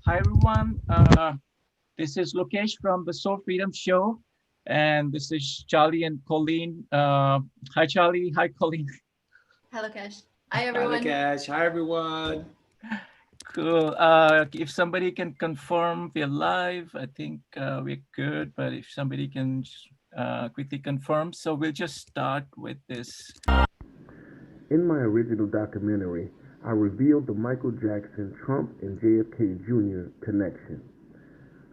Hi everyone. This is Lokesh from the Soul Freedom Show, and this is Charlie and Colleen. Hi Charlie. Hi Colleen. Hello, Cash. Hi, everyone. Hi, Lokesh. Hi, everyone. Cool. If somebody can confirm we're live, I think we're good. But if somebody can quickly confirm, so we'll just start with this. In my original documentary, I revealed the Michael Jackson, Trump, and JFK Jr connection.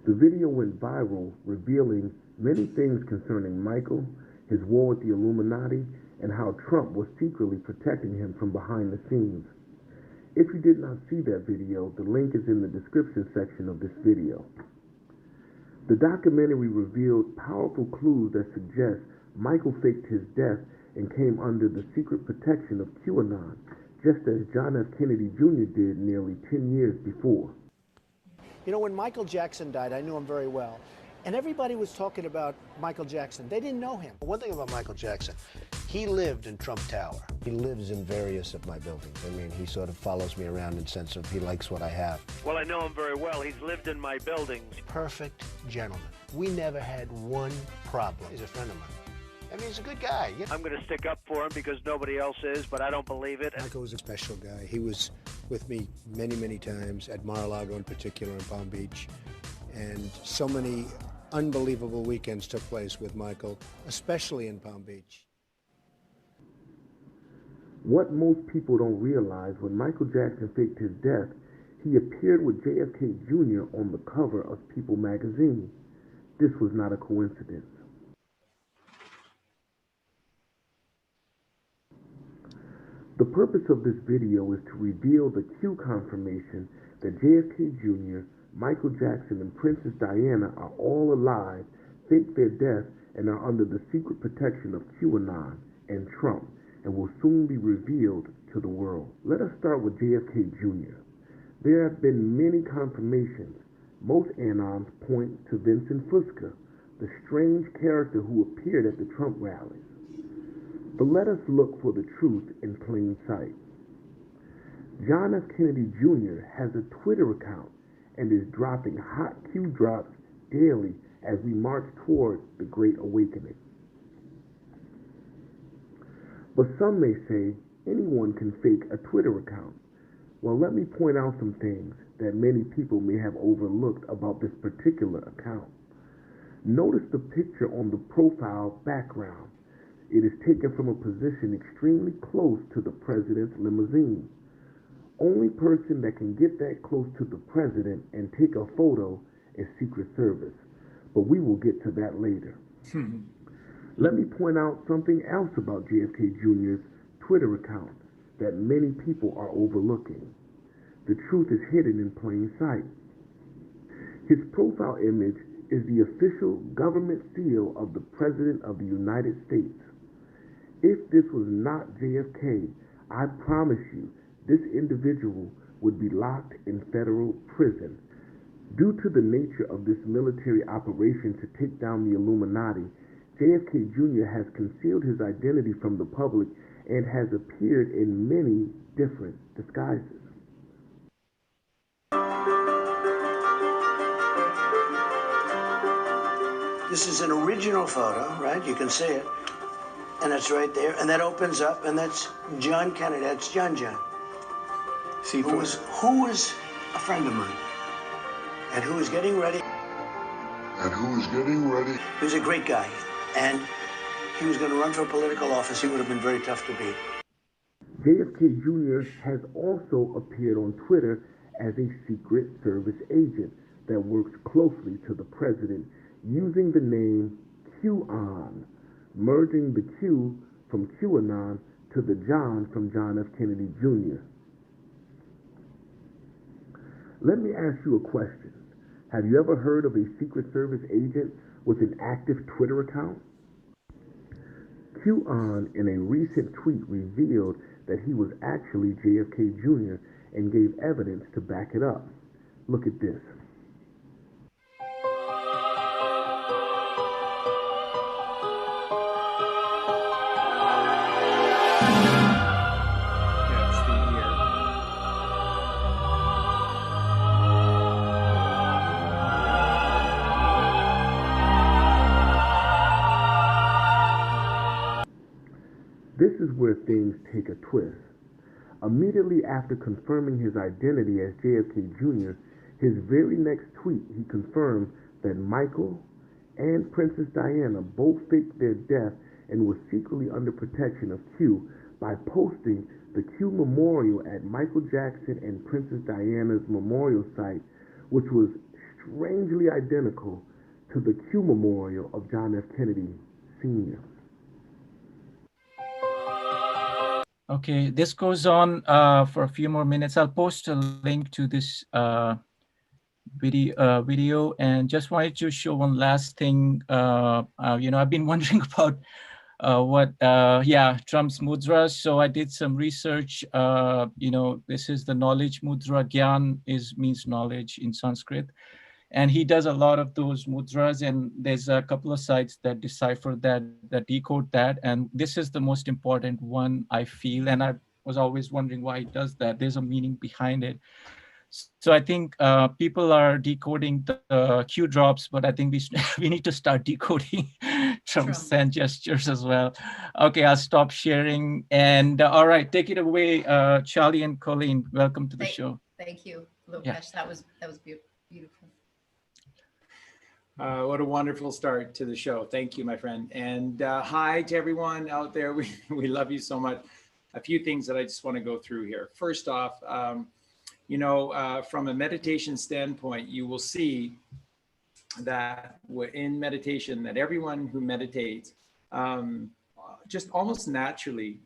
The video went viral, revealing many things concerning Michael, his war with the Illuminati, and how Trump was secretly protecting him from behind the scenes. If you did not see that video, the link is in the description section of this video. The documentary revealed powerful clues that suggest Michael faked his death and came under the secret protection of QAnon, just as John F. Kennedy Jr. did nearly 10 years before. You know, when Michael Jackson died, I knew him very well. And everybody was talking about Michael Jackson. They didn't know him. One thing about Michael Jackson, he lived in Trump Tower. He lives in various of my buildings. I mean, he sort of follows me around in the sense of he likes what I have. Well, I know him very well. He's lived in my buildings. Perfect gentleman. We never had one problem. He's a friend of mine. I mean, he's a good guy. I'm going to stick up for him because nobody else is, but I don't believe it. Michael was a special guy. He was with me many, many times, at Mar-a-Lago in particular, in Palm Beach. And so many unbelievable weekends took place with Michael, especially in Palm Beach. What most people don't realize, when Michael Jackson faked his death, he appeared with JFK Jr. on the cover of People magazine. This was not a coincidence. The purpose of this video is to reveal the Q confirmation that JFK Jr., Michael Jackson, and Princess Diana are all alive, faked their death, and are under the secret protection of QAnon and Trump, and will soon be revealed to the world. Let us start with JFK Jr. There have been many confirmations. Most anons point to Vincent Fusca, the strange character who appeared at the Trump rallies. But let us look for the truth in plain sight. John F. Kennedy Jr. has a Twitter account and is dropping hot Q drops daily as we march toward the Great Awakening. But some may say anyone can fake a Twitter account. Well, let me point out some things that many people may have overlooked about this particular account. Notice the picture on the profile background. It is taken from a position extremely close to the president's limousine. Only person that can get that close to the president and take a photo is Secret Service, but we will get to that later. Let me point out something else about JFK Jr.'s Twitter account that many people are overlooking. The truth is hidden in plain sight. His profile image is the official government seal of the President of the United States. If this was not JFK, I promise you, this individual would be locked in federal prison. Due to the nature of this military operation to take down the Illuminati, JFK Jr. has concealed his identity from the public and has appeared in many different disguises. This is an original photo, right? You can see it. And it's right there. And that opens up, and that's John Kennedy. That's John. See, who was a friend of mine, and who was getting ready. He was a great guy, and he was going to run for political office. He would have been very tough to beat. JFK Jr. has also appeared on Twitter as a Secret Service agent that works closely to the president using the name QAnon, merging the Q from QAnon to the John from John F. Kennedy Jr. Let me ask you a question. Have you ever heard of a Secret Service agent with an active Twitter account? QAnon in a recent tweet revealed that he was actually JFK Jr. and gave evidence to back it up. Look at this. is where things take a twist. Immediately after confirming his identity as JFK Jr., his very next tweet, he confirmed that Michael and Princess Diana both faked their death and were secretly under protection of Q by posting the Q memorial at Michael Jackson and Princess Diana's memorial site, which was strangely identical to the Q memorial of John F. Kennedy Sr. Okay, this goes on for a few more minutes. I'll post a link to this video, and just wanted to show one last thing. I've been wondering about Trump's mudras. So I did some research. This is the knowledge mudra. Gyan means knowledge in Sanskrit. And he does a lot of those mudras, and there's a couple of sites that decipher that decode that. And this is the most important one, I feel. And I was always wondering why he does that. There's a meaning behind it. So I think people are decoding the Q drops, but I think we need to start decoding Trump's hand gestures as well. Okay, I'll stop sharing. And all right, take it away, Charlie and Colleen. Welcome to the show. Thank you, Lokesh. Yeah. That was beautiful. What a wonderful start to the show. Thank you, my friend. And hi to everyone out there. We love you so much. A few things that I just want to go through here. First off, from a meditation standpoint, you will see that in meditation, that everyone who meditates just almost naturally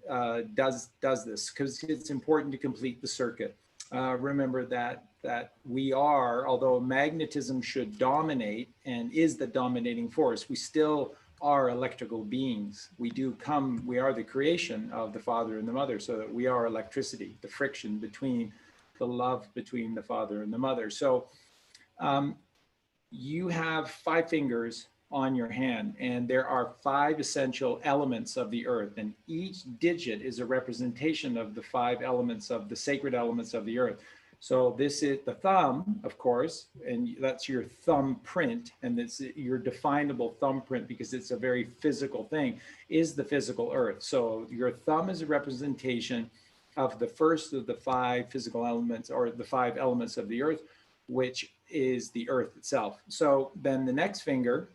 does this, because it's important to complete the circuit. Remember that we are, although magnetism should dominate and is the dominating force, we still are electrical beings. We are the creation of the Father and the Mother, so that we are electricity, the friction between the love between the Father and the Mother. So you have 5 fingers on your hand, and there are 5 essential elements of the earth, and each digit is a representation of the 5 elements of the sacred elements of the earth. So this is the thumb, of course, and that's your thumb print, and it's your definable thumbprint because it's a very physical thing, is the physical earth. So your thumb is a representation of the first of the 5 physical elements, or the 5 elements of the earth, which is the earth itself. So then the next finger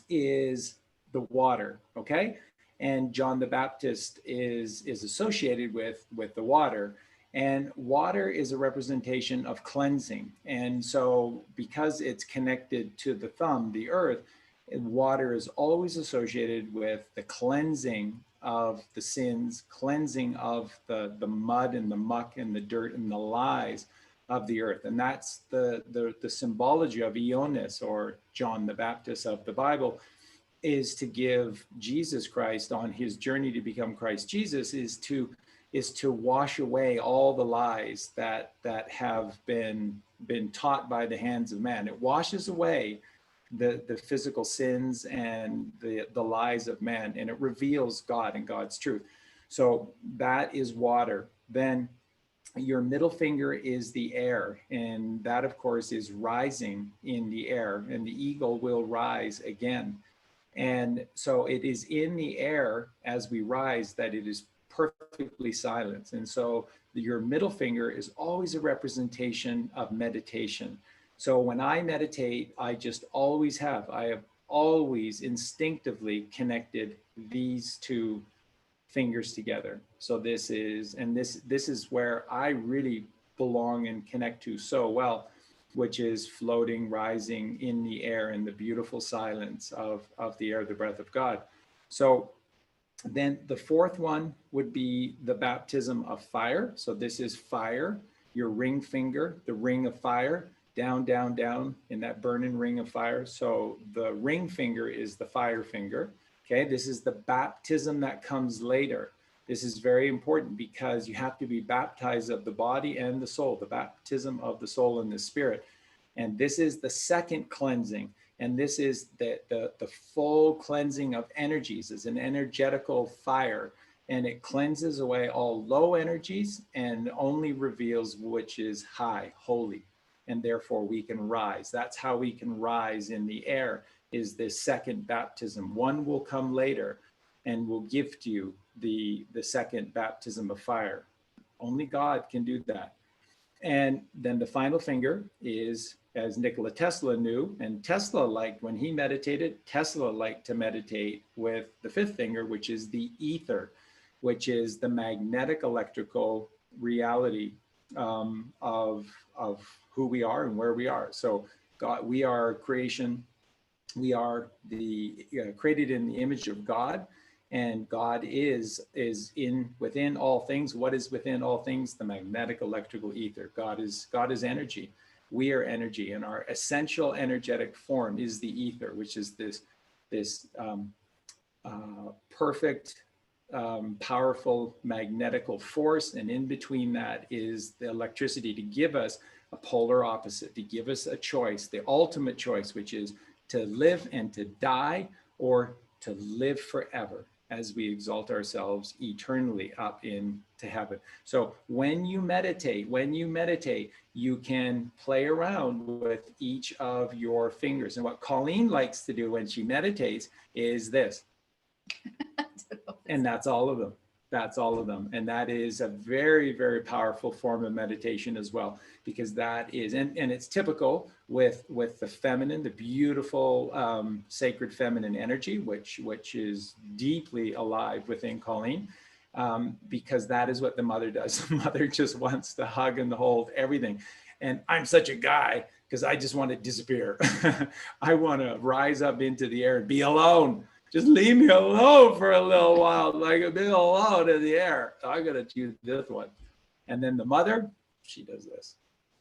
is the water, okay? And John the Baptist is associated with the water. And water is a representation of cleansing. And so because it's connected to the thumb, the earth, water is always associated with the cleansing of the sins, cleansing of the mud and the muck and the dirt and the lies of the earth. And that's the symbology of Ionis, or John the Baptist of the Bible, is to give Jesus Christ on his journey to become Christ Jesus, is to wash away all the lies that have been taught by the hands of man. It washes away the physical sins and the lies of man, and it reveals God and God's truth. So that is water. Then your middle finger is the air, and that of course is rising in the air, and the eagle will rise again. And so it is in the air as we rise that it is perfectly silent. And so your middle finger is always a representation of meditation. So when I meditate, I have always instinctively connected these 2 fingers together. So this is where I really belong and connect to so well, which is floating, rising in the air in the beautiful silence of the air, the breath of God. So then the 4th one would be the baptism of fire. So this is fire, your ring finger, the ring of fire, down, down, down in that burning ring of fire. So the ring finger is the fire finger. Okay, this is the baptism that comes later. This is very important because you have to be baptized of the body and the soul, the baptism of the soul and the spirit. And this is the second cleansing. And this is the full cleansing of energies. It's an energetical fire, and it cleanses away all low energies and only reveals which is high, holy. And therefore we can rise. That's how we can rise in the air, is this second baptism. One will come later and will gift you the second baptism of fire. Only God can do that. And then the final finger is, as Nikola Tesla knew, and Tesla liked when he meditated, Tesla liked to meditate with the fifth finger, which is the ether, which is the magnetic electrical reality of who we are and where we are. So God, we are creation. We are the created in the image of God, and God is in within all things. What is within all things? The magnetic electrical ether. God is energy. We are energy, and our essential energetic form is the ether, which is this perfect, powerful magnetical force, and in between that is the electricity to give us a polar opposite, to give us a choice, the ultimate choice, which is to live and to die, or to live forever as we exalt ourselves eternally up into heaven. So when you meditate, you can play around with each of your fingers. And what Colleen likes to do when she meditates is this. And that's all of them. That's all of them. And that is a very, very powerful form of meditation as well, because that is, and it's typical with the feminine, the beautiful sacred feminine energy, which is deeply alive within Colleen, because that is what the mother does. The mother just wants to hug and hold everything. And I'm such a guy because I just want to disappear. I want to rise up into the air and be alone. Just leave me alone for a little while, like a bit alone in the air. So I got to choose this one. And then the mother, she does this.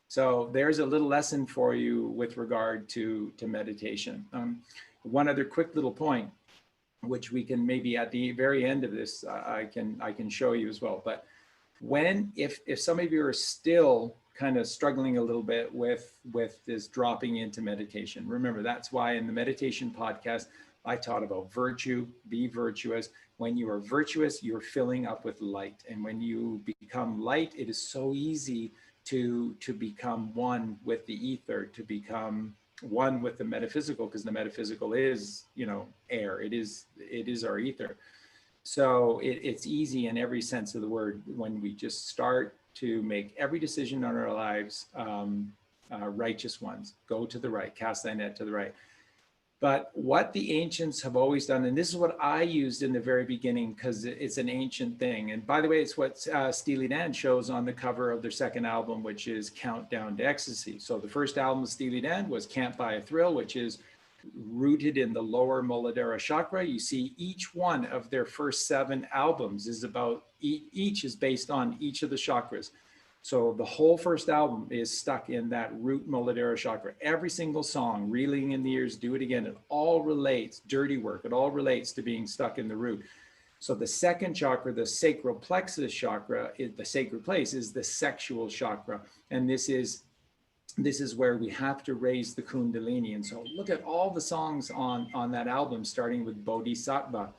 So there's a little lesson for you with regard to meditation. One other quick little point, which we can maybe at the very end of this, I can show you as well. But if some of you are still kind of struggling a little bit with this dropping into meditation, remember, that's why in the meditation podcast, I taught about virtue, be virtuous. When you are virtuous, you're filling up with light. And when you become light, it is so easy to become one with the ether, to become one with the metaphysical, because the metaphysical is, air. It is our ether. So it's easy in every sense of the word when we just start to make every decision on our lives righteous ones. Go to the right, cast thy net to the right. But what the ancients have always done, and this is what I used in the very beginning because it's an ancient thing. And by the way, it's what Steely Dan shows on the cover of their second album, which is Countdown to Ecstasy. So the first album of Steely Dan was Can't Buy a Thrill, which is rooted in the lower Muladhara chakra. You see each one of their first 7 albums is about, each is based on each of the chakras. So the whole first album is stuck in that root Muladhara chakra. Every single song, Reeling in the Years, Do It Again, it all relates, Dirty Work, it all relates to being stuck in the root. So the second chakra, the sacral plexus chakra, the sacred place, is the sexual chakra. And this is where we have to raise the Kundalini. And so look at all the songs on that album, starting with Bodhisattva.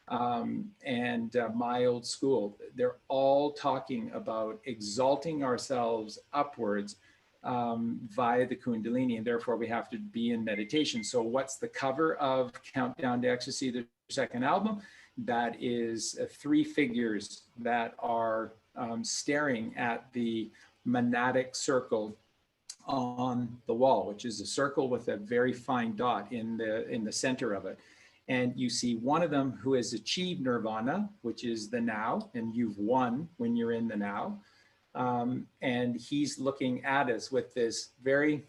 And My Old School, they're all talking about exalting ourselves upwards via the Kundalini, and therefore we have to be in meditation. So what's the cover of Countdown to Ecstasy, the second album? That is 3 figures that are staring at the monadic circle on the wall, which is a circle with a very fine dot in the center of it. And you see one of them who has achieved nirvana, which is the now, and you've won when you're in the now. And he's looking at us with this very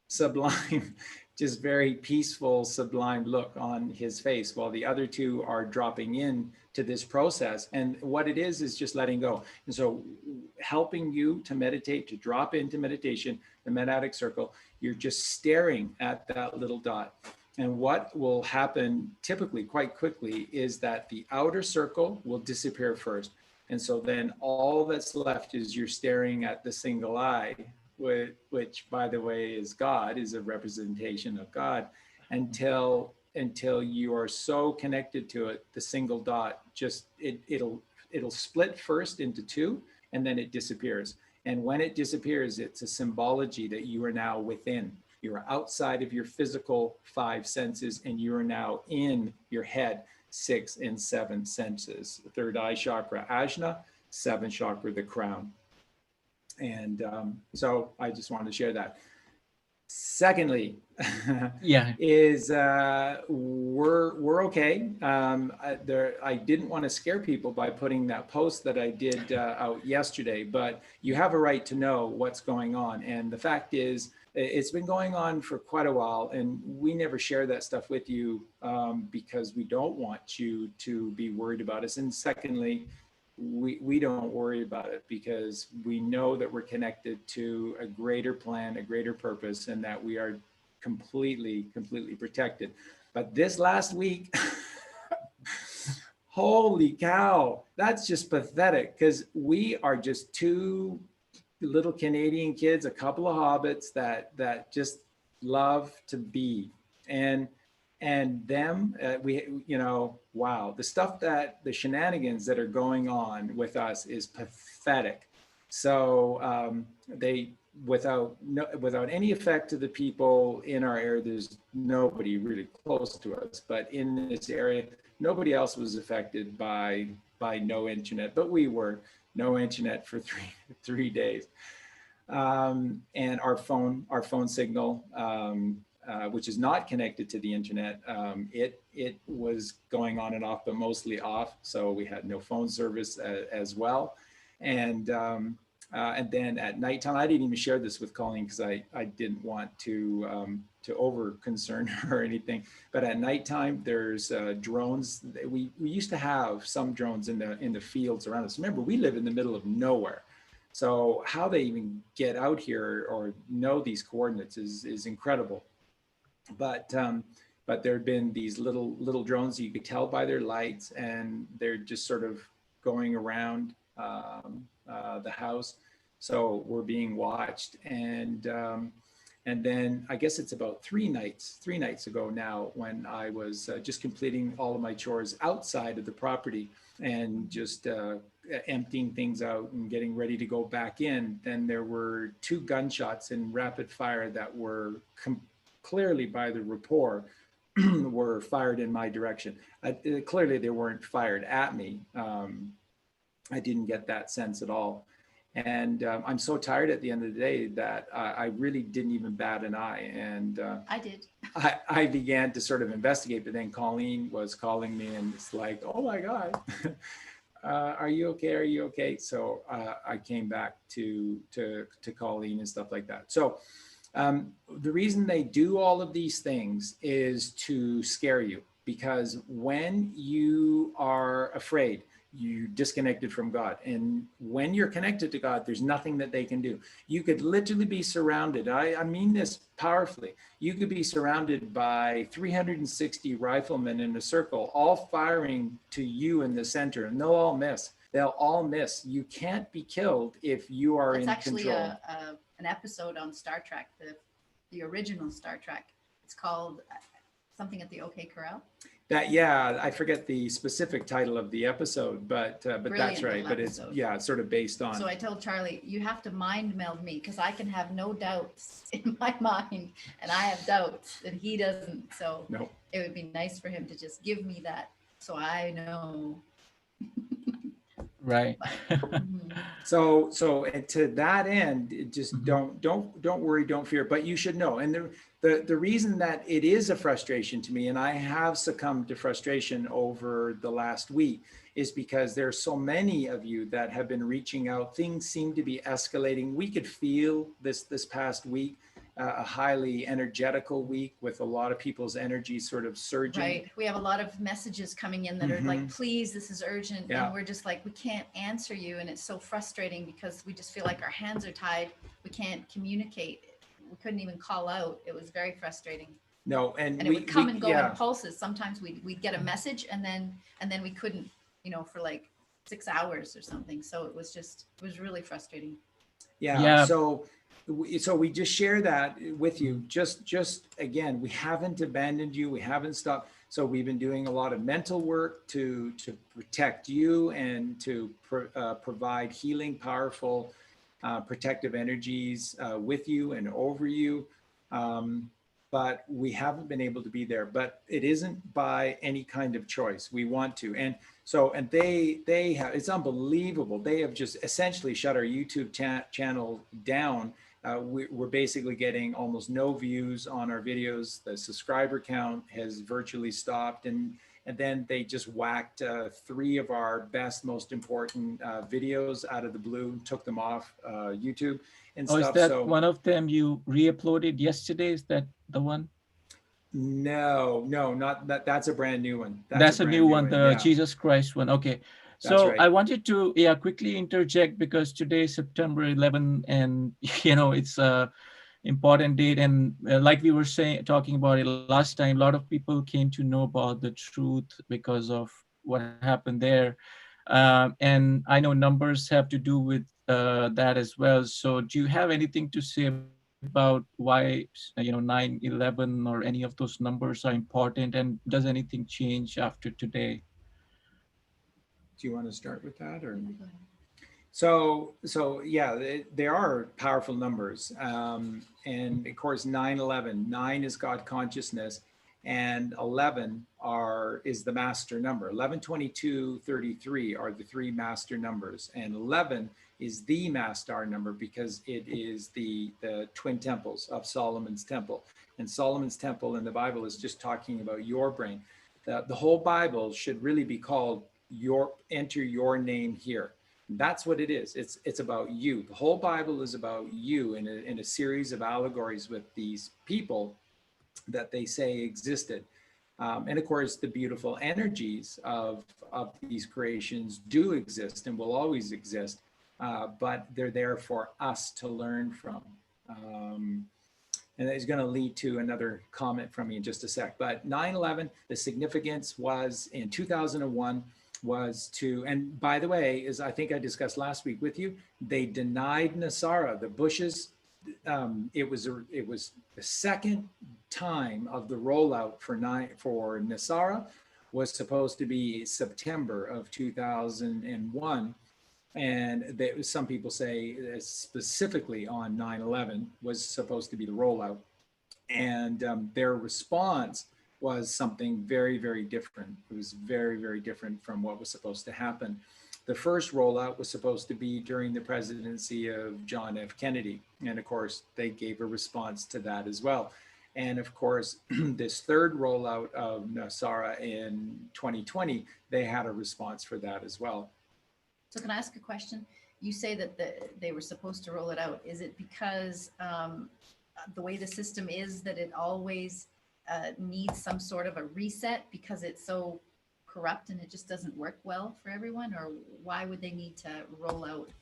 sublime, just very peaceful, sublime look on his face, while the other 2 are dropping in to this process. And what it is just letting go. And so helping you to meditate, to drop into meditation, the monadic circle, you're just staring at that little dot. And what will happen typically quite quickly is that the outer circle will disappear first. And so then all that's left is you're staring at the single eye, which by the way is God, is a representation of God, until you are so connected to it, the single dot just, it'll split first into 2 and then it disappears. And when it disappears, it's a symbology that you are now within. You're outside of your physical 5 senses and you're now in your head. 6, and 7 senses. The third eye chakra, ajna, seventh chakra, the crown. And so I just wanted to share that. Secondly, Yeah. is we're okay. I didn't want to scare people by putting that post that I did out yesterday, but you have a right to know what's going on. And the fact is, it's been going on for quite a while, and we never share that stuff with you because we don't want you to be worried about us. And secondly, we don't worry about it because we know that we're connected to a greater plan, a greater purpose, and that we are completely protected. But this last week, holy cow, that's just pathetic, because we are just two little Canadian kids, a couple of hobbits that just love to be. And them, wow, the stuff the shenanigans that are going on with us is pathetic. So they, without any effect to the people in our area, there's nobody really close to us, but in this area, nobody else was affected by no internet, but we were. No internet for three days. And our phone signal, which is not connected to the internet, it was going on and off, but mostly off. So we had no phone service as well. And then at nighttime, I didn't even share this with Colleen because I didn't want to over concern her or anything. But at nighttime, there's drones. We used to have some drones in the fields around us. Remember, we live in the middle of nowhere. So how they even get out here or know these coordinates is incredible. But there had been these little drones you could tell by their lights, and they're just sort of going around the house. So we're being watched, and then I guess it's about three nights ago now, when I was just completing all of my chores outside of the property and just emptying things out and getting ready to go back in. Then there were 2 gunshots in rapid fire that were clearly, by the rapport, were fired in my direction. Clearly they weren't fired at me. I didn't get that sense at all. And I'm so tired at the end of the day that I really didn't even bat an eye. And I did. I began to sort of investigate, but then Colleen was calling me, and it's like, oh my God, are you okay? Are you okay? So I came back to Colleen and stuff like that. So the reason they do all of these things is to scare you, because when you are afraid, you disconnected from God. And when you're connected to God, there's nothing that they can do. You could literally be surrounded. I mean this powerfully. You could be surrounded by 360 riflemen in a circle, all firing to you in the center, and they'll all miss. They'll all miss. You can't be killed if you are in control. It's actually an episode on Star Trek, the original Star Trek. It's called something at the OK Corral. I forget the specific title of the episode, but that's right. But it's it's sort of based on. So I told Charlie, you have to mind meld me, because I can have no doubts in my mind, and I have doubts and he doesn't. So nope. It would be nice for him to just give me that, so I know. Right. So to that end, just don't worry, don't fear, but you should know. And the reason that it is a frustration to me, and I have succumbed to frustration over the last week, is because there are so many of you that have been reaching out. Things seem to be escalating. We could feel this past week, a highly energetical week with a lot of people's energy sort of surging. Right. We have a lot of messages coming in that are like, please, this is urgent. Yeah. And we're just like, we can't answer you. And it's so frustrating because we just feel like our hands are tied. We can't communicate. We couldn't even call out. It was very frustrating. No, and it would come and go in pulses. Sometimes we'd get a message and then we couldn't, for like 6 hours or something. So it was really frustrating. Yeah. So we just share that with you. Just again, we haven't abandoned you. We haven't stopped. So we've been doing a lot of mental work to protect you and to provide healing, powerful, protective energies with you and over you. but we haven't been able to be there. But it isn't by any kind of choice. We want to. And so, and they have, it's unbelievable. They have just essentially shut our YouTube channel down. We're basically getting almost no views on our videos. The subscriber count has virtually stopped. And then they just whacked 3 of our best, most important videos out of the blue, took them off YouTube and stuff. Is that so one of them you re-uploaded yesterday? Is that the one? No, not that. That's a brand new one. That's a new one, the yeah. Jesus Christ one. Okay. That's So right. I wanted to quickly interject because today is September 11 and it's a important date, and like we were talking about it last time, a lot of people came to know about the truth because of what happened there. And I know numbers have to do with that as well. So do you have anything to say about why 9/11 or any of those numbers are important, and does anything change after today? Do you want to start with that, or? So yeah, they are powerful numbers. And of course, 9/11, 9 is God consciousness, and 11 is the master number. 11, 22, 33 are the 3 master numbers, and 11 is the master number because it is the twin temples of Solomon's temple. And Solomon's temple in the Bible is just talking about your brain. The whole Bible should really be called enter your name here. That's what it is. It's about you. The whole Bible is about you in a series of allegories with these people that they say existed. And of course, the beautiful energies of these creations do exist and will always exist, but they're there for us to learn from. And it's going to lead to another comment from me in just a sec. But 9/11, the significance was in 2001 was to, and by the way, as I think I discussed last week with you, they denied Nasara, the Bushes. It was the second time of the rollout for Nasara was supposed to be September of 2001. And some people say specifically on 9/11 was supposed to be the rollout. And their response was something very, very different. It was very, very different from what was supposed to happen. The first rollout was supposed to be during the presidency of John F. Kennedy. And of course, they gave a response to that as well. And of course, this third rollout of Nasara in 2020, they had a response for that as well. So can I ask a question? You say that they were supposed to roll it out. Is it because the way the system is that it always needs some sort of a reset because it's so corrupt and it just doesn't work well for everyone? Or why would they need to roll out?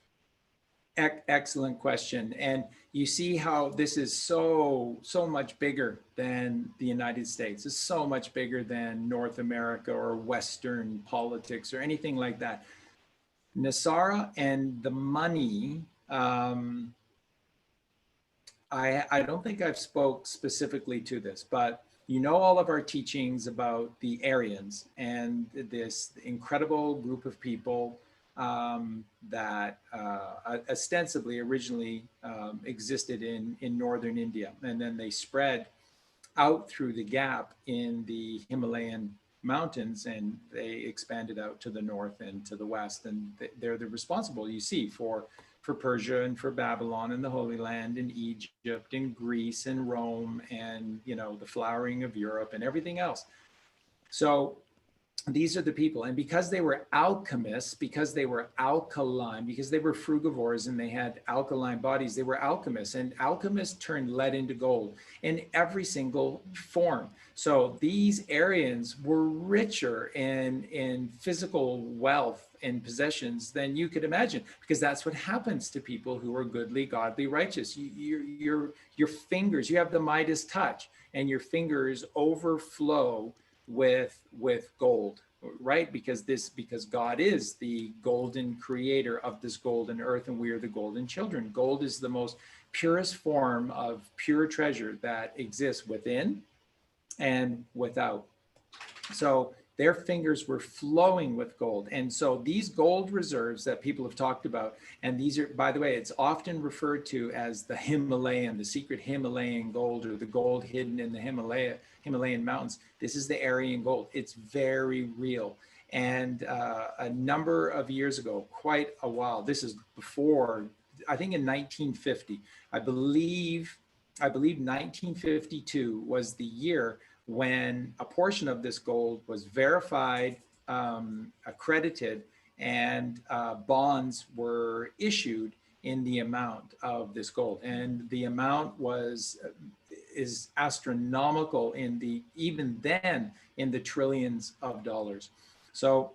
Excellent question. And you see how this is so much bigger than the United States. It's so much bigger than North America or Western politics or anything like that. Nasara and the money, I don't think I've spoke specifically to this, but all of our teachings about the Aryans and this incredible group of people that ostensibly originally existed in northern India, and then they spread out through the gap in the Himalayan mountains, and they expanded out to the north and to the west, and they're the responsible, you see, for Persia and for Babylon and the Holy Land and Egypt and Greece and Rome and the flowering of Europe and everything else. So these are the people, and because they were alchemists, because they were alkaline, because they were frugivores and they had alkaline bodies, they were alchemists, and alchemists turned lead into gold in every single form. So these Aryans were richer in physical wealth and possessions than you could imagine, because that's what happens to people who are goodly, godly, righteous. Your fingers, you have the Midas touch, and your fingers overflow with gold, right? Because God is the golden creator of this golden earth, and we are the golden children. Gold is the most purest form of pure treasure that exists within and without. So their fingers were flowing with gold. And so these gold reserves that people have talked about, and these are, by the way, it's often referred to as the Himalayan, the secret Himalayan gold, or the gold hidden in the Himalayan mountains. This is the Aryan gold. It's very real. And a number of years ago, quite a while, this is before, I think in 1950, I believe 1952 was the year when a portion of this gold was verified, accredited, and bonds were issued in the amount of this gold. And the amount is astronomical even then in the trillions of dollars. So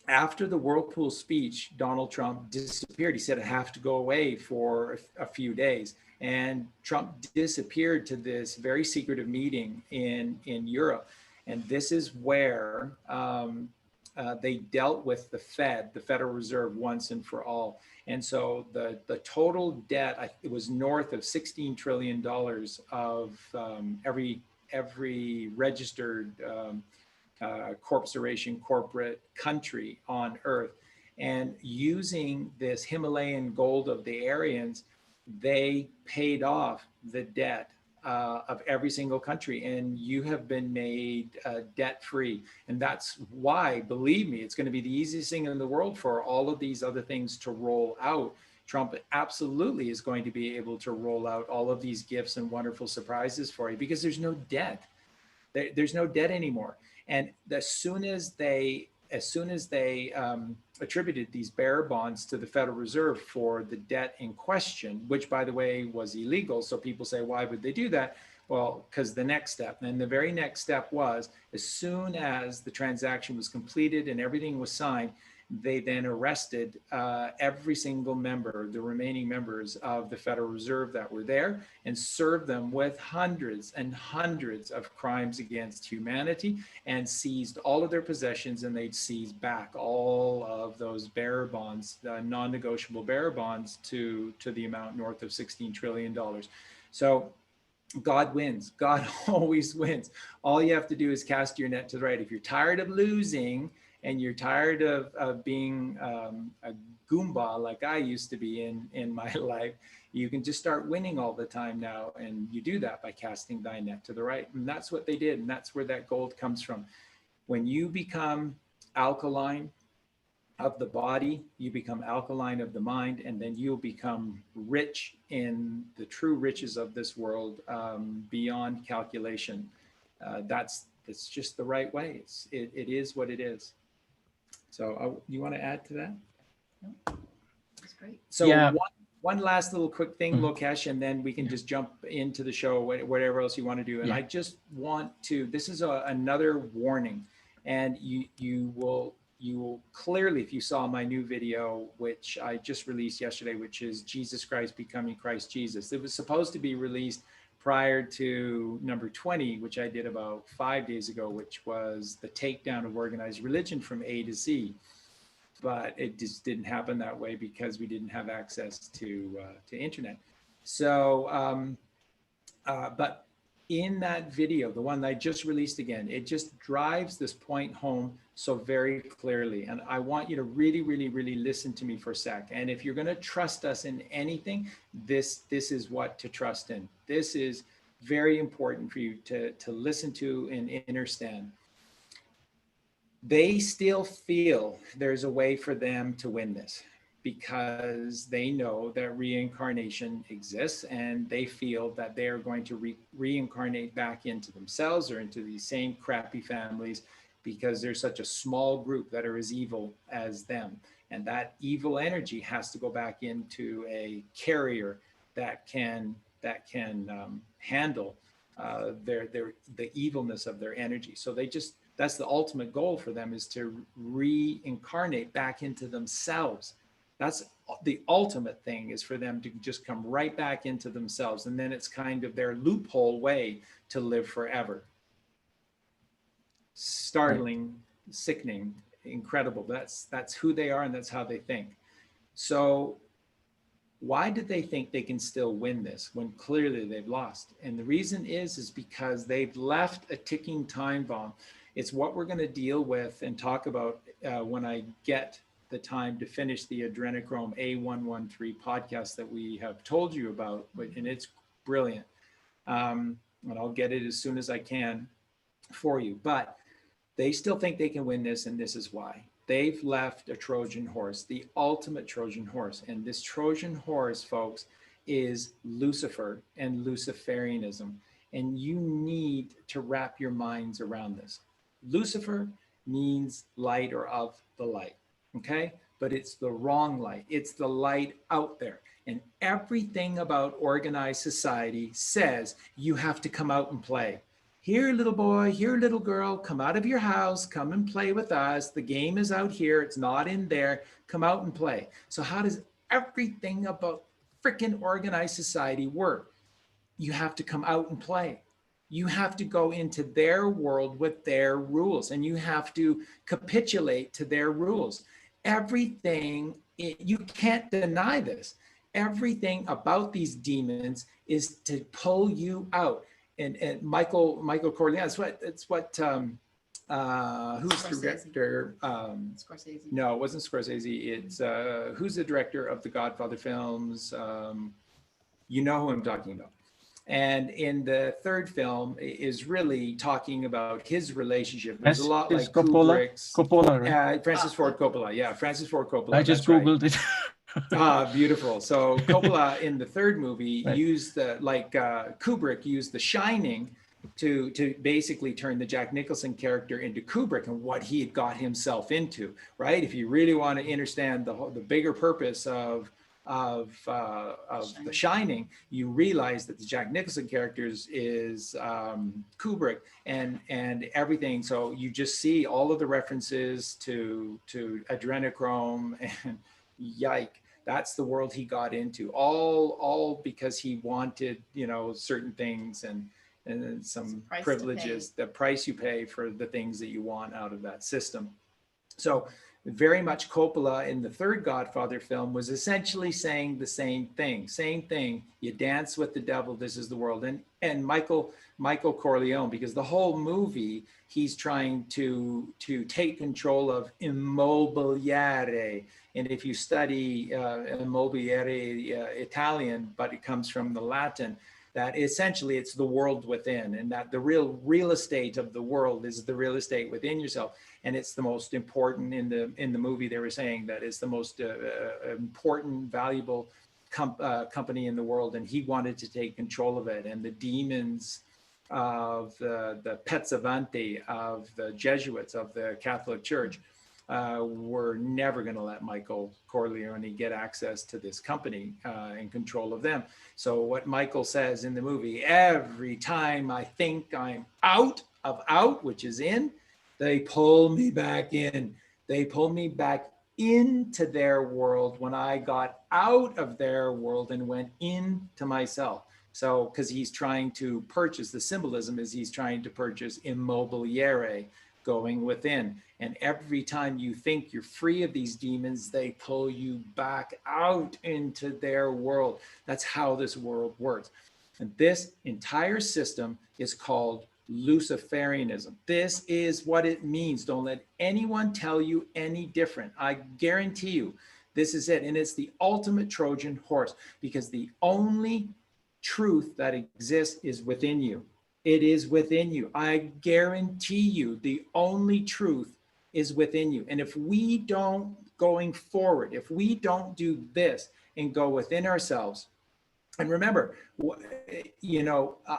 after the Whirlpool speech, Donald Trump disappeared. He said, I have to go away for a few days. And Trump disappeared to this very secretive meeting in Europe. And this is where they dealt with the Fed, the Federal Reserve, once and for all. And so the total debt, it was north of $16 trillion of every registered corporation, corporate country on earth. And using this Himalayan gold of the Aryans, they paid off the debt of every single country, and you have been made debt-free. And that's why, believe me, it's going to be the easiest thing in the world for all of these other things to roll out. Trump absolutely is going to be able to roll out all of these gifts and wonderful surprises for you, because there's no debt. There's no debt anymore. And as soon as they attributed these bearer bonds to the Federal Reserve for the debt in question, which, by the way, was illegal. So people say, why would they do that? Well, because the next step, and the very next step was, as soon as the transaction was completed and everything was signed, they then arrested every single member, the remaining members of the Federal Reserve that were there, and served them with hundreds and hundreds of crimes against humanity, and seized all of their possessions, and they'd seized back all of those bearer bonds, non-negotiable bearer bonds, to the amount north of $16 trillion. So God wins. God always wins. All you have to do is cast your net to the right. If you're tired of losing, and you're tired of being a Goomba like I used to be in my life, you can just start winning all the time now. And you do that by casting thy net to the right. And that's what they did. And that's where that gold comes from. When you become alkaline of the body, you become alkaline of the mind, and then you'll become rich in the true riches of this world, beyond calculation. That's just the right way. It is what it is. So you want to add to that? That's great. So yeah. One last little quick thing, Lokesh, and then we can just jump into the show, whatever else you want to do. And I just want to, this is another warning, and you will clearly, if you saw my new video, which I just released yesterday, which is Jesus Christ Becoming Christ Jesus. It was supposed to be released prior to number 20, which I did about 5 days ago, which was the takedown of organized religion from A to Z. But it just didn't happen that way because we didn't have access to internet. So, but in that video, the one that I just released again, it just drives this point home so very clearly. And I want you to really, really, really listen to me for a sec. And if you're going to trust us in anything, this is what to trust in. This is very important for you to listen to and understand. They still feel there's a way for them to win this, because they know that reincarnation exists, and they feel that they are going to reincarnate back into themselves or into these same crappy families, because there's such a small group that are as evil as them. And that evil energy has to go back into a carrier that can handle the evilness of their energy. So that's the ultimate goal for them, is to reincarnate back into themselves. That's the ultimate thing, is for them to just come right back into themselves. And then it's kind of their loophole way to live forever. Startling, sickening, incredible. That's who they are, and that's how they think. So why do they think they can still win this when clearly they've lost? And the reason is because they've left a ticking time bomb. It's what we're going to deal with and talk about when I get the time to finish the adrenochrome A113 podcast that we have told you about, and it's brilliant. And I'll get it as soon as I can for you. But they still think they can win this, and this is why. They've left a Trojan horse, the ultimate Trojan horse. And this Trojan horse, folks, is Lucifer and Luciferianism. And you need to wrap your minds around this. Lucifer means light or of the light, okay? But it's the wrong light. It's the light out there. And everything about organized society says you have to come out and play. Here, little boy, here, little girl, come out of your house, come and play with us. The game is out here. It's not in there. Come out and play. So how does everything about freaking organized society work? You have to come out and play. You have to go into their world with their rules, and you have to capitulate to their rules. Everything, you can't deny this. Everything about these demons is to pull you out. And Michael Corleone, it's what who's Scorsese. The director? Scorsese. No, it wasn't Scorsese. It's who's the director of the Godfather films? You know who I'm talking about. And in the third film is really talking about his relationship. It's a lot like Kubrick's. Coppola, right? Francis Ford Coppola. Yeah, Francis Ford Coppola. I just Googled it. Beautiful. So Coppola in the third movie used Kubrick used The Shining to basically turn the Jack Nicholson character into Kubrick and what he had got himself into, right? If you really want to understand the bigger purpose of The Shining, you realize that the Jack Nicholson characters is Kubrick and everything. So you just see all of the references to adrenochrome and yike. That's the world he got into, all because he wanted, certain things and some privileges, the price you pay for the things that you want out of that system. So very much Coppola in the third Godfather film was essentially saying the same thing. You dance with the devil, this is the world. And Michael Corleone, because the whole movie, he's trying to take control of immobiliare. And if you study immobiliare Italian, but it comes from the Latin, that essentially it's the world within, and that the real estate of the world is the real estate within yourself. And it's the most important in the movie. They were saying that it's the most important, valuable company in the world, and he wanted to take control of it. And the demons of the Pezzavante, of the Jesuits, of the Catholic Church, were never going to let Michael Corleone get access to this company and control of them. So what Michael says in the movie, every time I think I'm out, which is in, they pull me back in. They pull me back into their world when I got out of their world and went into myself. So, because he's trying to purchase, the symbolism is he's trying to purchase immobiliare, going within. And every time you think you're free of these demons, they pull you back out into their world. That's how this world works. And this entire system is called Luciferianism. This is what it means. Don't let anyone tell you any different. I guarantee you, this is it. And it's the ultimate Trojan horse, because the only truth that exists is within you. It is within you. I guarantee you, the only truth is within you. And if we don't, going forward, if we don't do this and go within ourselves, and remember,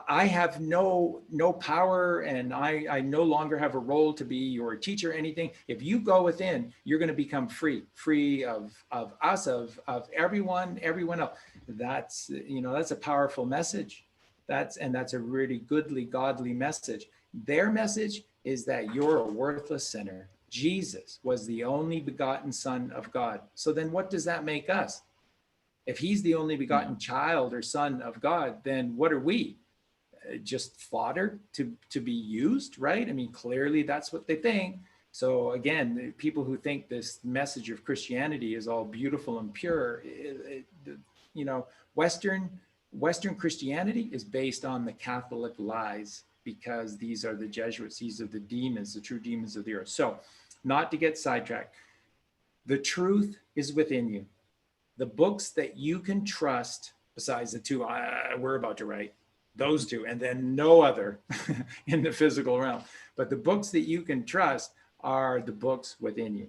I have no power, and I no longer have a role to be your teacher or anything. If you go within, you're going to become free of us, of everyone else. That's a powerful message. That's a really goodly, godly message. Their message is that you're a worthless sinner. Jesus was the only begotten Son of God. So then what does that make us? If he's the only begotten child or son of God, then what are we? Just fodder to be used, right? I mean, clearly that's what they think. So again, the people who think this message of Christianity is all beautiful and pure, Western Christianity is based on the Catholic lies. because these are the Jesuits. These are the demons, the true demons of the earth. So not to get sidetracked, the truth is within you. The books that you can trust, besides the two we're about to write, those two, and then no other in the physical realm. But the books that you can trust are the books within you,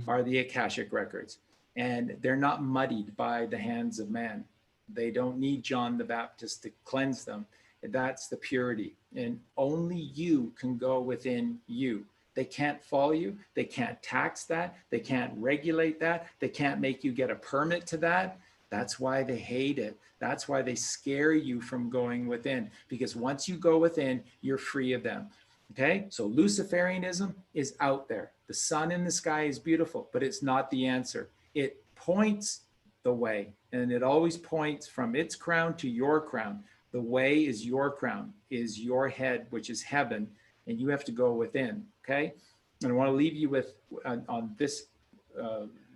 are the Akashic records. And they're not muddied by the hands of man. They don't need John the Baptist to cleanse them. That's the purity. And only you can go within you. They can't follow you. They can't tax that. They can't regulate that. They can't make you get a permit to that. That's why they hate it. That's why they scare you from going within, because once you go within, you're free of them. Okay, so Luciferianism is out there. The sun in the sky is beautiful, but it's not the answer. It points the way, and it always points from its crown to your crown. The way is your crown, is your head, which is heaven, and you have to go within. Okay, and I want to leave you with on this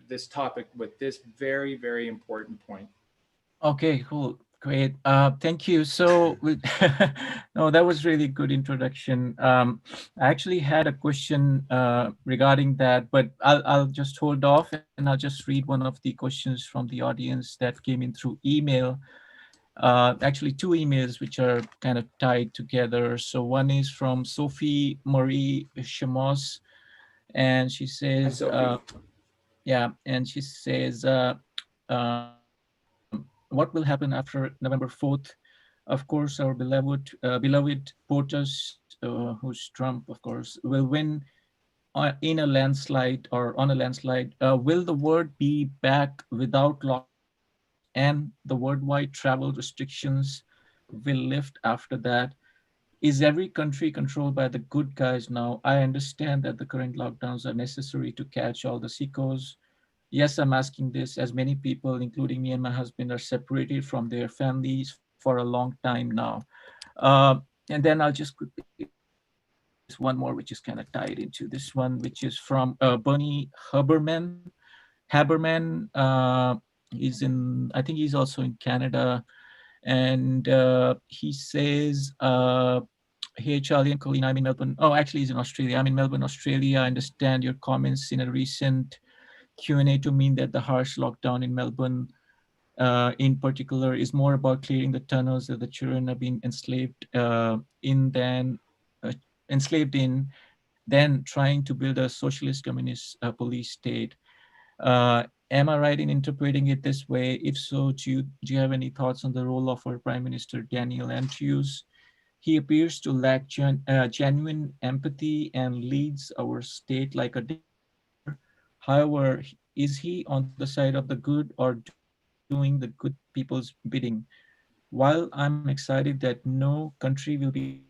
this topic with this very, very important point. Okay, cool. Great. Thank you. So, no, that was really good introduction. I actually had a question regarding that, but I'll just hold off and I'll just read one of the questions from the audience that came in through email. Actually, two emails which are kind of tied together. So one is from Sophie Marie Chamos, and she says, yeah, and she says, what will happen after November 4th? Of course, our beloved POTUS, who's Trump, of course, will win in a landslide or on a landslide. Will the world be back without lockdowns and the worldwide travel restrictions will lift after that? Is every country controlled by the good guys now? I understand that the current lockdowns are necessary to catch all the sickos. Yes, I'm asking this as many people, including me and my husband, are separated from their families for a long time now. And then I'll just quickly this one more, which is kind of tied into this one, which is from Bernie Haberman. Haberman, he's in, I think he's also in Canada. And he says, hey, Charlie and Colleen, I'm in Melbourne. Oh, actually, he's in Australia. I'm in Melbourne, Australia. I understand your comments in a recent Q&A to mean that the harsh lockdown in Melbourne in particular is more about clearing the tunnels that the children are being enslaved in than trying to build a socialist communist police state. Am I right in interpreting it this way? If so, do you have any thoughts on the role of our Prime Minister Daniel Andrews? He appears to lack genuine empathy and leads our state like a dictator. However, is he on the side of the good or doing the good people's bidding? While I'm excited that no country will be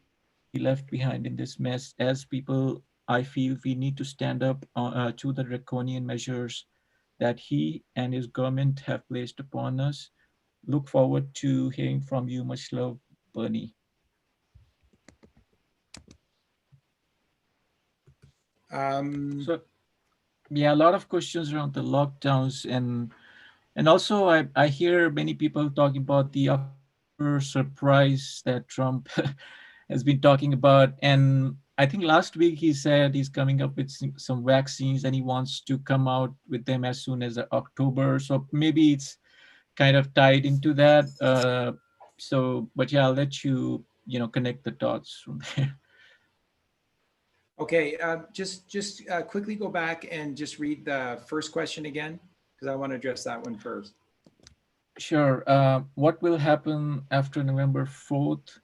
left behind in this mess, as people, I feel we need to stand up to the draconian measures that he and his government have placed upon us. Look forward to hearing from you. Much love, Bernie. So, yeah, a lot of questions around the lockdowns, and also I hear many people talking about the October surprise that Trump has been talking about. And I think last week he said he's coming up with some vaccines and he wants to come out with them as soon as October. So maybe it's kind of tied into that. But yeah, I'll let you, connect the dots from there. Okay, just quickly go back and just read the first question again, because I want to address that one first. Sure. What will happen after November 4th?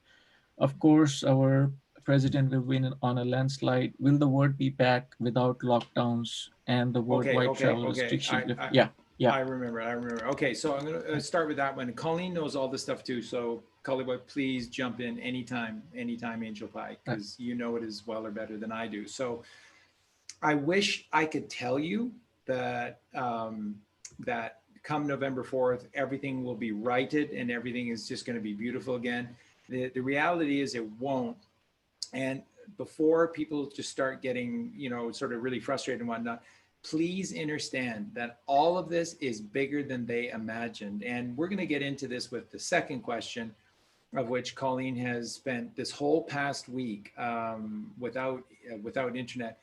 Of course, our president will win on a landslide. Will the world be back without lockdowns and the worldwide travel restrictions? Yeah. I remember. Okay, so I'm going to start with that one. Colleen knows all this stuff too. So Collywog, please jump in anytime, Angel Pie, because you know it as well or better than I do. So I wish I could tell you that that come November 4th, everything will be righted and everything is just going to be beautiful again. The reality is it won't. And before people just start getting, sort of really frustrated and whatnot, please understand that all of this is bigger than they imagined. And we're going to get into this with the second question. of which Colleen has spent this whole past week without internet,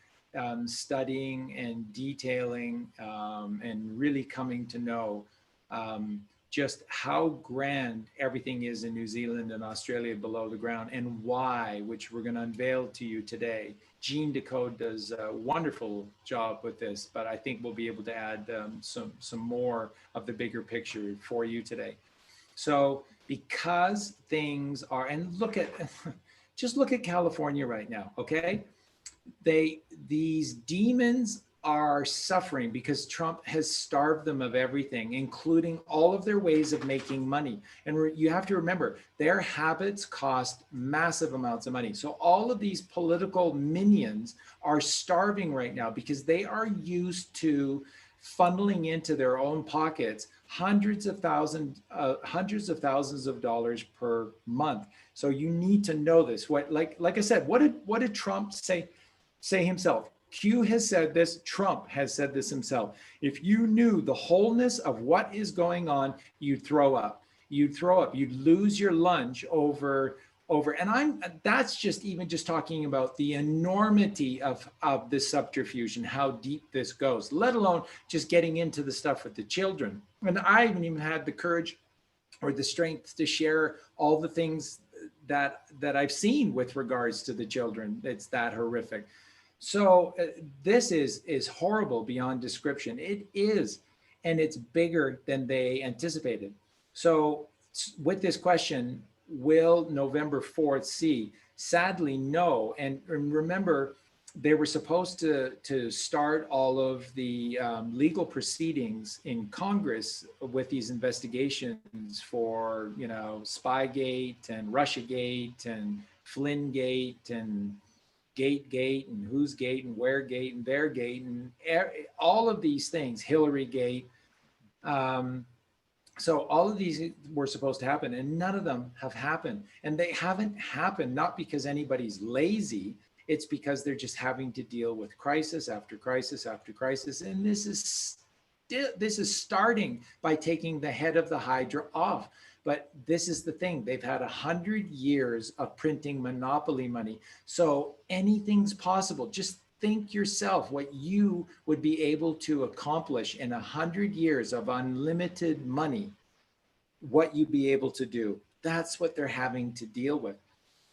studying and detailing and really coming to know just how grand everything is in New Zealand and Australia below the ground, and why, which we're going to unveil to you today. Jean Decode does a wonderful job with this, but I think we'll be able to add some more of the bigger picture for you today. So because things are, and just look at California right now, okay? These demons are suffering because Trump has starved them of everything, including all of their ways of making money. And you have to remember, their habits cost massive amounts of money. So all of these political minions are starving right now because they are used to funneling into their own pockets hundreds of thousands of dollars per month. So you need to know this. Like I said, what did Trump say himself? Q has said this, Trump has said this himself. If you knew the wholeness of what is going on, you'd throw up. You'd lose your lunch over, and that's just talking about the enormity of this subterfuge and how deep this goes, let alone just getting into the stuff with the children. And I haven't even had the courage or the strength to share all the things that I've seen with regards to the children. It's that horrific. So this is horrible beyond description. It is, and it's bigger than they anticipated. So with this question, will November 4th see? Sadly, no. And remember, they were supposed to start all of the legal proceedings in Congress with these investigations for, Spygate and Russiagate and Flynn-gate and Gate and who's gate and where gate and their gate and all of these things, Hillary Gate. So all of these were supposed to happen, and none of them have happened. And they haven't happened not because anybody's lazy. It's because they're just having to deal with crisis after crisis after crisis. And this is starting by taking the head of the Hydra off. But this is the thing. They've had 100 years of printing monopoly money. So anything's possible. Just think yourself what you would be able to accomplish in 100 years of unlimited money, what you'd be able to do. That's what they're having to deal with.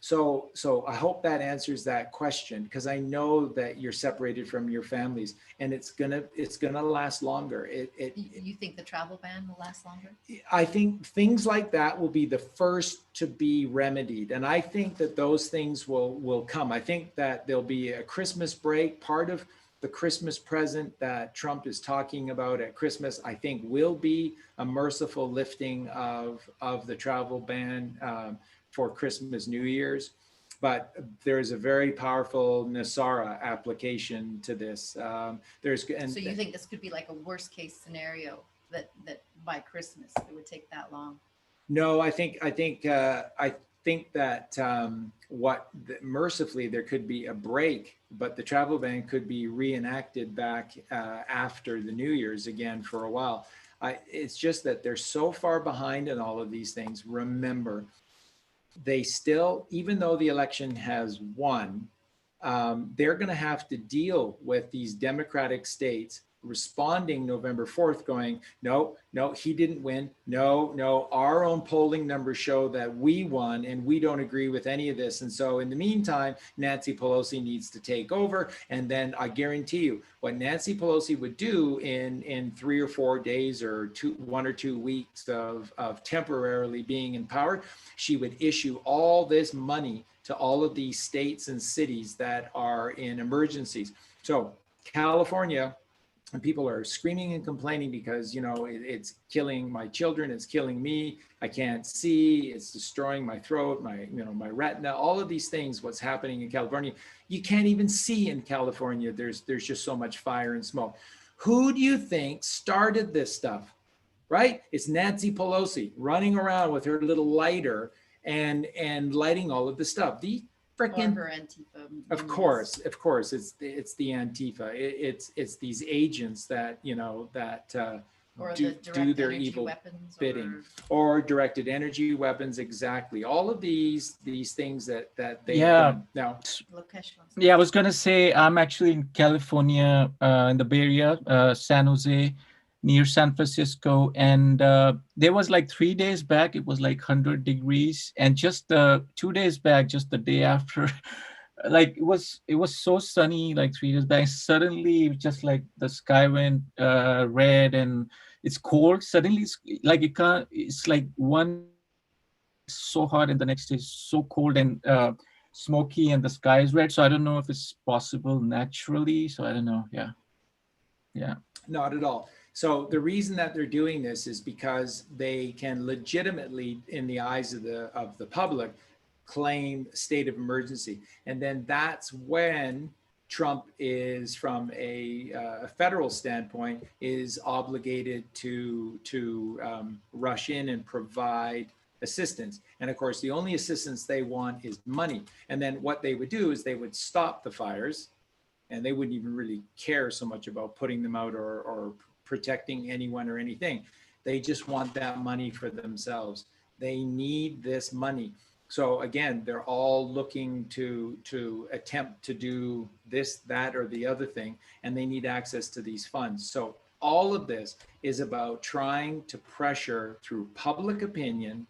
So I hope that answers that question, because I know that you're separated from your families, and it's gonna last longer. You think the travel ban will last longer? I think things like that will be the first to be remedied, and I think that those things will come. I think that there'll be a Christmas break. Part of the Christmas present that Trump is talking about at Christmas, I think, will be a merciful lifting of the travel ban for Christmas, New Year's. But there's a very powerful NESARA application to this. So you think this could be like a worst case scenario that by Christmas it would take that long? No, I think that mercifully there could be a break, but the travel ban could be reenacted back after the New Year's again for a while. It's just that they're so far behind in all of these things. Remember, they still, even though the election has won, they're going to have to deal with these Democratic states responding November 4th going, no, he didn't win. No, our own polling numbers show that we won, and we don't agree with any of this. And so in the meantime, Nancy Pelosi needs to take over. And then I guarantee you what Nancy Pelosi would do in 3 or 4 days or 1 or 2 weeks of temporarily being in power, she would issue all this money to all of these states and cities that are in emergencies. So California, and people are screaming and complaining because, it's killing my children, it's killing me, I can't see, it's destroying my throat, my retina, all of these things, what's happening in California. You can't even see in California. There's just so much fire and smoke. Who do you think started this stuff, right? It's Nancy Pelosi running around with her little lighter and lighting all of the stuff. The frickin' Or her Antifa. Of course, it's the Antifa. It's these agents that do their evil bidding, or directed energy weapons. Exactly. All of these things that they've done. Now, yeah, I was going to say, I'm actually in California, in the Bay Area, San Jose, near San Francisco. And there was like 3 days back, it was like 100 degrees. And just 2 days back, just the day after, like it was so sunny, like 3 days back. Suddenly, just like the sky went red and it's cold. Suddenly, it's like it's like one so hot and the next day is so cold and smoky and the sky is red. So I don't know if it's possible naturally. So I don't know. Yeah. Not at all. So the reason that they're doing this is because they can legitimately, in the eyes of the public, claim state of emergency. And then that's when Trump is, from a federal standpoint, is obligated to rush in and provide assistance. And of course, the only assistance they want is money. And then what they would do is they would stop the fires, and they wouldn't even really care so much about putting them out or protecting anyone or anything. They just want that money for themselves. They need this money. So again, they're all looking to attempt to do this, that, or the other thing, and they need access to these funds. So all of this is about trying to pressure, through public opinion,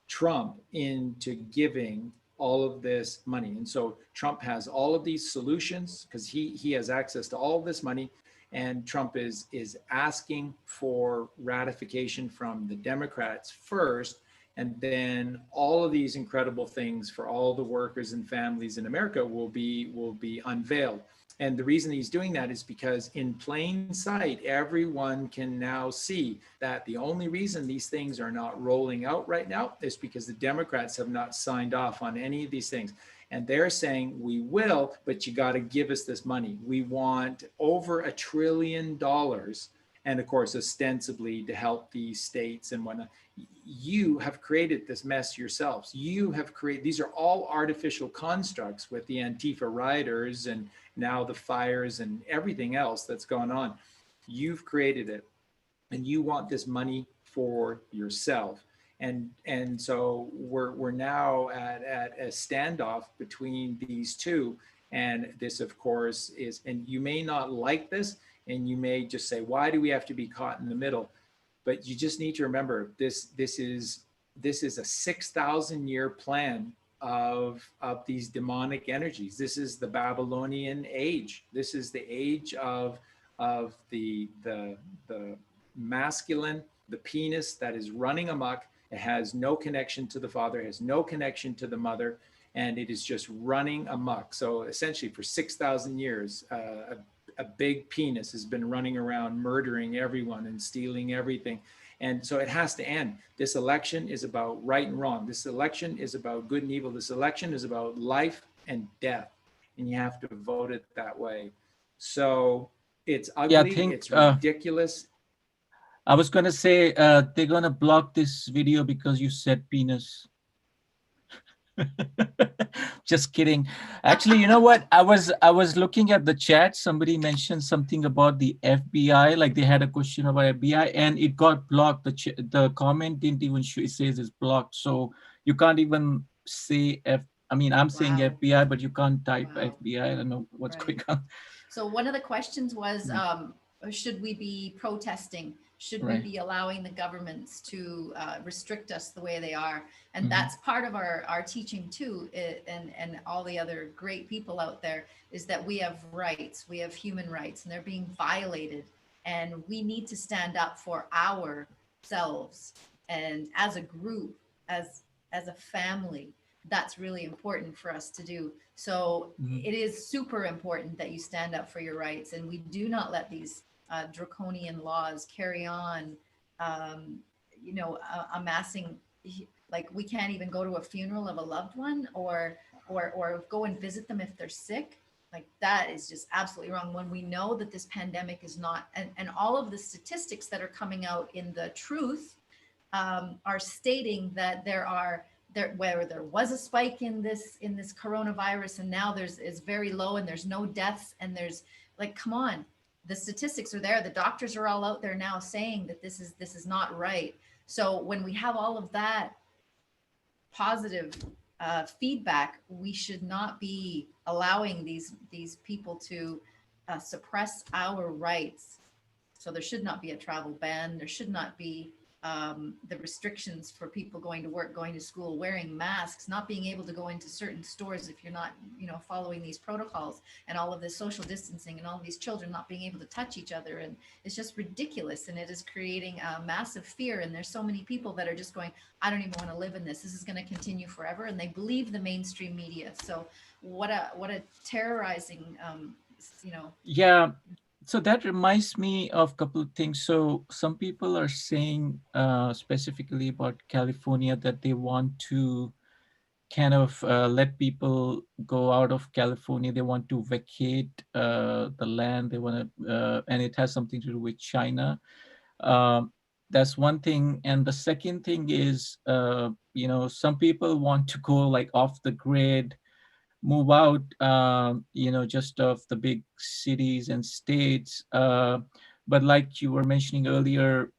Trump into giving all of this money. And so Trump has all of these solutions because he has access to all of this money. And Trump is asking for ratification from the Democrats first, and then all of these incredible things for all the workers and families in America will be unveiled. And the reason he's doing that is because in plain sight, everyone can now see that the only reason these things are not rolling out right now is because the Democrats have not signed off on any of these things. And they're saying, we will, but you got to give us this money. We want over $1 trillion. And of course, ostensibly to help these states and whatnot. You have created this mess yourselves. You have created, these are all artificial constructs with the Antifa rioters and now the fires and everything else that's gone on. You've created it, and you want this money for yourself. And so we're now at a standoff between these two. And this, of course, is, and you may not like this, and you may just say, why do we have to be caught in the middle? But you just need to remember, this is a 6,000 year plan of these demonic energies. This is the Babylonian age. This is the age of the masculine, the penis that is running amok. It has no connection to the father, it has no connection to the mother, and it is just running amok. So essentially for 6,000 years, a big penis has been running around murdering everyone and stealing everything. And so it has to end. This election is about right and wrong. This election is about good and evil. This election is about life and death. And you have to vote it that way. So it's ugly, it's ridiculous. I was going to say, they're going to block this video because you said penis. Just kidding. Actually, you know what? I was looking at the chat. Somebody mentioned something about the FBI. Like they had a question about FBI, and it got blocked. The comment didn't even show. It says it's blocked, so you can't even say I mean, I'm saying FBI, but you can't type FBI. I don't know what's going on. So one of the questions was, should we be protesting? Should we be allowing the governments to restrict us the way they are? And that's part of our teaching too, and all the other great people out there, is that we have rights, we have human rights, and they're being violated. And we need to stand up for ourselves. And as a group, as a family, that's really important for us to do. So it is super important that you stand up for your rights, and we do not let these draconian laws carry on, amassing. Like we can't even go to a funeral of a loved one or go and visit them if they're sick. Like that is just absolutely wrong, when we know that this pandemic is not, and all of the statistics that are coming out in the truth are stating that where there was a spike in this coronavirus, and now is very low, and there's no deaths, and there's, like, come on, the statistics are there. The doctors are all out there now saying that this is not right. So when we have all of that positive feedback, we should not be allowing these people to suppress our rights. So there should not be a travel ban. There should not be the restrictions for people going to work, going to school, wearing masks, not being able to go into certain stores if you're not, following these protocols, and all of this social distancing, and all of these children not being able to touch each other. And it's just ridiculous. And it is creating a massive fear. And there's so many people that are just going, I don't even want to live in this. This is going to continue forever. And they believe the mainstream media. So what a terrorizing, Yeah. So that reminds me of a couple of things. So some people are saying specifically about California that they want to kind of let people go out of California. They want to vacate the land. They want to, and it has something to do with China. That's one thing. And the second thing is, some people want to go like off the grid, move out, just of the big cities and states. But like you were mentioning earlier,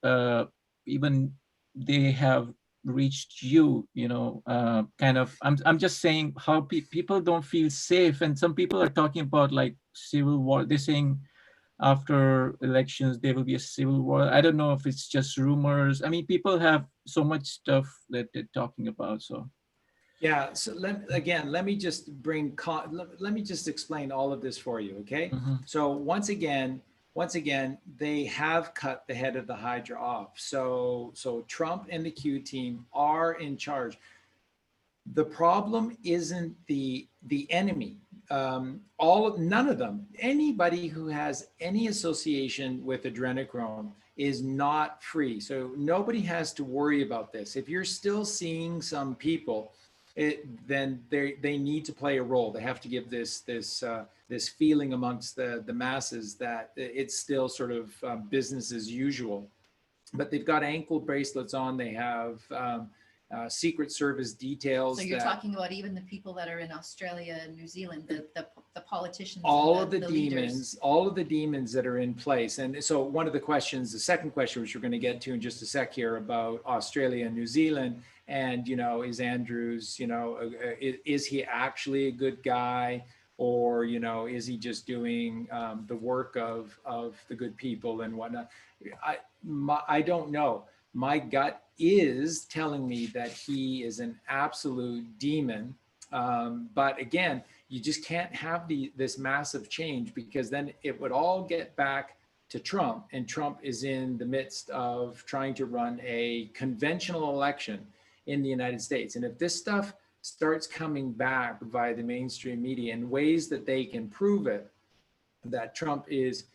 even they have reached you, kind of, I'm just saying how people don't feel safe. And some people are talking about like civil war. They're saying after elections, there will be a civil war. I don't know if it's just rumors. I mean, people have so much stuff that they're talking about. So. Yeah. So let me just let me just explain all of this for you. Okay. Mm-hmm. So once again, they have cut the head of the Hydra off. So Trump and the Q team are in charge. The problem isn't the enemy. None of them. Anybody who has any association with adrenochrome is not free. So nobody has to worry about this. If you're still seeing some people, then they need to play a role. They have to give this feeling amongst the masses that it's still sort of business as usual. But they've got ankle bracelets on. They have Secret Service details. So you're talking about even the people that are in Australia and New Zealand, the politicians, all and of the demons, leaders. all of the demons that are in place. And so one of the questions, the second question, which we're going to get to in just a sec here, about Australia and New Zealand, and is Andrews, is he actually a good guy, or is he just doing the work of the good people and whatnot? I don't know. My gut is telling me that he is an absolute demon. But again, you just can't have this massive change, because then it would all get back to Trump, and Trump is in the midst of trying to run a conventional election in the United States. And if this stuff starts coming back via the mainstream media in ways that they can prove it, that Trump is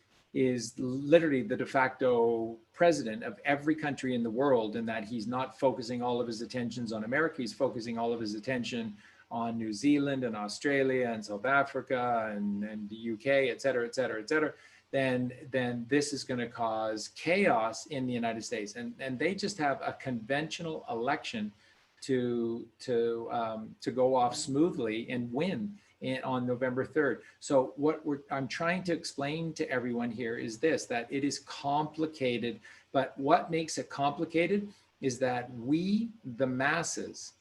literally the de facto president of every country in the world, and that he's not focusing all of his attentions on America, he's focusing all of his attention on New Zealand and Australia and South Africa and the UK, et cetera, et cetera, et cetera, then this is going to cause chaos in the United States. And they just have a conventional election to go off smoothly and win on November 3rd. So what I'm trying to explain to everyone here is this, that it is complicated, but what makes it complicated is that we, the masses,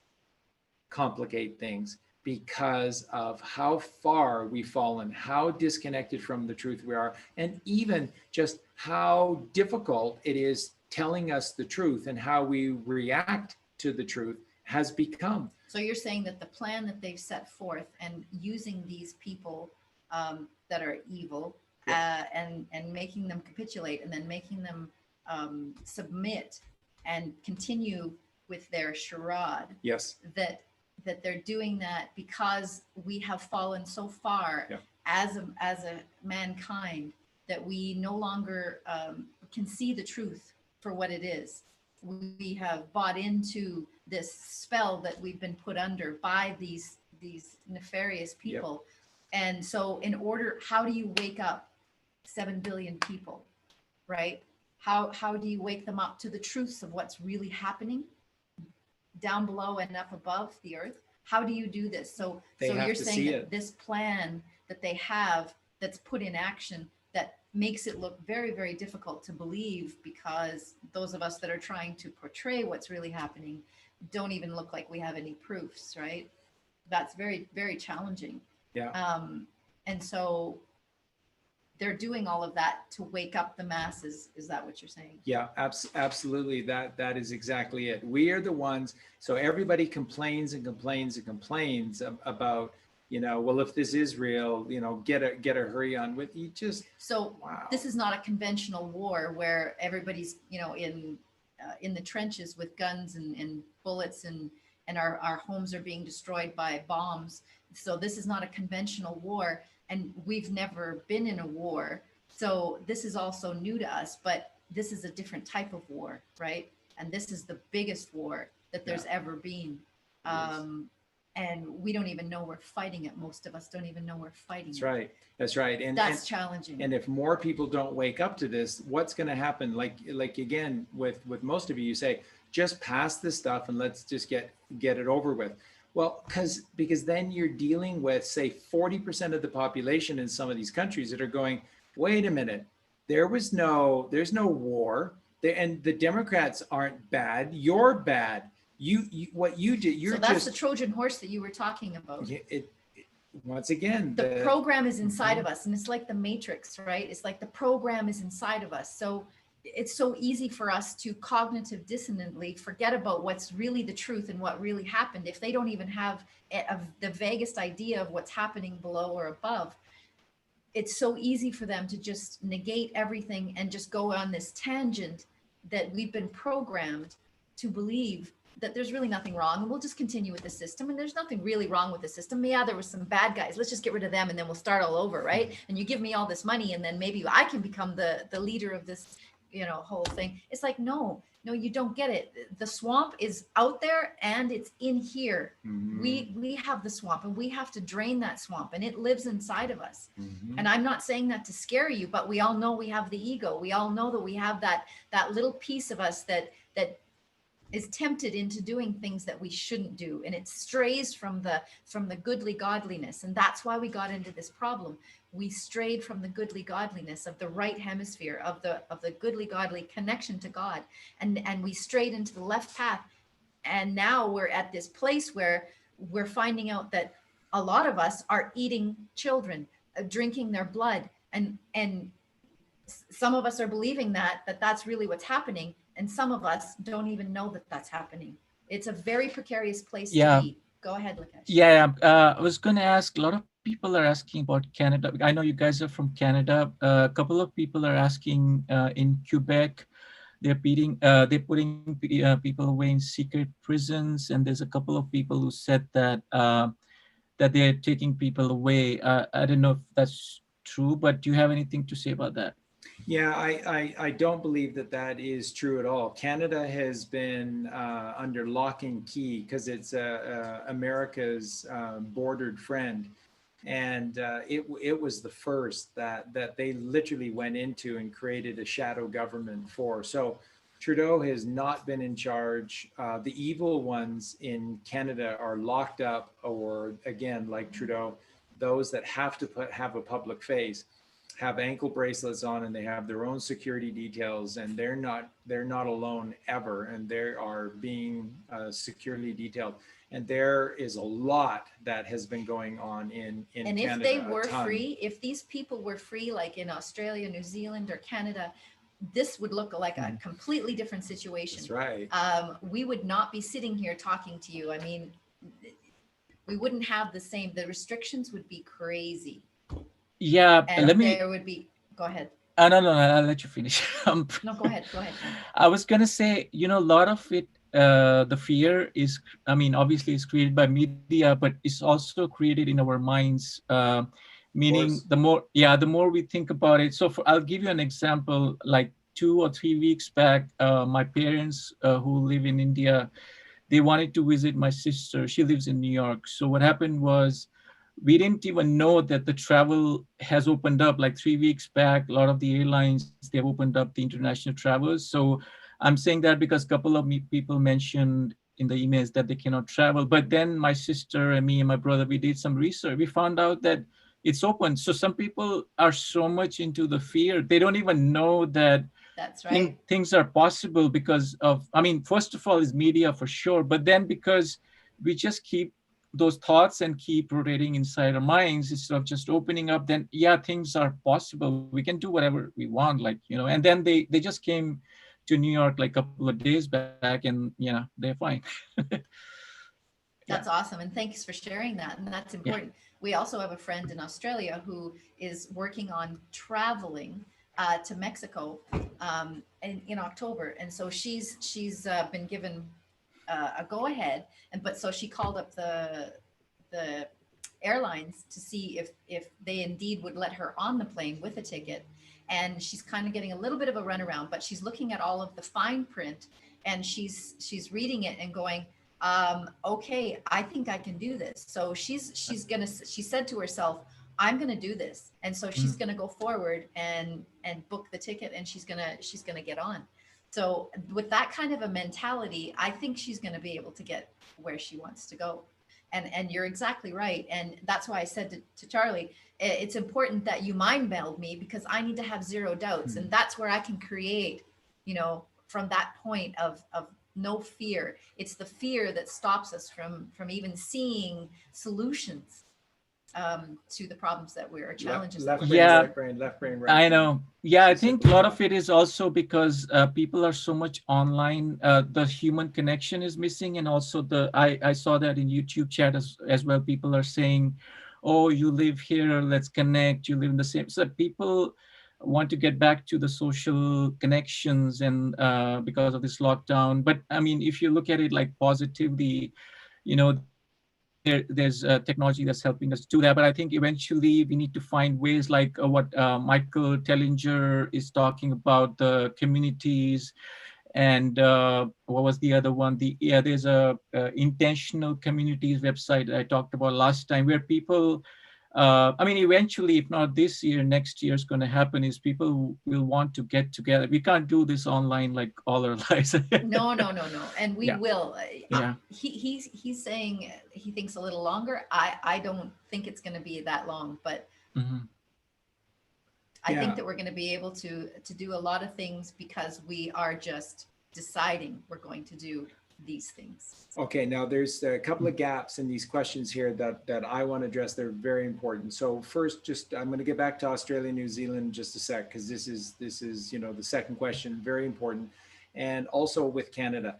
complicate things because of how far we've fallen, how disconnected from the truth we are, and even just how difficult it is telling us the truth, and how we react to the truth has become. So you're saying that the plan that they've set forth, and using these people that are evil, and making them capitulate, and then making them submit and continue with their charade. Yes. That they're doing that because we have fallen so far as a mankind, that we no longer can see the truth for what it is. We have bought into this spell that we've been put under by these nefarious people. And so how do you wake up 7 billion people, right? How do you wake them up to the truths of what's really happening down below and up above the earth? How do you do this? So you're saying that this plan that they have, that's put in action, that makes it look very, very difficult to believe, because those of us that are trying to portray what's really happening don't even look like we have any proofs, right? That's very, very challenging. Yeah. And so they're doing all of that to wake up the masses. Is that what you're saying? Yeah, absolutely. That is exactly it. We are the ones. So everybody complains and complains and complains about, well, if this is real, get a hurry on with you. Just so wow. This is not a conventional war where everybody's in the trenches with guns and bullets, and our homes are being destroyed by bombs. So this is not a conventional war, and we've never been in a war. So this is also new to us, but this is a different type of war, right? And this is the biggest war that there's ever been. And we don't even know we're fighting it. Most of us don't even know we're fighting it. That's right. And that's challenging. And if more people don't wake up to this, what's going to happen? Like again, with most of you, you say, just pass this stuff and let's just get it over with. Well, because then you're dealing with, say, 40% of the population in some of these countries that are going, wait a minute, there's no war, and the Democrats aren't bad, you're bad. What you did, you're so that's the Trojan horse that you were talking about. Once again, the program is inside of us, and it's like the Matrix, right? It's like the program is inside of us. So it's so easy for us to cognitive dissonantly forget about what's really the truth and what really happened. If they don't even have the vaguest idea of what's happening below or above, it's so easy for them to just negate everything and just go on this tangent that we've been programmed to believe that there's really nothing wrong, and we'll just continue with the system, and there's nothing really wrong with the system. Yeah, there were some bad guys, let's just get rid of them, and then we'll start all over, right? And you give me all this money, and then maybe I can become the leader of this whole thing. It's like, no, you don't get it. The swamp is out there and it's in here. We have the swamp, and we have to drain that swamp, and it lives inside of us. And I'm not saying that to scare you, but we all know we have the ego. We all know that we have that little piece of us that is tempted into doing things that we shouldn't do, and it strays from the goodly godliness. And that's why we got into this problem. We strayed from the goodly godliness of the right hemisphere, of the goodly godly connection to God, and we strayed into the left path. And now we're at this place where we're finding out that a lot of us are eating children, drinking their blood, and some of us are believing that that's really what's happening, and some of us don't even know that that's happening. It's a very precarious place to be. Go ahead, Lokesh. I was going to ask, a lot of people are asking about Canada. I know you guys are from Canada. A couple of people are asking in Quebec, they're putting people away in secret prisons, and there's a couple of people who said that they're taking people away. I don't know if that's true, but do you have anything to say about that? Yeah, I don't believe that is true at all. Canada has been under lock and key because it's America's bordered friend. And it was the first that they literally went into and created a shadow government for. So Trudeau has not been in charge. The evil ones in Canada are locked up, or again, like Trudeau, those that have to have a public face, have ankle bracelets on, and they have their own security details, and they're not alone ever, and they are being securely detailed. And there is a lot that has been going on in and Canada. And if they were free, if these people were free, like in Australia, New Zealand, or Canada, this would look like a completely different situation. That's right. We would not be sitting here talking to you. I mean, we wouldn't have the restrictions would be crazy. Yeah, and there would be, go ahead. No, I'll let you finish. No, go ahead. I was going to say, a lot of it, the fear is, obviously it's created by media, but it's also created in our minds, meaning the more we think about it. So I'll give you an example, like 2 or 3 weeks back, my parents who live in India, they wanted to visit my sister. She lives in New York. So what happened was, we didn't even know that the travel has opened up. Like 3 weeks back, a lot of the airlines, they've opened up the international travels. So I'm saying that because a couple of people mentioned in the emails that they cannot travel. But then my sister and me and my brother, we did some research. We found out that it's open. So some people are so much into the fear, they don't even know that That's right. things are possible because of, I mean, first of all is media for sure, but then because we just keep those thoughts and keep rotating inside our minds instead of just opening up, then yeah, things are possible. We can do whatever we want, like, you know. And then they just came to New York like a couple of days back, and they're fine. Yeah. That's awesome. And thanks for sharing that. And that's Yeah. important. We also have a friend in Australia who is working on traveling to Mexico in October. And so she's been given a go ahead. And but so she called up the airlines to see if they indeed would let her on the plane with a ticket. And she's kind of getting a little bit of a runaround, but she's looking at all of the fine print, and she's reading it and going, okay, I think I can do this. So she said to herself, I'm gonna do this. And so she's gonna go forward and book the ticket, and she's gonna get on. So with that kind of a mentality, I think she's gonna be able to get where she wants to go. And you're exactly right. And that's why I said to Charlie, it's important that you mind meld me, because I need to have zero doubts. And that's where I can create, from that point of no fear. It's the fear that stops us from even seeing solutions to the problems that we're challenges. Left brain, Yeah. right brain, left brain, right I brain. know. Yeah, I She said think a lot of that. it is also because people are so much online. The human connection is missing, and also I saw that in YouTube chat as well. People are saying, "Oh, you live here, let's connect. You live in the same." So people want to get back to the social connections, and because of this lockdown. But I mean, if you look at it like positively, there's technology that's helping us do that. But I think eventually we need to find ways like what Michael Tellinger is talking about, the communities. And what was the other one? There's a intentional communities website that I talked about last time, where people, I mean, eventually, if not this year, next year is going to happen, is people will want to get together. We can't do this online like all our lives. No. And we Yeah. will. Yeah. He's saying he thinks a little longer. I don't think it's going to be that long, but Mhm. I Yeah. think that we're going to be able to do a lot of things because we are just deciding we're going to do these things. Okay, now there's a couple of gaps in these questions here that I want to address. They're very important. So first, just I'm going to get back to Australia, New Zealand in just a sec, because this is the second question, very important, and also with Canada.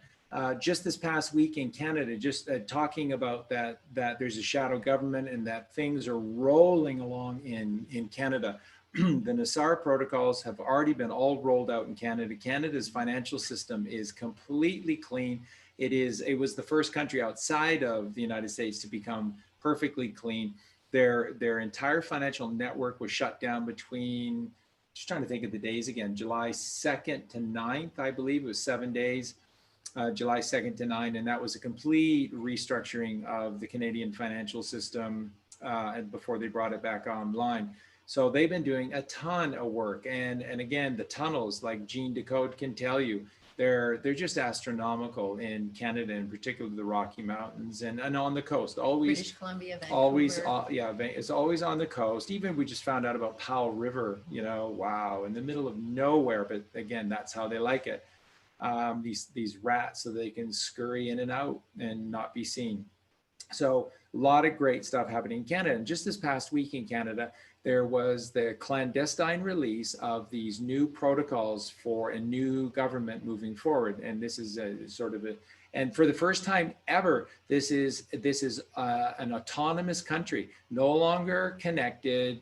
Just this past week in Canada, just talking about that there's a shadow government and that things are rolling along in Canada. The Nassar protocols have already been all rolled out in Canada. Canada's financial system is completely clean. It was the first country outside of the United States to become perfectly clean. Their entire financial network was shut down between, just trying to think of the days again, July 2nd to 9th, I believe. It was 7 days, July 2nd to 9th. And that was a complete restructuring of the Canadian financial system before they brought it back online. So they've been doing a ton of work. And again, the tunnels, like Jean Decode can tell you, they're just astronomical in Canada, in particular the Rocky Mountains and on the coast. Always British Columbia, Vancouver. Always, it's always on the coast. Even we just found out about Powell River, wow, in the middle of nowhere. But again, that's how they like it. These rats, so they can scurry in and out and not be seen. So a lot of great stuff happening in Canada. And just this past week in Canada, there was the clandestine release of these new protocols for a new government moving forward. And this is and for the first time ever, this is an autonomous country, no longer connected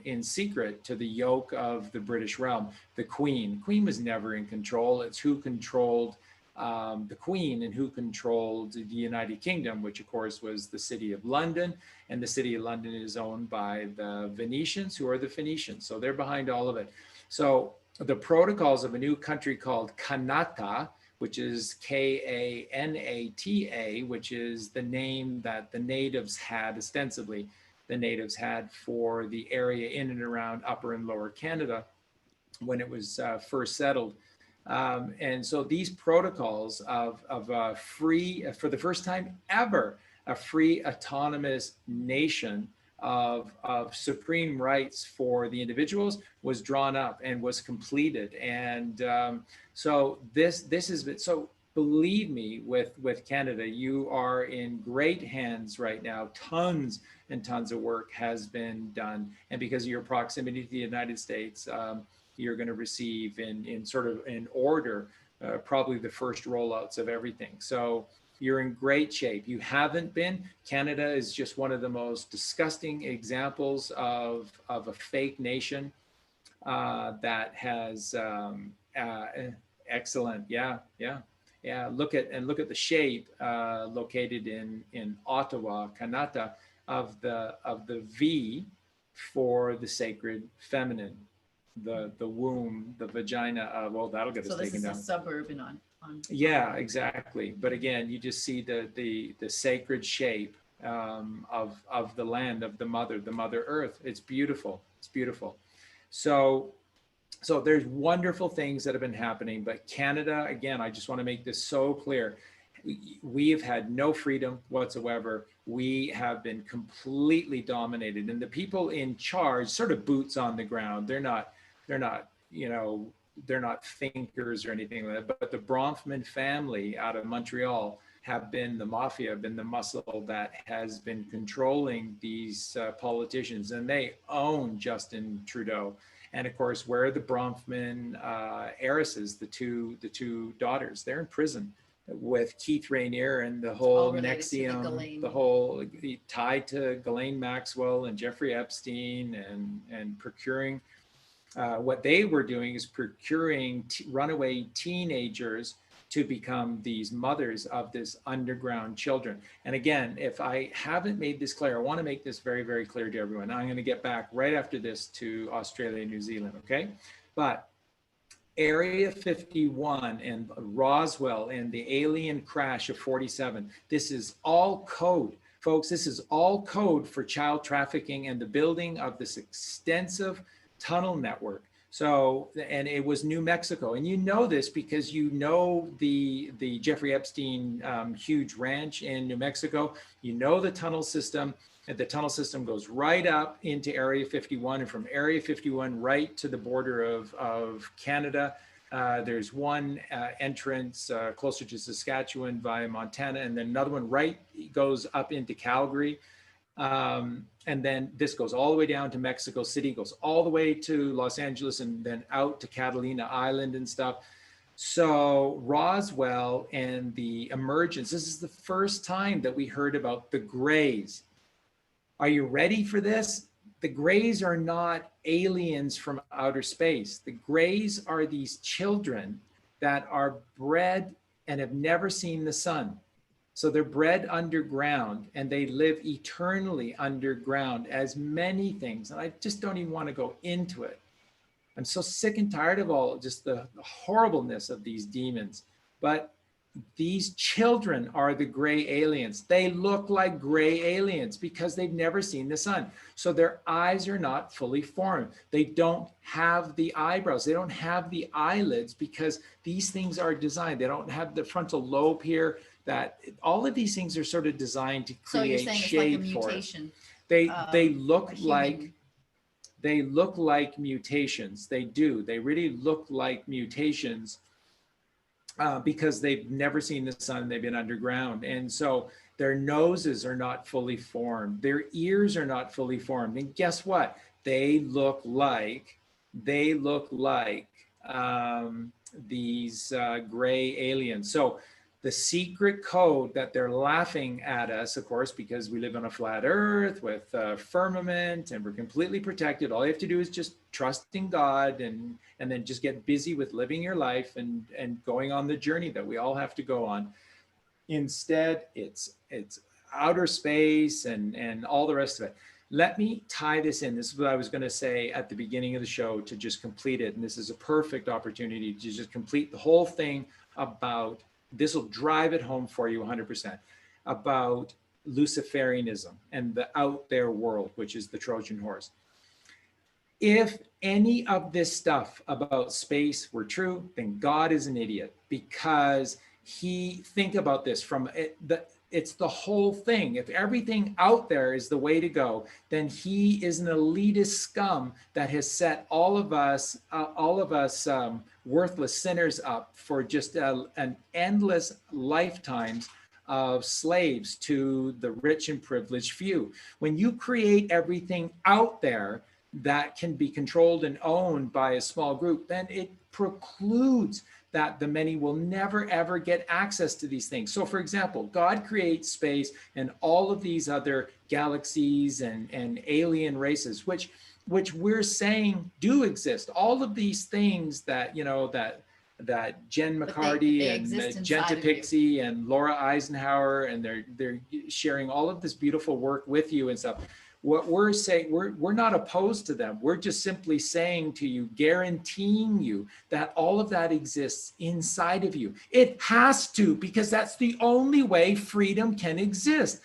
in secret to the yoke of the British realm. The Queen was never in control. It's who controlled the Queen and who controlled the United Kingdom, which of course was the city of London. And the city of London is owned by the Venetians, who are the Phoenicians. So they're behind all of it. So the protocols of a new country called Kanata, which is Kanata, which is the name that the natives had, ostensibly the natives had, for the area in and around Upper and Lower Canada when it was first settled. And so these protocols of free, for the first time ever, a free autonomous nation of supreme rights for the individuals was drawn up and was completed. And so this is so. Believe me, with Canada, you are in great hands right now. Tons and tons of work has been done, and because of your proximity to the United States, you're going to receive in sort of in order probably the first rollouts of everything. So you're in great shape. You haven't been. Canada is just one of the most disgusting examples of a fake nation that has excellent. Yeah, look at the shape located in Ottawa, Kanata, of the V for the sacred feminine, the womb, the vagina. Well, that'll get us taken down. So this is a suburb on. Yeah, exactly. But again, you just see the sacred shape of the land, of the Mother Earth. It's beautiful. It's beautiful. So there's wonderful things that have been happening, but Canada, again, I just want to make this so clear. We have had no freedom whatsoever. We have been completely dominated, and the people in charge, sort of boots on the ground. They're not, they're not thinkers or anything like that, but the Bronfman family out of Montreal have been the mafia, have been the muscle that has been controlling these politicians, and they own Justin Trudeau. And of course, where are the Bronfman heiresses, the two daughters? They're in prison with Keith Rainier and the whole Nexium, the whole tied to Ghislaine Maxwell and Jeffrey Epstein, and procuring. What they were doing is procuring runaway teenagers to become these mothers of this underground children. And again, if I haven't made this clear, I want to make this very, very clear to everyone. I'm going to get back right after this to Australia and New Zealand, okay? But Area 51 and Roswell and the alien crash of 47, this is all code. Folks, this is all code for child trafficking and the building of this extensive tunnel network. So, and it was New Mexico. And you know this because you know the Jeffrey Epstein huge ranch in New Mexico. You know the tunnel system. And the tunnel system goes right up into Area 51, and from Area 51 right to the border of Canada. There's one entrance closer to Saskatchewan via Montana, and then another one right goes up into Calgary. And then this goes all the way down to Mexico City, goes all the way to Los Angeles, and then out to Catalina Island and stuff. So Roswell and the emergence, this is the first time that we heard about the Greys. Are you ready for this? The Greys are not aliens from outer space. The Greys are these children that are bred and have never seen the sun. So they're bred underground and they live eternally underground as many things. And I just don't even want to go into it. I'm so sick and tired of all just the horribleness of these demons. But these children are the gray aliens. They look like gray aliens because they've never seen the sun. So their eyes are not fully formed. They don't have the eyebrows. They don't have the eyelids because these things are designed. They don't have the frontal lobe here. That all of these things are sort of designed to create shade for it. So you're saying it's like a mutation. They look like mutations. They do. They really look like mutations because they've never seen the sun. They've been underground, and so their noses are not fully formed. Their ears are not fully formed. And guess what? They look like these gray aliens. So the secret code that they're laughing at us, of course, because we live on a flat earth with firmament and we're completely protected. All you have to do is just trust in God and then just get busy with living your life and going on the journey that we all have to go on. Instead, it's outer space and all the rest of it. Let me tie this in. This is what I was going to say at the beginning of the show to just complete it. And this is a perfect opportunity to just complete the whole thing about, this will drive it home for you 100%, about Luciferianism and the out there world, which is the Trojan horse. If any of this stuff about space were true, then God is an idiot, because think about this, from it's the whole thing. If everything out there is the way to go, then he is an elitist scum that has set all of us worthless sinners up for just an endless lifetimes of slaves to the rich and privileged few. When you create everything out there that can be controlled and owned by a small group, then it precludes that the many will never ever get access to these things. So for example, God creates space and all of these other galaxies and alien races, which we're saying do exist. All of these things that, you know, that Jen McCarty and Genta Pixie and Laura Eisenhower, and they're sharing all of this beautiful work with you and stuff. What we're saying, we're not opposed to them. We're just simply saying to you, guaranteeing you that all of that exists inside of you. It has to, because that's the only way freedom can exist.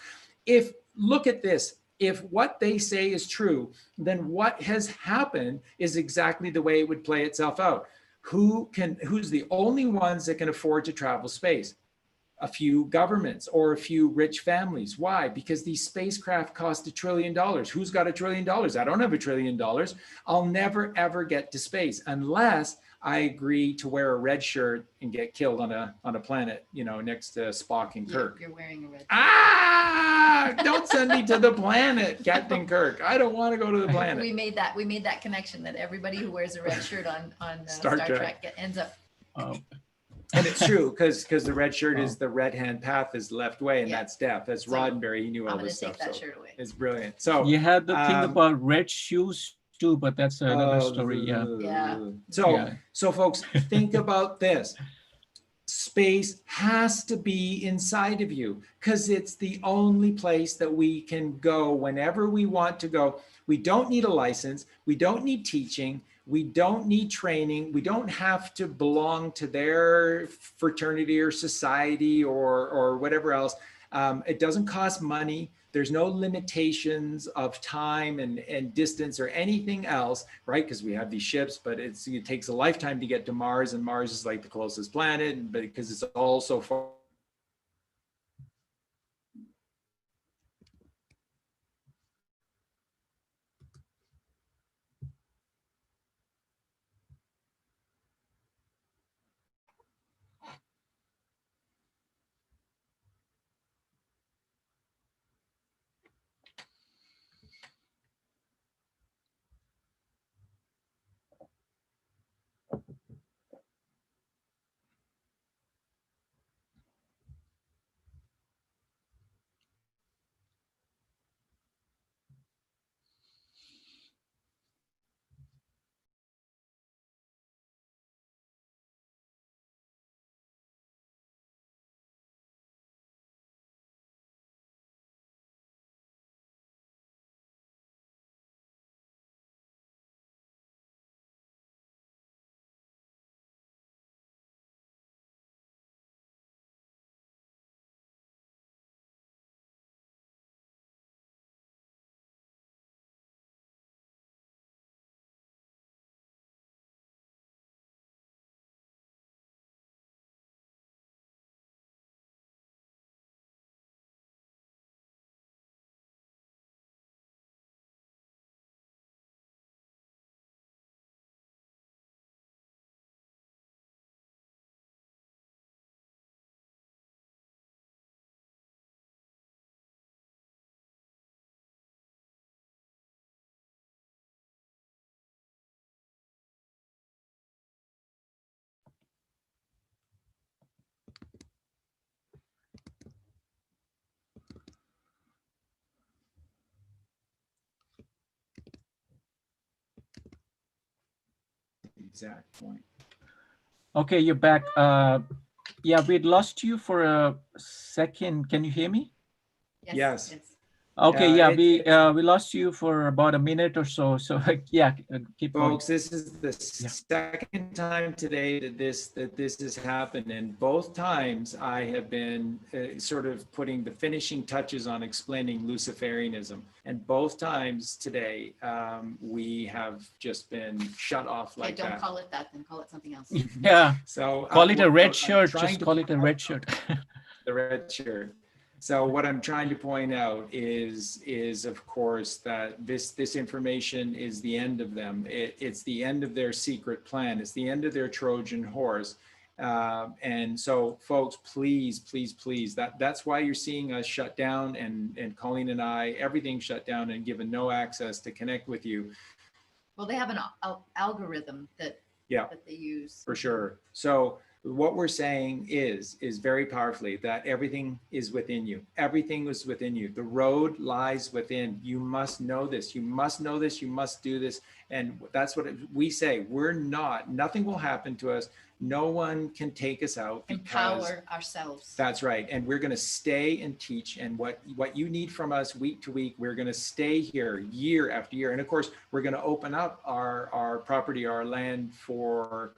If, look at this, if what they say is true, then what has happened is exactly the way it would play itself out. Who's the only ones that can afford to travel space? A few governments or a few rich families. Why? Because these spacecraft cost $1 trillion. Who's got $1 trillion? I don't have $1 trillion. I'll never, ever get to space unless I agree to wear a red shirt and get killed on a planet, you know, next to Spock and Kirk. You're wearing a red shirt. Don't send me to the planet, Captain Kirk. I don't want to go to the planet. We made that connection that everybody who wears a red shirt on Star Trek ends up. And it's true, because the red shirt is the red hand path is left way, and that's death. That's Roddenberry. He knew all this stuff. That shirt away. It's brilliant. So you had the thing about red shoes too, but that's another story. So folks, think about this. Space has to be inside of you, because it's the only place that we can go whenever we want to go. We don't need a license. We don't need teaching. We don't need training. We don't have to belong to their fraternity or society or whatever else. It doesn't cost money. There's no limitations of time and distance or anything else, right? Because we have these ships, but it takes a lifetime to get to Mars, and Mars is like the closest planet, but because it's all so far. Exact point. Okay, you're back. Yeah, we'd lost you for a second. Can you hear me? Yes. Okay, we lost you for about a minute or so. So yeah, keep going. Folks, this is the second time today that this has happened, and both times I have been sort of putting the finishing touches on explaining Luciferianism, and both times today we have just been shut off like that. Don't call it that, then call it something else. Yeah. So call it a red shirt. Just call it a red shirt. The red shirt. So what I'm trying to point out is of course that this information is the end of them. It's the end of their secret plan. It's the end of their Trojan horse. And so folks, please, please, please, that's why you're seeing us shut down, and Colleen and I, everything shut down and given no access to connect with you. Well, they have an algorithm that they use. For sure. So what we're saying is very powerfully that everything is within you. Everything is within you. The road lies within. You must know this. You must know this. You must do this. And that's what we say. Nothing will happen to us. No one can take us out. Empower ourselves. That's right. And we're going to stay and teach. And what you need from us week to week, we're going to stay here year after year. And of course, we're going to open up our property, our land for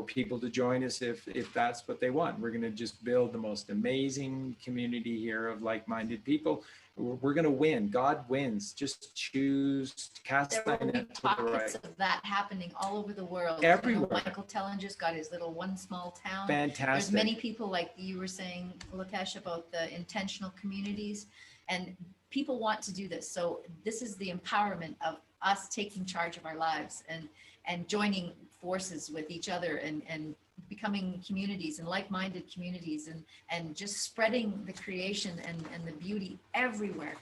people to join us if that's what they want. We're going to just build the most amazing community here of like-minded people. We're going to win. God wins. Just choose to cast there will be pockets of that happening all over the world. Everywhere. Michael Tellinger's got his little one small town. Fantastic. There's many people, like you were saying, Lokesh, about the intentional communities, and people want to do this. So this is the empowerment of us taking charge of our lives and joining forces with each other and becoming communities and like-minded communities and just spreading the creation and the beauty everywhere.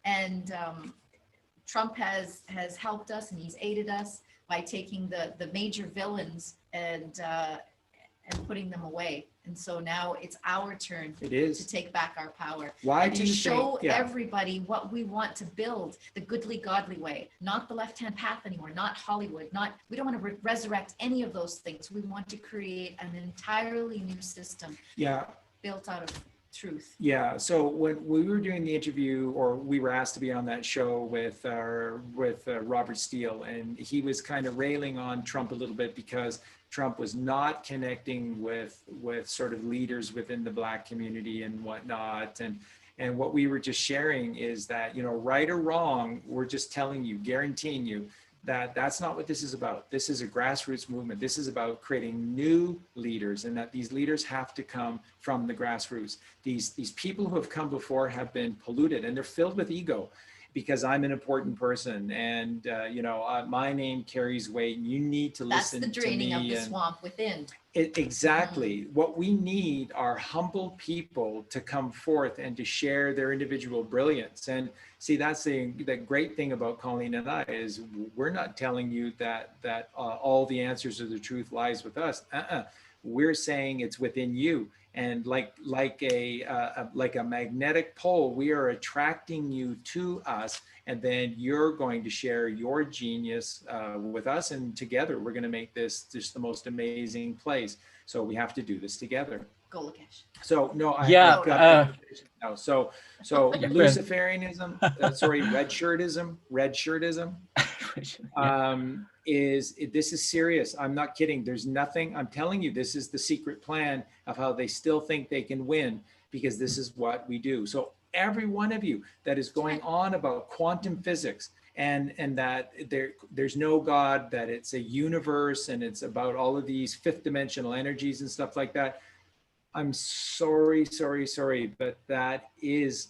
And Trump has helped us, and he's aided us by taking the major villains and putting them away. And so now it's our turn to take back our power. Why and do to you show think, everybody what we want to build, the goodly godly way, not the left-hand path anymore, not Hollywood, we don't want to resurrect any of those things. We want to create an entirely new system built out of truth. Yeah. So when we were doing the interview, or we were asked to be on that show with Robert Steele, and he was kind of railing on Trump a little bit because Trump was not connecting with sort of leaders within the Black community and whatnot. And what we were just sharing is that, right or wrong, we're just telling you, guaranteeing you that that's not what this is about. This is a grassroots movement. This is about creating new leaders, and that these leaders have to come from the grassroots. These people who have come before have been polluted, and they're filled with ego, because I'm an important person, and my name carries weight, and you need to listen to me. That's the draining of the swamp within. Exactly. What we need are humble people to come forth and to share their individual brilliance. And see, that's the great thing about Colleen and I, is we're not telling you that all the answers or the truth lies with us. We're saying it's within you. And like a magnetic pole, we are attracting you to us, and then you're going to share your genius with us, and together we're going to make this just the most amazing place. So we have to do this together. Go, Lokesh. So no, So Luciferianism, red shirtism. This is serious. I'm not kidding. There's nothing, I'm telling you, this is the secret plan of how they still think they can win, because this is what we do. So every one of you that is going on about quantum physics and that there's no God, that it's a universe and it's about all of these fifth dimensional energies and stuff like that, I'm sorry, but that is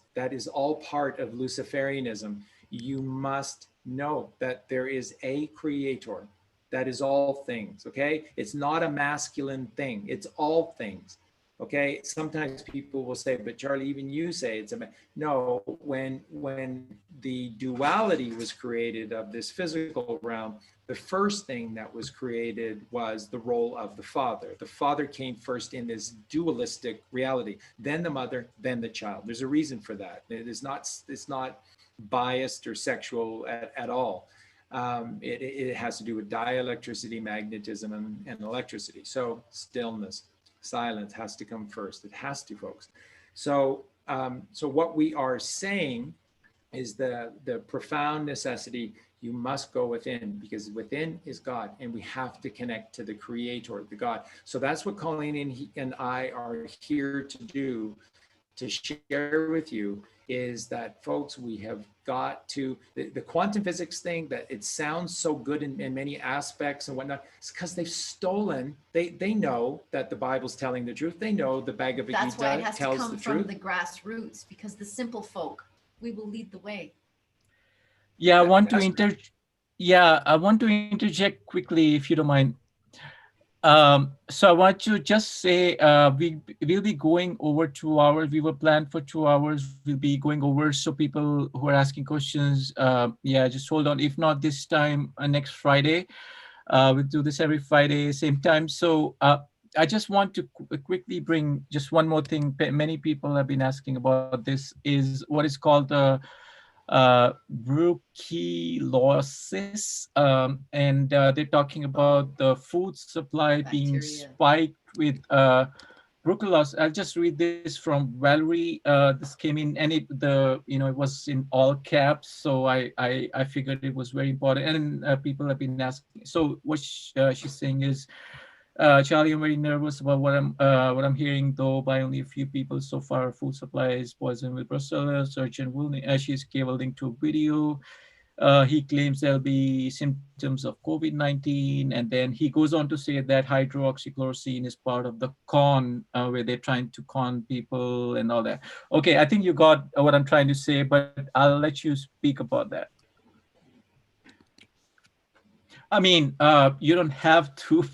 all part of Luciferianism. You must know that there is a creator that is all things. Okay, it's not a masculine thing, it's all things. Okay, sometimes people will say, but Charlie, even you say it's no. When the duality was created of this physical realm, the first thing that was created was the role of the father. The father came first in this dualistic reality, then the mother, then the child. There's a reason for that. It's not biased or sexual at all. It has to do with dielectricity, magnetism, and electricity. So stillness, silence has to come first. It has to, folks. So what we are saying is the profound necessity. You must go within, because within is God, and we have to connect to the creator, the God. So that's what Colleen and I are here to do, to share with you is that, folks, we have got to, the quantum physics thing, that it sounds so good in many aspects and whatnot, it's because they've stolen, they know that the Bible's telling the truth. They know the Bhagavad That's why it Gita has to tells come the from truth. the grassroots, because the simple folk, we will lead the way. Yeah, I want to That's interject quickly, if you don't mind. So I want to just say we'll be going over 2 hours. We were planned for 2 hours. We'll be going over. So people who are asking questions, yeah, just hold on. If not this time, next Friday, we'll do this every Friday, same time. So I just want to quickly bring just one more thing. Many people have been asking about this, is what is called the brucellosis, and they're talking about the food supply being Bacteria. spiked with brucellosis. I'll just read this from Valerie. This came in, and it was in all caps, so I figured it was very important, and people have been asking. So what she's saying is, Charlie, I'm very nervous about what I'm hearing, though by only a few people so far. Food supply is poisoned with brucella. Surgeon Willing, she's gave a link to a video. He claims there'll be symptoms of COVID-19, and then he goes on to say that hydroxychloroquine is part of the con, where they're trying to con people and all that. Okay, I think you got what I'm trying to say, but I'll let you speak about that. I mean, you don't have to.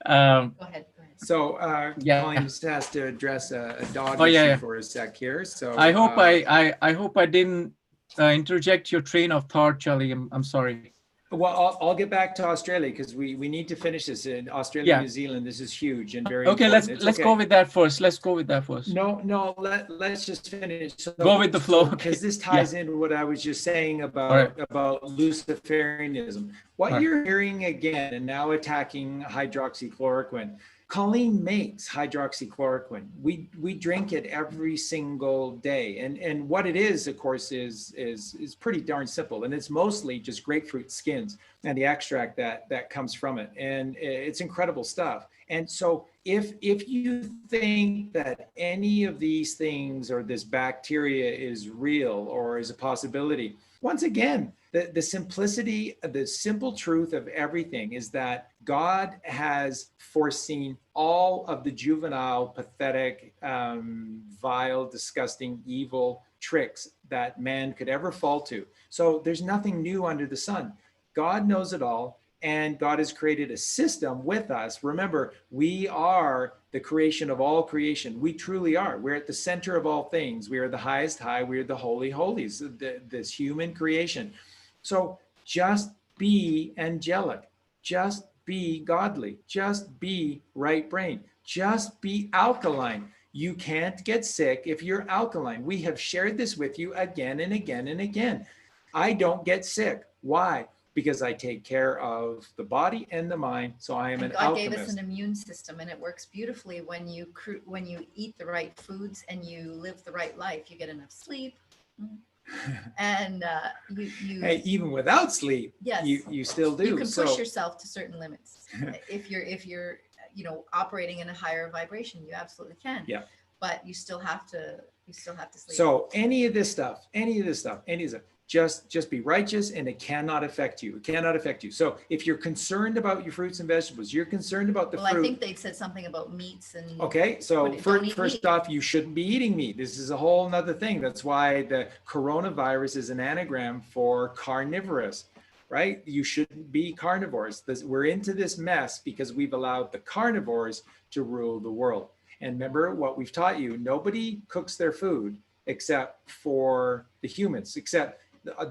Go ahead. So Yeah. Colleen just has to address a dog Oh, issue yeah. for a sec here. So I hope I hope I didn't interject your train of thought, Charlie. I'm sorry. Well, I'll get back to Australia, because we need to finish this in Australia, Yeah. New Zealand. This is huge and very Okay, important. let's go with that first. Let's go with that first. No, let's just finish. So, Go with the flow, because okay. this ties into what I was just saying about Luciferianism. What you're hearing again, and now attacking hydroxychloroquine. Colleen makes hydroxychloroquine. We drink it every single day, and what it is, of course, is pretty darn simple, and it's mostly just grapefruit skins and the extract that comes from it, and it's incredible stuff. And so if you think that any of these things or this bacteria is real or is a possibility, once again, the simplicity, the simple truth of everything is that God has foreseen all of the juvenile, pathetic, vile, disgusting, evil tricks that man could ever fall to. So there's nothing new under the sun. God knows it all, and God has created a system with us. Remember, we are the creation of all creation. We truly are. We're at the center of all things. We are the highest high. We are the holy holies, this human creation. So just be angelic, just be godly, just be right brain, just be alkaline. You can't get sick if you're alkaline. We have shared this with you again and again and again. I don't get sick. Why? Because I take care of the body and the mind. So I am an alchemist. God gave us an immune system, and it works beautifully when you eat the right foods and you live the right life. You get enough sleep. And you hey, even without sleep, yes, you still do. You can push yourself to certain limits. if you're operating in a higher vibration, you absolutely can. Yeah. But you still have to sleep. So any of this stuff, just be righteous, and it cannot affect you. It cannot affect you. So if you're concerned about your fruits and vegetables, you're concerned about the fruit. I think they said something about meats and. Okay, so first off, you shouldn't be eating meat. This is a whole nother thing. That's why the coronavirus is an anagram for carnivorous, right? You shouldn't be carnivores. We're into this mess because we've allowed the carnivores to rule the world. And remember what we've taught you: nobody cooks their food except for the humans, except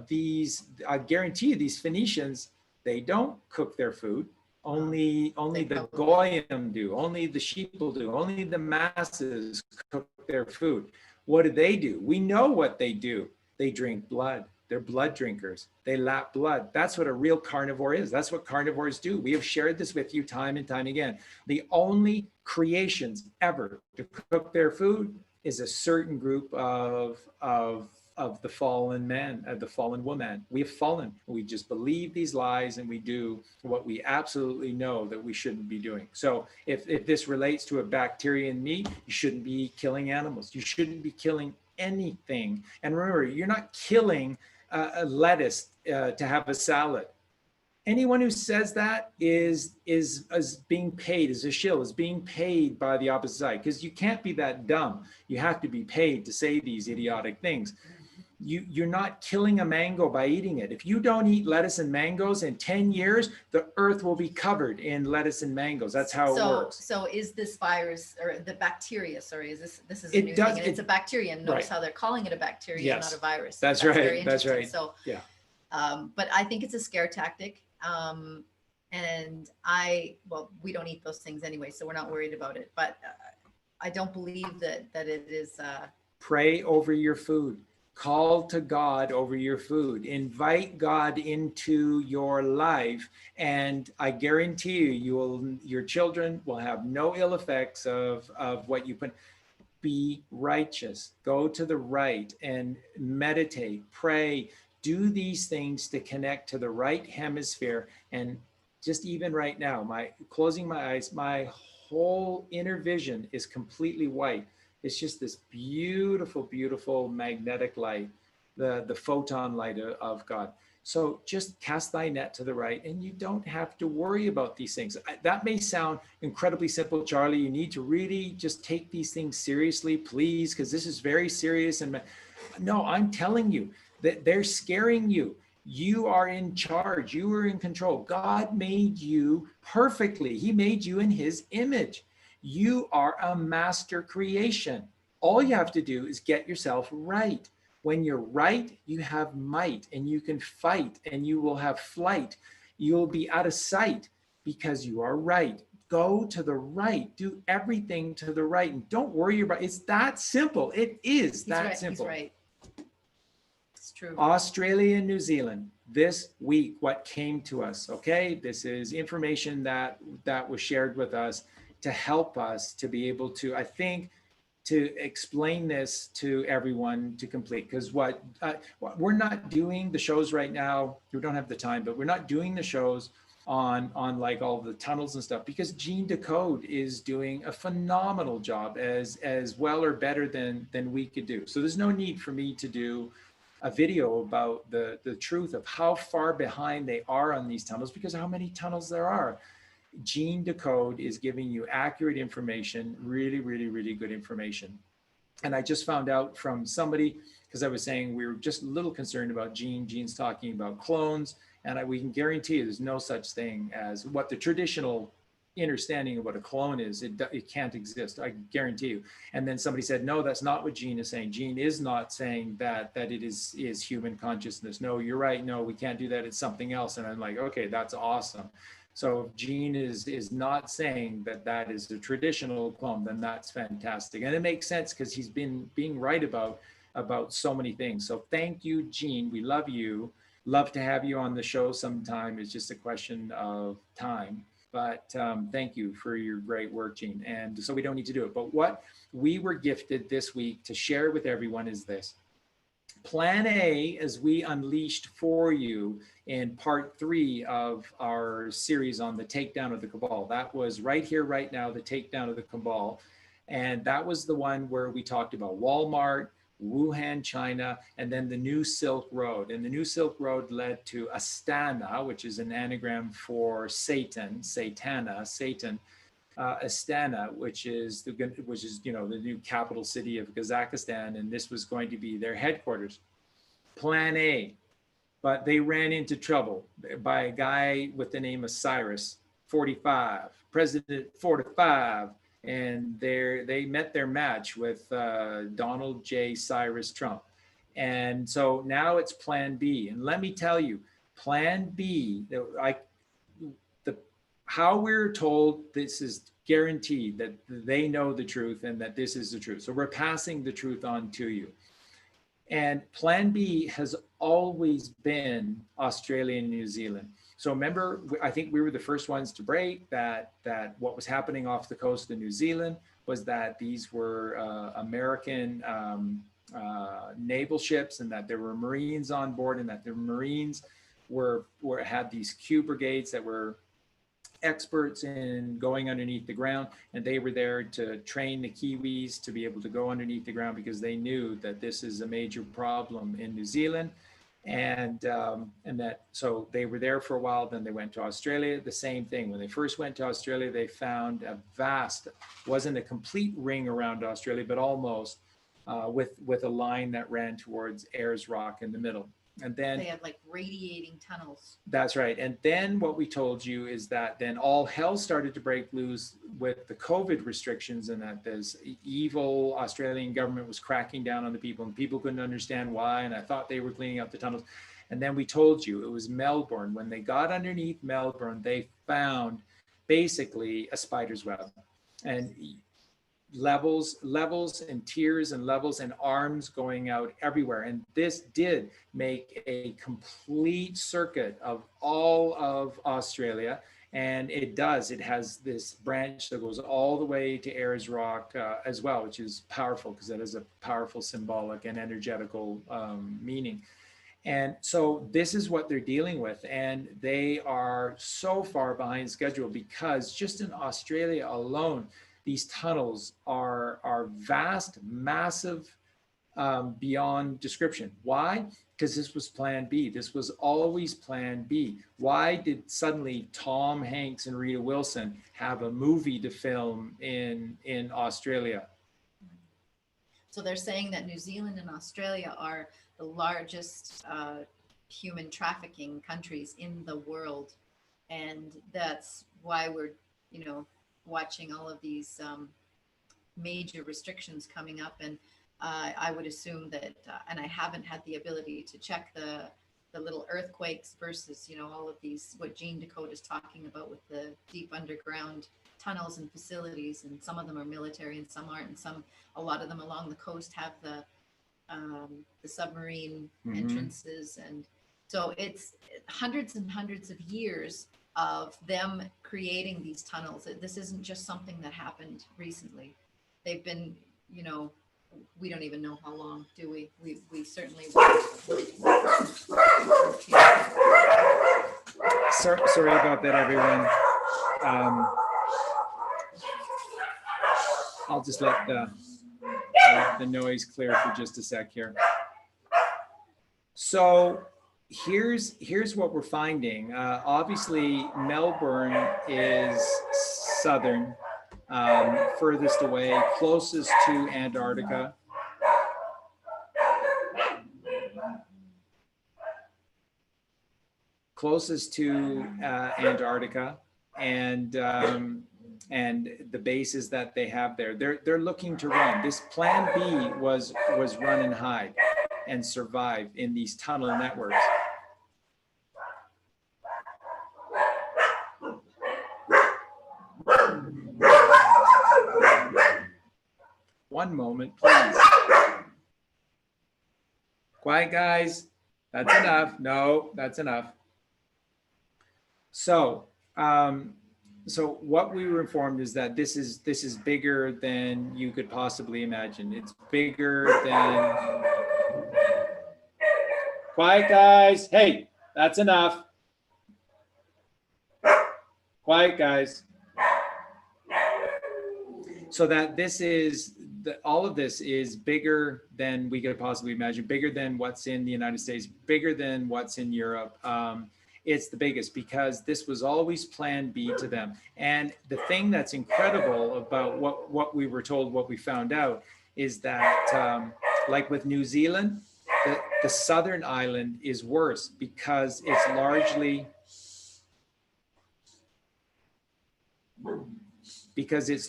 these, I guarantee you, these Phoenicians, they don't cook their food. Only the Goyim do, only the sheeple do, only the masses cook their food. What do? We know what they do. They drink blood. They're blood drinkers. They lap blood. That's what a real carnivore is. That's what carnivores do. We have shared this with you time and time again. The only creations ever to cook their food is a certain group of of the fallen man, the fallen woman. We have fallen. We just believe these lies and we do what we absolutely know that we shouldn't be doing. So if this relates to a bacteria in meat, you shouldn't be killing animals. You shouldn't be killing anything. And remember, you're not killing a lettuce to have a salad. Anyone who says that is being paid, is a shill, is being paid by the opposite side, because you can't be that dumb. You have to be paid to say these idiotic things. You're not killing a mango by eating it. If you don't eat lettuce and mangoes in 10 years, the earth will be covered in lettuce and mangoes. That's how it works. So is this virus, or the bacteria, sorry, is this is a new thing, and it's a bacteria, and notice how they're calling it a bacteria, not a virus. That's right. That's right. So yeah. But I think it's a scare tactic. And we don't eat those things anyway, so we're not worried about it. But I don't believe that it is. Pray over your food. Call to God over your food. Invite God into your life, and I guarantee you, your children will have no ill effects of what you put. Be righteous. Go to the right and meditate. Pray. Do these things to connect to the right hemisphere. And just even right now, closing my eyes, my whole inner vision is completely white. It's just this beautiful, beautiful magnetic light, the photon light of God. So just cast thy net to the right, and you don't have to worry about these things. That may sound incredibly simple, Charlie. You need to really just take these things seriously, please, because this is very serious. And no, I'm telling you, that they're scaring you. You are in charge. You are in control. God made you perfectly. He made you in his image. You are a master creation. All you have to do is get yourself right. When you're right, you have might, and you can fight, and you will have flight. You'll be out of sight because you are right. Go to the right. Do everything to the right. And don't worry about it. It's that simple. It is that simple. He's right. True. Australia and New Zealand this week, what came to us, okay? This is information that was shared with us to help us to be able to, I think, to explain this to everyone to complete. Because what we're not doing the shows right now, we don't have the time, but we're not doing the shows on like all the tunnels and stuff, because Gene Decode is doing a phenomenal job as well or better than we could do. So there's no need for me to do a video about the truth of how far behind they are on these tunnels, because how many tunnels there are. Gene Decode is giving you accurate information, really, really, really good information. And I just found out from somebody, because I was saying we were just a little concerned about Gene. Gene's talking about clones, and we can guarantee you there's no such thing as what the traditional understanding of what a clone is. It can't exist, I guarantee you. And then somebody said, no, that's not what Gene is saying. Gene is not saying that it is human consciousness. No, you're right. No, we can't do that. It's something else. And I'm like, okay, that's awesome. So if Gene is not saying that is a traditional clone, then that's fantastic. And it makes sense because he's been being right about so many things. So thank you, Gene. We love you. Love to have you on the show sometime. It's just a question of time. But thank you for your great work, Gene. And so we don't need to do it. But what we were gifted this week to share with everyone is this. Plan A, as we unleashed for you in part 3 of our series on the takedown of the cabal. That was right here, right now, the takedown of the cabal. And that was the one where we talked about Walmart, Wuhan, China, and then the New Silk Road. And the New Silk Road led to Astana, which is an anagram for Satan, Satana, Satan. Astana, which is the new capital city of Kazakhstan, and this was going to be their headquarters. Plan A, but they ran into trouble by a guy with the name of Cyrus, 45, President 45. And they met their match with Donald J. Cyrus Trump. And so now it's Plan B. And let me tell you, Plan B, how we're told this is guaranteed that they know the truth and that this is the truth. So we're passing the truth on to you. And Plan B has always been Australia and New Zealand. So remember, I think we were the first ones to break that what was happening off the coast of New Zealand was that these were American naval ships, and that there were Marines on board, and that the Marines had these Q brigades that were experts in going underneath the ground, and they were there to train the Kiwis to be able to go underneath the ground, because they knew that this is a major problem in New Zealand. And that, so they were there for a while. Then they went to Australia. The same thing. When they first went to Australia, they found a vast, wasn't a complete ring around Australia, but almost, with a line that ran towards Ayers Rock in the middle. And then they had like radiating tunnels. That's right. And then what we told you is that then all hell started to break loose with the COVID restrictions, and that this evil Australian government was cracking down on the people, and people couldn't understand why. And I thought they were cleaning up the tunnels. And then we told you it was Melbourne. When they got underneath Melbourne, they found basically a spider's web, and levels and tiers and levels and arms going out everywhere. And this did make a complete circuit of all of Australia. And it has this branch that goes all the way to Ayers Rock as well, which is powerful, because that is a powerful symbolic and energetical meaning. And so this is what they're dealing with. And they are so far behind schedule, because just in Australia alone, these tunnels are vast, massive, beyond description. Why? Because this was Plan B. This was always Plan B. Why did suddenly Tom Hanks and Rita Wilson have a movie to film in Australia? So they're saying that New Zealand and Australia are the largest human trafficking countries in the world. And that's why we're, watching all of these major restrictions coming up. And I would assume that, and I haven't had the ability to check the little earthquakes versus, all of these, what Gene Dakota is talking about with the deep underground tunnels and facilities. And some of them are military and some aren't. And a lot of them along the coast have the submarine entrances. And so it's hundreds and hundreds of years of them creating these tunnels. This isn't just something that happened recently. They've been, we don't even know how long, do we? We certainly Sorry about that, everyone. I'll just let the noise clear for just a sec here. So here's what we're finding. Obviously, Melbourne is southern, furthest away, closest to Antarctica. Closest to Antarctica, and the bases that they have there. They're looking to run. This Plan B was run and hide and survive in these tunnel networks. One moment, please. Quiet, guys. That's enough. No, that's enough. So, so what we were informed is that this is bigger than you could possibly imagine. It's bigger than. Quiet, guys. Hey, that's enough. Quiet, guys. So that all of this is bigger than we could possibly imagine, bigger than what's in the United States, bigger than what's in Europe. It's the biggest, because this was always Plan B to them. And the thing that's incredible about what we were told, what we found out, is that like with New Zealand, the southern island is worse, because it's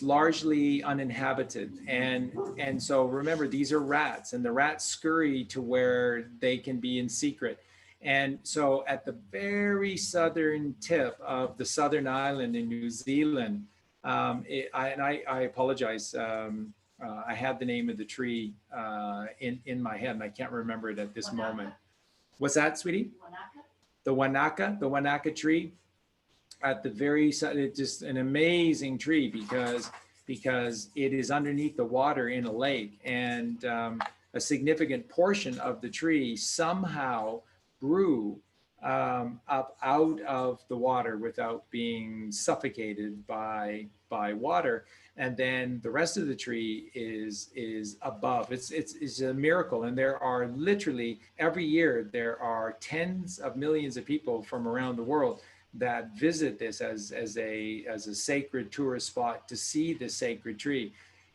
largely uninhabited. And so remember, these are rats, and the rats scurry to where they can be in secret. And so at the very southern tip of the southern island in New Zealand, I apologize, I had the name of the tree in my head, and I can't remember it at this moment. What's that, sweetie? The Wanaka tree. At the very side, it's just an amazing tree, because it is underneath the water in a lake. And a significant portion of the tree somehow grew up out of the water without being suffocated by water, and then the rest of the tree is above. It's a miracle, and there are literally every year there are tens of millions of people from around the world that visit this as a sacred tourist spot to see this sacred tree.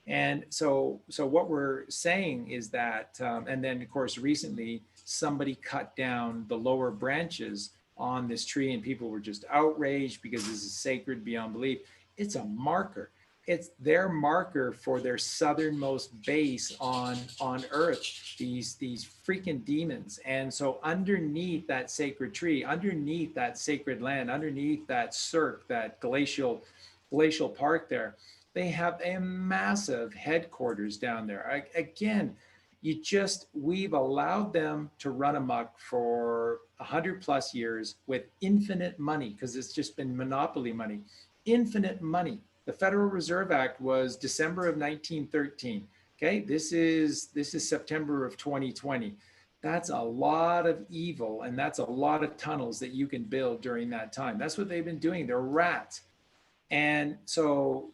And so what we're saying is that, and then of course recently somebody cut down the lower branches on this tree, and people were just outraged because this is sacred beyond belief. It's a marker. It's their marker for their southernmost base on Earth, these freaking demons. And so underneath that sacred tree, underneath that sacred land, underneath that cirque, that glacial park there, they have a massive headquarters down there. Again, we've allowed them to run amok for 100+ years with infinite money, because it's just been monopoly money, infinite money. The Federal Reserve Act was December of 1913. Okay, this is September of 2020. That's a lot of evil, and that's a lot of tunnels that you can build during that time. That's what they've been doing. They're rats. And so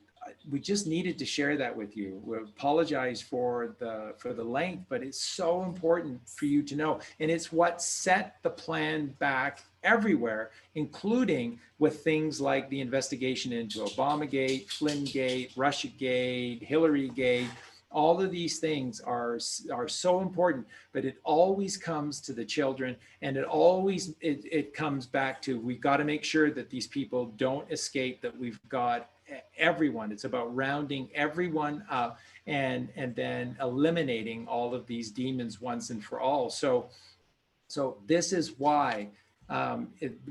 we just needed to share that with you. We apologize for the length, but it's so important for you to know. And it's what set the plan back everywhere, including with things like the investigation into Obamagate, Flynnegate, Russiagate, Hillarygate. All of these things are so important, but it always comes to the children, and it comes back to, we've got to make sure that these people don't escape, that we've got everyone. It's about rounding everyone up and then eliminating all of these demons once and for all. So this is why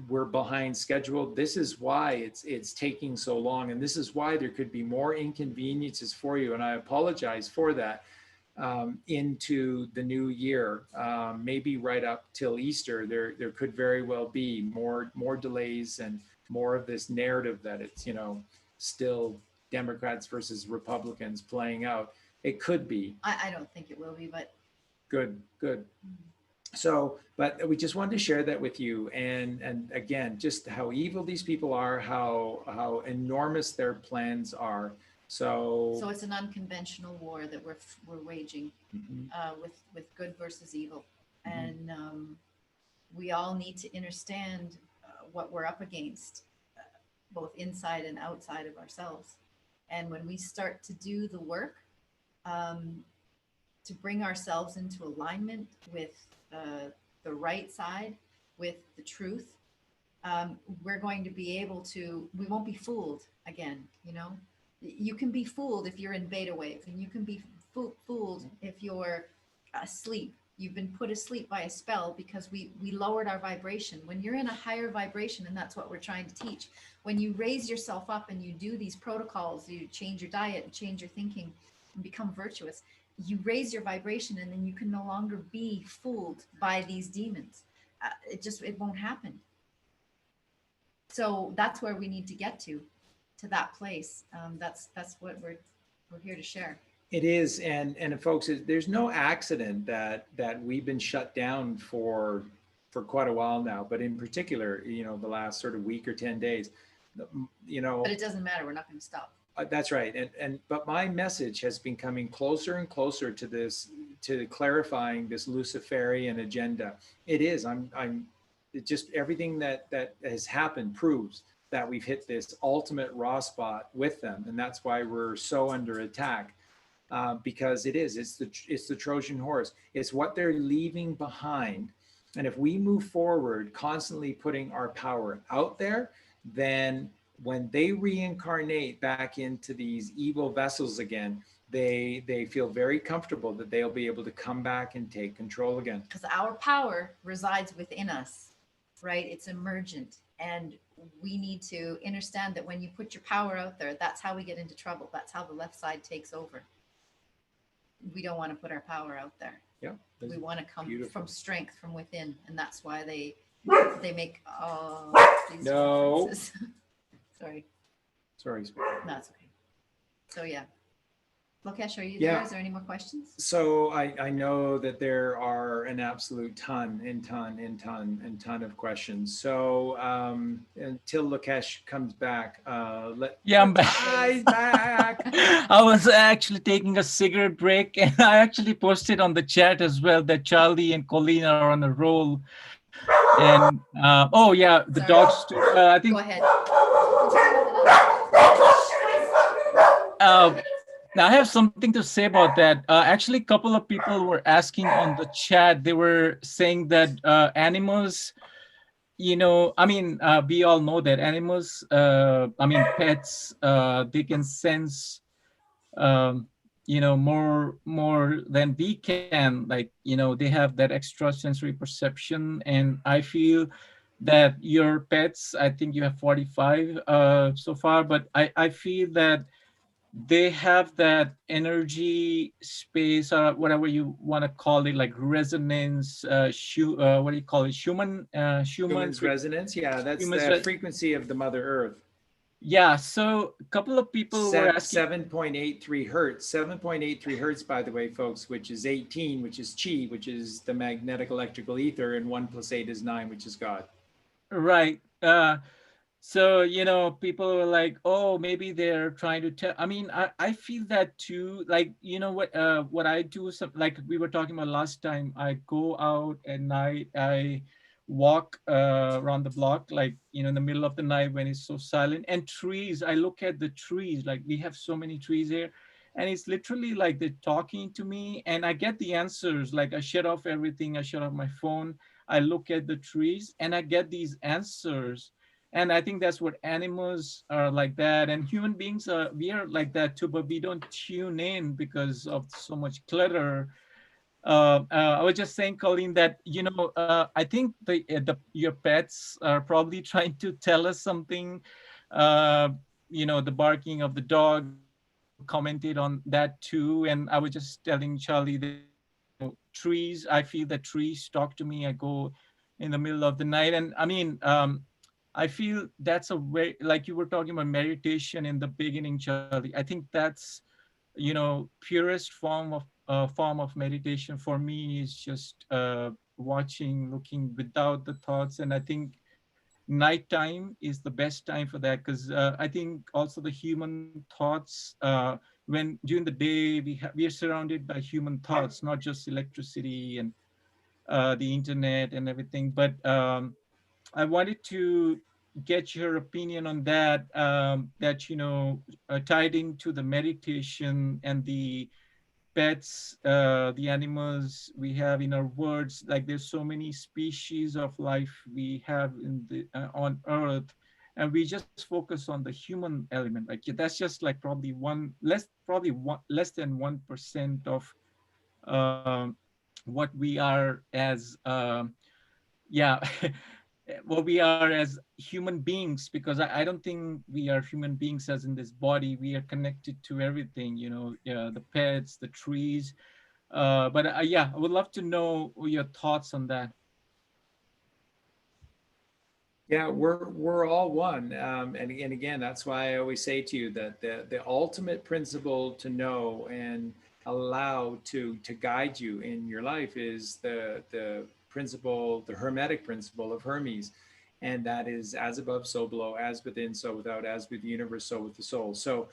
we're behind schedule. This is why it's taking so long, and this is why there could be more inconveniences for you. And I apologize for that. Into the new year, maybe right up till Easter, there could very well be more delays and more of this narrative that it's still Democrats versus Republicans playing out. It could be. I don't think it will be, but good. So, but we just wanted to share that with you, and again, just how evil these people are, how enormous their plans are. So it's an unconventional war that we're waging, with good versus evil, and we all need to understand what we're up against, both inside and outside of ourselves. And when we start to do the work to bring ourselves into alignment with the right side, with the truth, we're going to be able to, we won't be fooled again. You can be fooled if you're in beta wave, and you can be fooled if you're asleep. You've been put asleep by a spell because we lowered our vibration. When you're in a higher vibration, and that's what we're trying to teach, when you raise yourself up and you do these protocols, you change your diet and change your thinking and become virtuous, you raise your vibration, and then you can no longer be fooled by these demons. It won't happen. So that's where we need to get to that place. That's what we're here to share. It is, and folks, there's no accident that we've been shut down for quite a while now, but in particular, the last sort of week or 10 days, But it doesn't matter. We're not going to stop. That's right, but my message has been coming closer and closer to this, to clarifying this Luciferian agenda. It is. It just, everything that has happened proves that we've hit this ultimate raw spot with them, and that's why we're so under attack. Because it's the Trojan horse. It's what they're leaving behind. And if we move forward, constantly putting our power out there, then when they reincarnate back into these evil vessels again, they feel very comfortable that they'll be able to come back and take control again. Because our power resides within us, right? It's emergent. And we need to understand that when you put your power out there, that's how we get into trouble. That's how the left side takes over. We don't want to put our power out there. Yeah, we want to come from strength from within, and that's why they make all these references. Sorry. No, it's okay. So yeah. Lokesh, are you Yeah. there? Is there any more questions? So I know that there are an absolute ton of questions. So until Lokesh comes back, Yeah, I'm back. He's back. I was actually taking a cigarette break, and I actually posted on the chat as well that Charlie and Colleen are on a roll. And oh yeah, the Sorry. dogs too. I think Go ahead. now I have something to say about that. Actually, a couple of people were asking on the chat. They were saying that animals, you know, I mean, we all know that animals, I mean, pets, they can sense, um, you know, more than we can. Like, you know, they have that extrasensory perception, and I feel that your pets, I think you have 45 so far, but I feel that they have that energy space, or whatever you want to call it, like resonance, what do you call it, Human's resonance. Yeah, that's humans the frequency of the Mother Earth. yeah, so a couple of people were asking 7.83 hertz. 7.83 hertz, by the way, folks, which is 18, which is chi, which is the magnetic electrical ether, and 1 + 8 is 9, which is God. right. So, you know, people were like, oh, maybe they're trying to tell. I mean, I feel that too. Like, you know what I do, some, like we were talking about last time, I go out at night, I walk around the block, like, you know, in the middle of the night when it's so silent. And trees, I look at the trees, like we have so many trees here. And it's literally like they're talking to me, and I get the answers. Like I shut off everything, I shut off my phone, I look at the trees, and I get these answers. And I think that's what animals are like that, and human beings are, we are like that too, but we don't tune in because of so much clutter. I was just saying, Colleen, that, you know, I think your pets are probably trying to tell us something. You know, the barking of the dog, commented on that too, and I was just telling Charlie that, you know, trees, I feel that trees talk to me. I go in the middle of the night, and I mean, I feel that's a way, like you were talking about meditation in the beginning, Charlie. I think that's, you know, purest form of meditation for me is just watching, looking without the thoughts. And I think nighttime is the best time for that, because I think also the human thoughts, when during the day we are surrounded by human thoughts, not just electricity and the internet and everything. But I wanted to get your opinion on that, that, you know, tied into the meditation and the pets, the animals we have in our words. Like there's so many species of life we have in the on Earth, and we just focus on the human element. Like that's just like probably less than 1% of um, what we are as yeah what we are as human beings, because I don't think we are human beings as in this body. We are connected to everything, you know, the pets, the trees. But yeah, I would love to know your thoughts on that. Yeah, we're all one, and again, that's why I always say to you that the ultimate principle to know and allow to guide you in your life is the principle, the Hermetic principle of Hermes, and that is as above, so below, as within, so without, as with the universe, so with the soul. So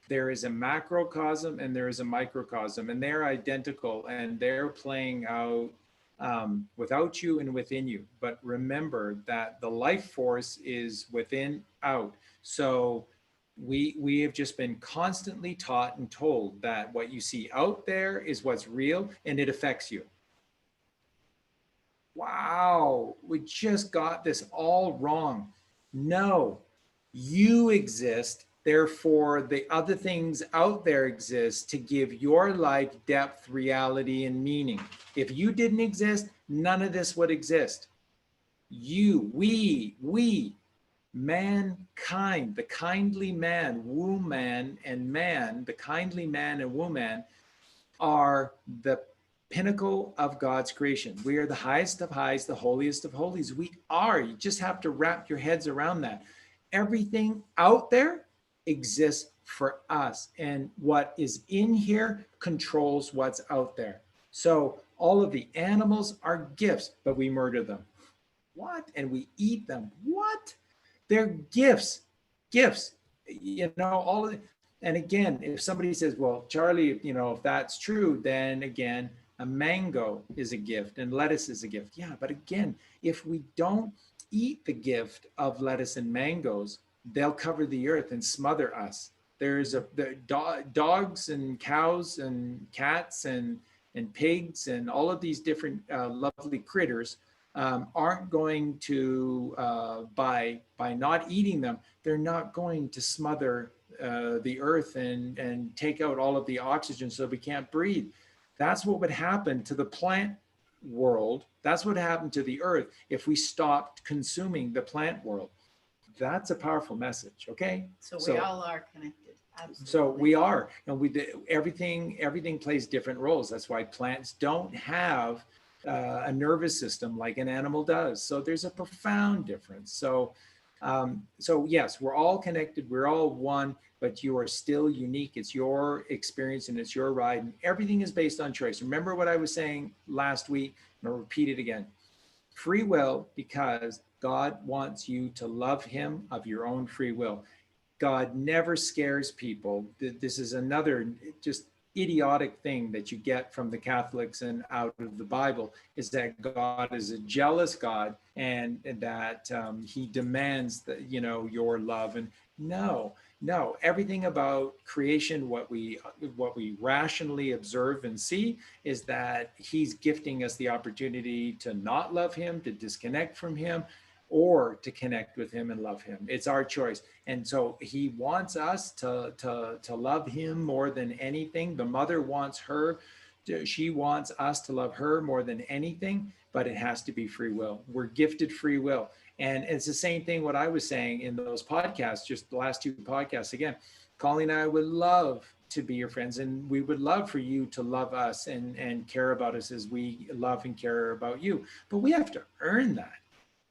there is a macrocosm and there is a microcosm, and they're identical, and they're playing out without you and within you. But remember that the life force is within, out. So we have just been constantly taught and told that what you see out there is what's real and it affects you. Wow, we just got this all wrong. No, you exist. Therefore, the other things out there exist to give your life depth, reality, and meaning. If you didn't exist, none of this would exist. You, we, mankind, the kindly man, woman, and man, the kindly man and woman are the pinnacle of God's creation. We are the highest of highs, the holiest of holies. We are. You just have to wrap your heads around that. Everything out there exists for us. And what is in here controls what's out there. So all of the animals are gifts, but we murder them. What? And we eat them. What? They're gifts. Gifts. You know, all of it. And again, if somebody says, well, Charlie, you know, if that's true, then again, a mango is a gift and lettuce is a gift. Yeah, but again, if we don't eat the gift of lettuce and mangoes, they'll cover the earth and smother us. There's dogs and cows and cats and pigs and all of these different lovely critters aren't going to, by not eating them, they're not going to smother the earth and take out all of the oxygen so we can't breathe. That's what would happen to the plant world. That's what happened to the earth if we stopped consuming the plant world. That's a powerful message, okay? So we all are connected. Absolutely. So we are, and everything plays different roles. That's why plants don't have a nervous system like an animal does. So there's a profound difference. So yes, we're all connected. We're all one, but you are still unique. It's your experience and it's your ride, and everything is based on choice. Remember what I was saying last week? I'm gonna repeat it again. Free will, because God wants you to love him of your own free will. God never scares people. This is another just idiotic thing that you get from the Catholics and out of the Bible, is that God is a jealous God and that he demands that, you know, your love. And no, everything about creation, what we rationally observe and see, is that he's gifting us the opportunity to not love him, to disconnect from him, or to connect with him and love him. It's our choice. And so he wants us to love him more than anything. The mother wants she wants us to love her more than anything, but it has to be free will. We're gifted free will. And it's the same thing what I was saying in those podcasts, just the last two podcasts. Again, Colleen and I would love to be your friends, and we would love for you to love us and care about us as we love and care about you. But we have to earn that.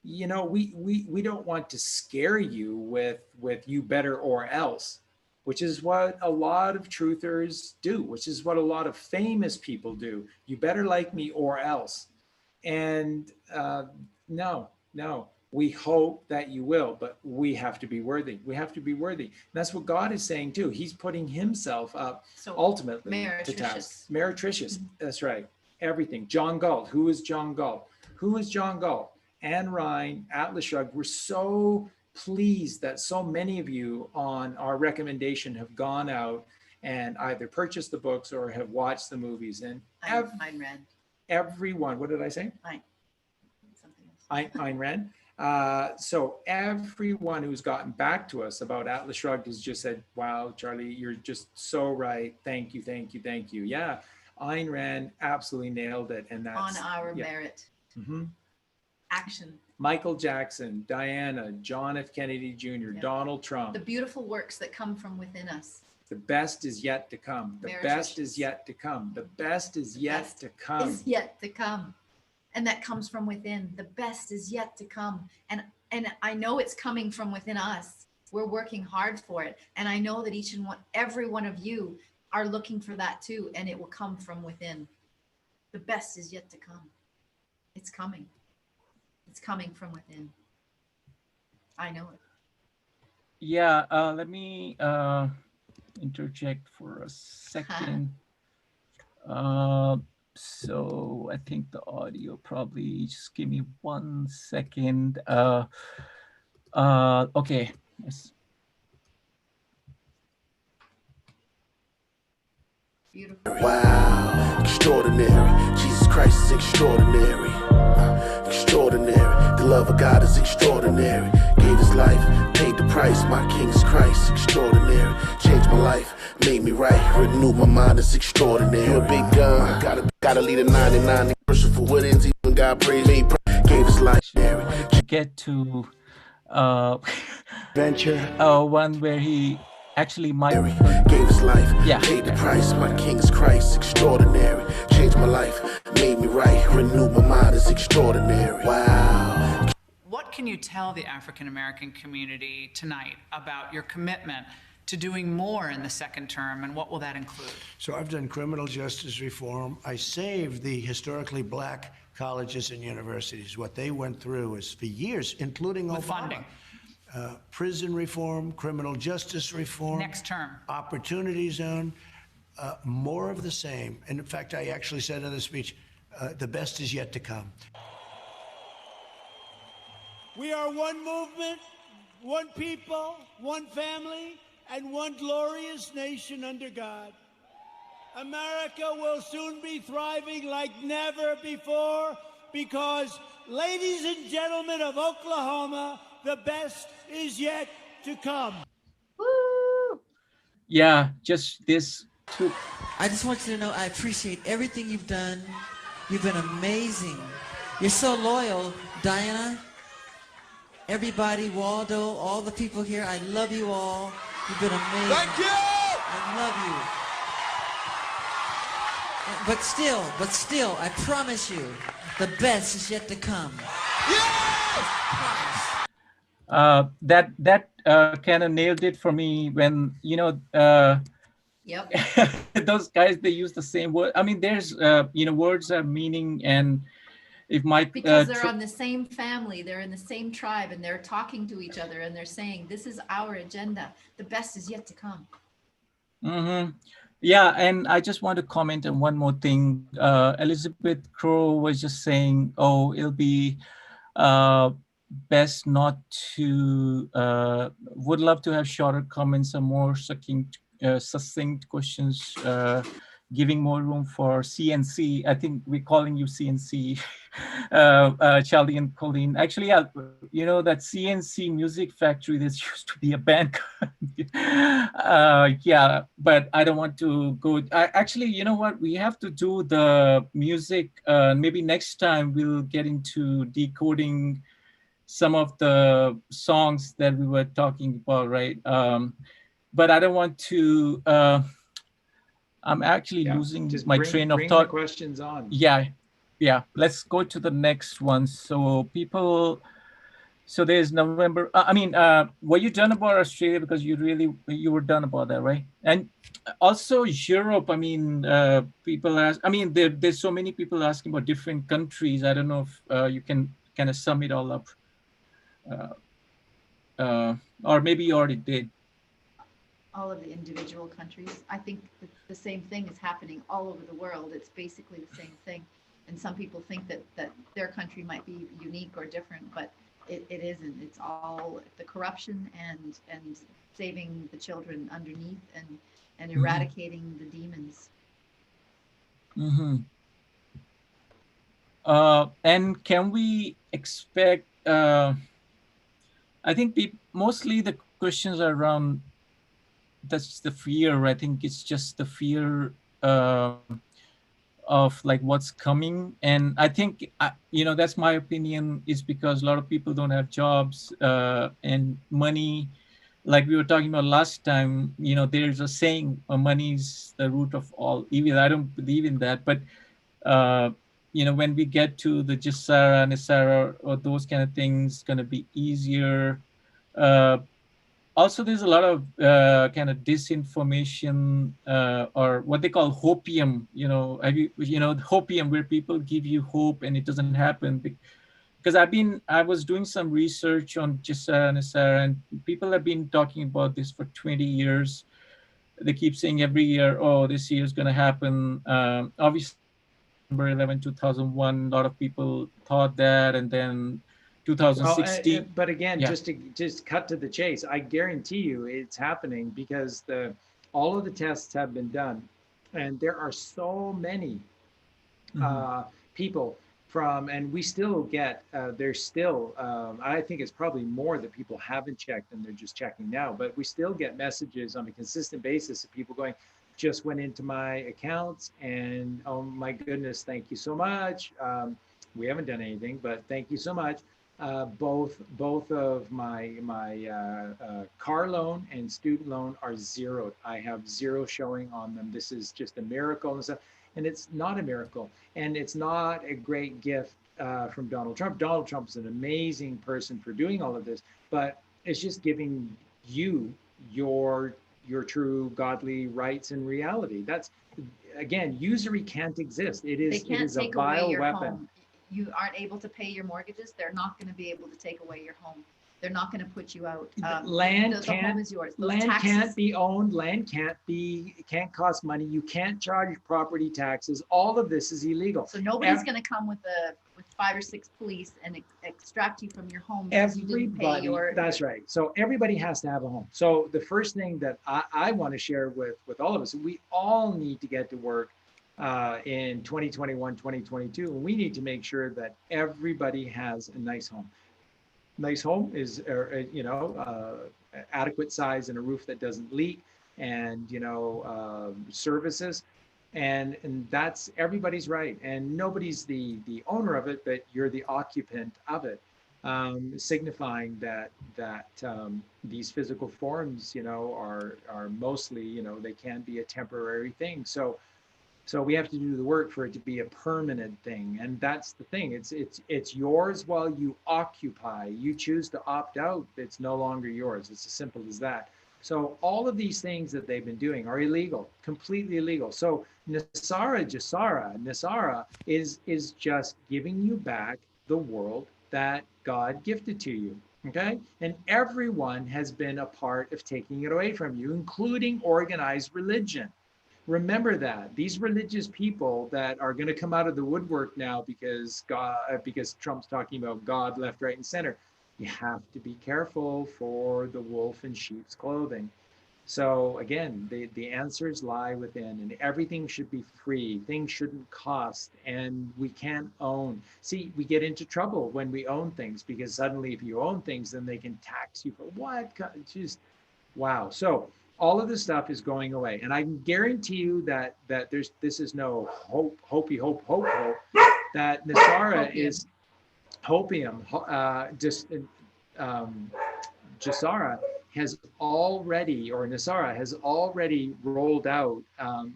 You know, we don't want to scare you with you better or else, which is what a lot of truthers do, which is what a lot of famous people do. You better like me or else. And no, we hope that you will, but we have to be worthy. We have to be worthy. And that's what God is saying too. He's putting himself up ultimately to task. Meretricious, that's right. Everything. John Galt. Who is John Galt? Who is John Galt? Anne Ryan, Atlas Shrugged. We're so pleased that so many of you on our recommendation have gone out and either purchased the books or have watched the movies. And Ayn Rand. Everyone, what did I say? Ayn Rand. So everyone who's gotten back to us about Atlas Shrugged has just said, wow, Charlie, you're just so right. Thank you. Yeah, Ayn Rand absolutely nailed it. And that's on our merit. Mm-hmm. Action. Michael Jackson, Diana, John F. Kennedy Jr., Donald Trump. The beautiful works that come from within us. The best is yet to come. The best is yet to come. The best is yet to come. Is yet to come. And that comes from within. The best is yet to come. And I know it's coming from within us. We're working hard for it. And I know that every one of you are looking for that too. And it will come from within. The best is yet to come. It's coming. It's coming from within. I know it. Yeah, let me interject for a second. So I think the audio probably, just give me 1 second. Okay. Yes. Beautiful. Wow, extraordinary. Jesus Christ is extraordinary. Extraordinary. The love of God is extraordinary. Gave his life, paid the price. My King is Christ. Extraordinary. Changed my life, made me right. Renewed my mind. It's extraordinary. You're a big gun. Gotta lead a 99. Worship for what ends. Even God praise me. Gave his life. To get to venture. One where he actually Michael gave his life, paid the price. My King is Christ. Extraordinary. Changed my life, made me right. Renewed my mind. It's extraordinary. Wow. What can you tell the African American community tonight about your commitment to doing more in the second term, and what will that include? So I've done criminal justice reform. I saved the historically black colleges and universities. What they went through is for years, including With Obama. funding. Prison reform, criminal justice reform. Next term. Opportunity zone, more of the same. And in fact, I actually said in the speech, the best is yet to come. We are one movement, one people, one family, and one glorious nation under God. America will soon be thriving like never before because, ladies and gentlemen of Oklahoma, the best is yet to come. Woo! Yeah, just this took. I just want you to know I appreciate everything you've done. You've been amazing. You're so loyal, Diana. Everybody, Waldo, all the people here, I love you all. You've been amazing. Thank you! I love you. But still, I promise you, the best is yet to come. That kind of nailed it for me when, Yep. those guys, they use the same word. I mean, there's, words have meaning, and if Mike... Because they're on the same family, they're in the same tribe, and they're talking to each other, and they're saying, this is our agenda. The best is yet to come. Mm-hmm. Yeah, and I just want to comment on one more thing. Elizabeth Crow was just saying, it'll be best not to... would love to have shorter comments and more succinct questions, giving more room for CNC. I think we're calling you CNC, Charlie and Colleen. Actually, that CNC Music Factory, this used to be a band. Yeah, but I don't want to go. Actually, you know what? We have to do the music. Maybe next time we'll get into decoding some of the songs that we were talking about, right? But I don't want to... I'm actually losing my train of thought. The questions on. Yeah. Let's go to the next one. So there's November. Were you done about Australia? Because you were done about that, right? And also Europe. I mean, people ask. I mean, there's so many people asking about different countries. I don't know if you can kind of sum it all up, or maybe you already did. All of the individual countries. I think the same thing is happening all over the world. It's basically the same thing. And some people think that their country might be unique or different, but it isn't. It's all the corruption and saving the children underneath and eradicating the demons. Mm-hmm. And can we expect, I think mostly the questions are around, that's the fear. I think it's just the fear of like what's coming. And I think, that's my opinion, is because a lot of people don't have jobs and money. Like we were talking about last time, there's a saying, money's the root of all evil. I don't believe in that. But, when we get to the Jisara, Nisara, or those kind of things, going to be easier. Also, there's a lot of kind of disinformation or what they call hopium. Hopium, where people give you hope and it doesn't happen. Because I was doing some research on Jisara and Nisara, and people have been talking about this for 20 years. They keep saying every year, this year is going to happen. Obviously, November 11, 2001, a lot of people thought that, and then 2016. But again, just cut to the chase. I guarantee you it's happening because all of the tests have been done, and there are so many people and we still get, there's still, I think it's probably more that people haven't checked and they're just checking now, but we still get messages on a consistent basis of people going, just went into my accounts and oh my goodness, thank you so much. We haven't done anything, but thank you so much. Both of my car loan and student loan are zeroed. I have zero showing on them. This is just a miracle and stuff. And it's not a miracle, and it's not a great gift from Donald Trump. Donald Trump is an amazing person for doing all of this, but it's just giving you your your true godly rights and reality. That's, again, usury can't exist. It is a vile weapon. Home. You aren't able to pay your mortgages. They're not going to be able to take away your home. They're not going to put you out. Land the home is yours. Those land taxes, can't be owned. Land can't cost money. You can't charge property taxes. All of this is illegal. So nobody's going to come with 5 or 6 police and extract you from your home because you didn't pay your. That's right. So everybody has to have a home. So the first thing that I want to share with all of us, we all need to get to work in 2021, 2022, and we need to make sure that everybody has a nice home. Nice home is, adequate size and a roof that doesn't leak, and services, and that's everybody's right. And nobody's the owner of it, but you're the occupant of it, signifying that these physical forms, are mostly, they can be a temporary thing. So we have to do the work for it to be a permanent thing. And that's the thing. It's yours while you occupy. You choose to opt out, it's no longer yours. It's as simple as that. So all of these things that they've been doing are illegal, completely illegal. So Nasara is just giving you back the world that God gifted to you. Okay? And everyone has been a part of taking it away from you, including organized religion. Remember that these religious people that are going to come out of the woodwork now because Trump's talking about God left, right, and center, you have to be careful for the wolf in sheep's clothing. So again, the answers lie within, and everything should be free. Things shouldn't cost, and we can't own. See, we get into trouble when we own things, because suddenly if you own things, then they can tax you for what? Just wow. So all of this stuff is going away, and I can guarantee you that this is no hope that Nasara is hopium. Nasara has already rolled out